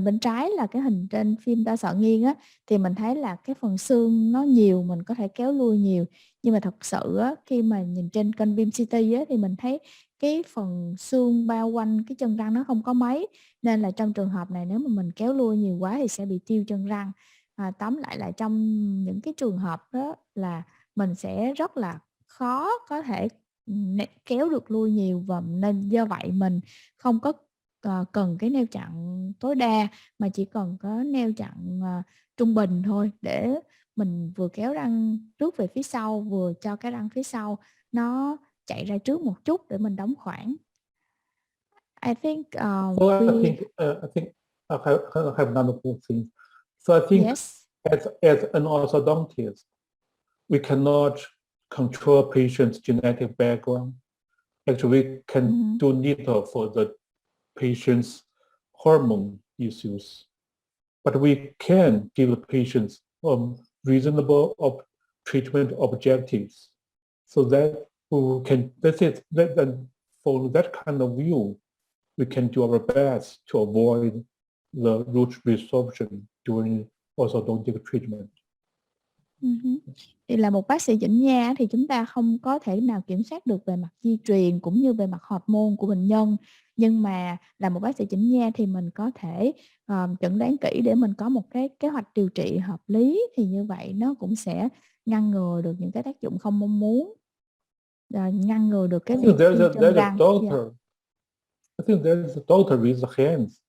bên trái là cái hình trên phim đa xọ nghiêng á, thì mình thấy là cái phần xương nó nhiều, mình có thể kéo lui nhiều. Nhưng mà thật sự á, khi mà nhìn trên kênh phim CT á, thì mình thấy cái phần xương bao quanh cái chân răng nó không có mấy, nên là trong trường hợp này nếu mà mình kéo lui nhiều quá thì sẽ bị tiêu chân răng. Tóm lại là trong những cái trường hợp đó là mình sẽ rất là khó có thể kéo được lui nhiều, và nên do vậy mình không có cần cái neo chặn tối đa, mà chỉ cần có neo chặn trung bình thôi, để mình vừa kéo răng trước về phía sau, vừa cho cái răng phía sau nó chạy ra trước một chút để mình đóng khoảng. I think So I think I have another thing. So I think yes. as an orthodontist, we cannot control a patient's genetic background. Actually, we can do little for the patient's hormone issues, but we can give the patients reasonable treatment objectives, so that we can. That's it. Then for that kind of view, we can do our best to avoid the root resorption during orthodontic treatment. Thì là một bác sĩ chỉnh nha thì chúng ta không có thể nào kiểm soát được về mặt di truyền cũng như về mặt hormone của bệnh nhân, nhưng mà là một bác sĩ chỉnh nha thì mình có thể chẩn đoán kỹ để mình có một cái kế hoạch điều trị hợp lý, thì như vậy nó cũng sẽ ngăn ngừa được những cái tác dụng không mong muốn, ngăn ngừa được cái việc tiêu chân răng. I think there's a doctor with the hands.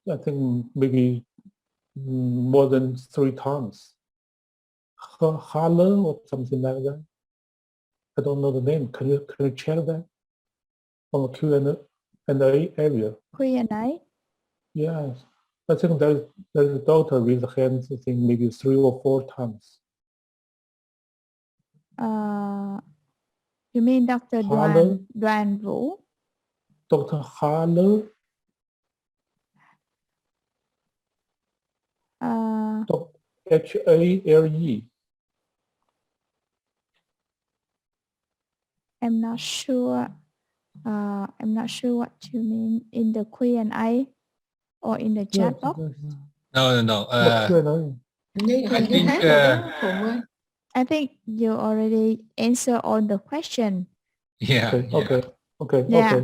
I think maybe more than 3 times. Haller or something like that. I don't know the name. Can you check that on the Q&A area? Q&A. Yes, I think there's a doctor with the hands. I think maybe 3 or 4 times. You mean Dr. Đoàn Vũ? Dr. Haller. H-A-L-E. I'm not sure. I'm not sure what you mean in the Q&A or in the chat box. No. I think you already answered all the question. Yeah. Okay. Yeah.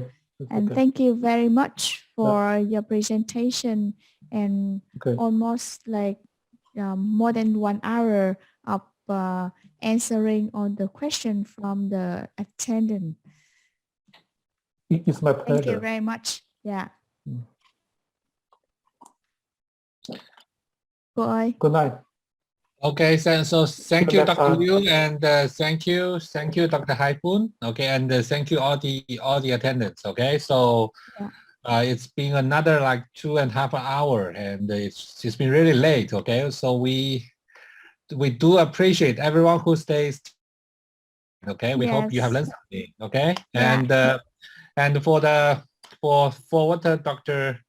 And thank you very much for your presentation, and almost like more than 1 hour of answering all the questions from the attendant. It's my pleasure. Thank you very much. Yeah. Cô ơi. Good night. Okay, so thank you, Dr. Liu, and thank you, Dr. Haipun. Okay, and thank you all the attendants. Okay, so it's been another like 2.5 hours, and it's been really late. Okay, so we do appreciate everyone who stays. Okay, we hope you have learned something. Okay, and for what Dr.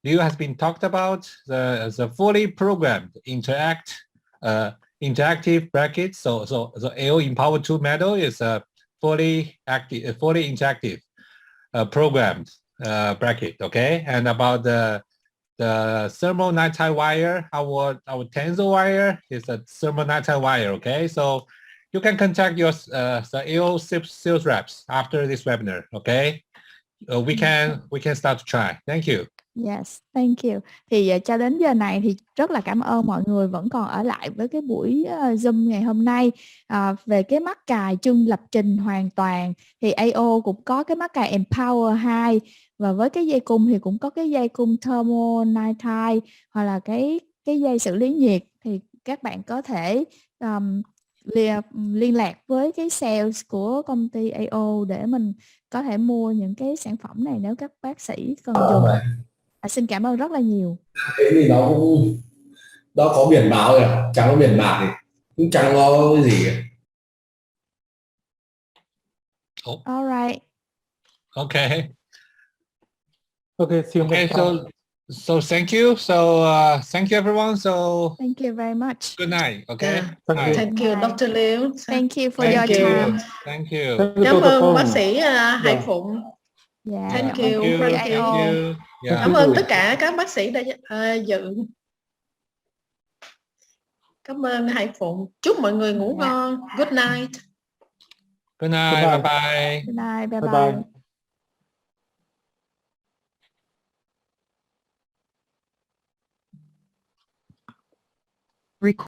Liu has been talked about, the fully programmed interactive bracket. So AO Empower 2 Metal is a fully interactive programmed bracket. Okay, and about the thermal nitrile wire, our tensor wire is a thermal nitrile wire. Okay, so you can contact your the AO sales reps after this webinar. Okay, we can start to try. Thank you. Yes, thank you. Thì cho đến giờ này thì rất là cảm ơn mọi người vẫn còn ở lại với cái buổi Zoom ngày hôm nay. Về cái mắc cài chân lập trình hoàn toàn thì AO cũng có cái mắc cài Empower 2, và với cái dây cung thì cũng có cái dây cung thermonitrile hoặc là cái dây xử lý nhiệt, thì các bạn có thể liên lạc với cái sales của công ty AO để mình có thể mua những cái sản phẩm này nếu các bác sĩ cần dùng. Xin cảm ơn rất là nhiều. Thế thì nó cũng có biển báo rồi, chẳng có biển bạc thì cũng chẳng có cái gì. All right. Okay. Okay. See you next time. So thank you. So thank you everyone. So thank you very much. Good night. Okay. Thank you, Dr. Liu. Thank you for your time. Thank you. Cảm ơn bác sĩ Hải Phụng. Dạ, Thank cảm ơn you, cô thank Thank you. you. Yeah. Cảm ơn tất cả các bác sĩ đã dự. Cảm ơn Hải Phụng. Chúc mọi người ngủ ngon. Good night. Good night. Good night. Bye bye. Good night, bye Bye bye. bye.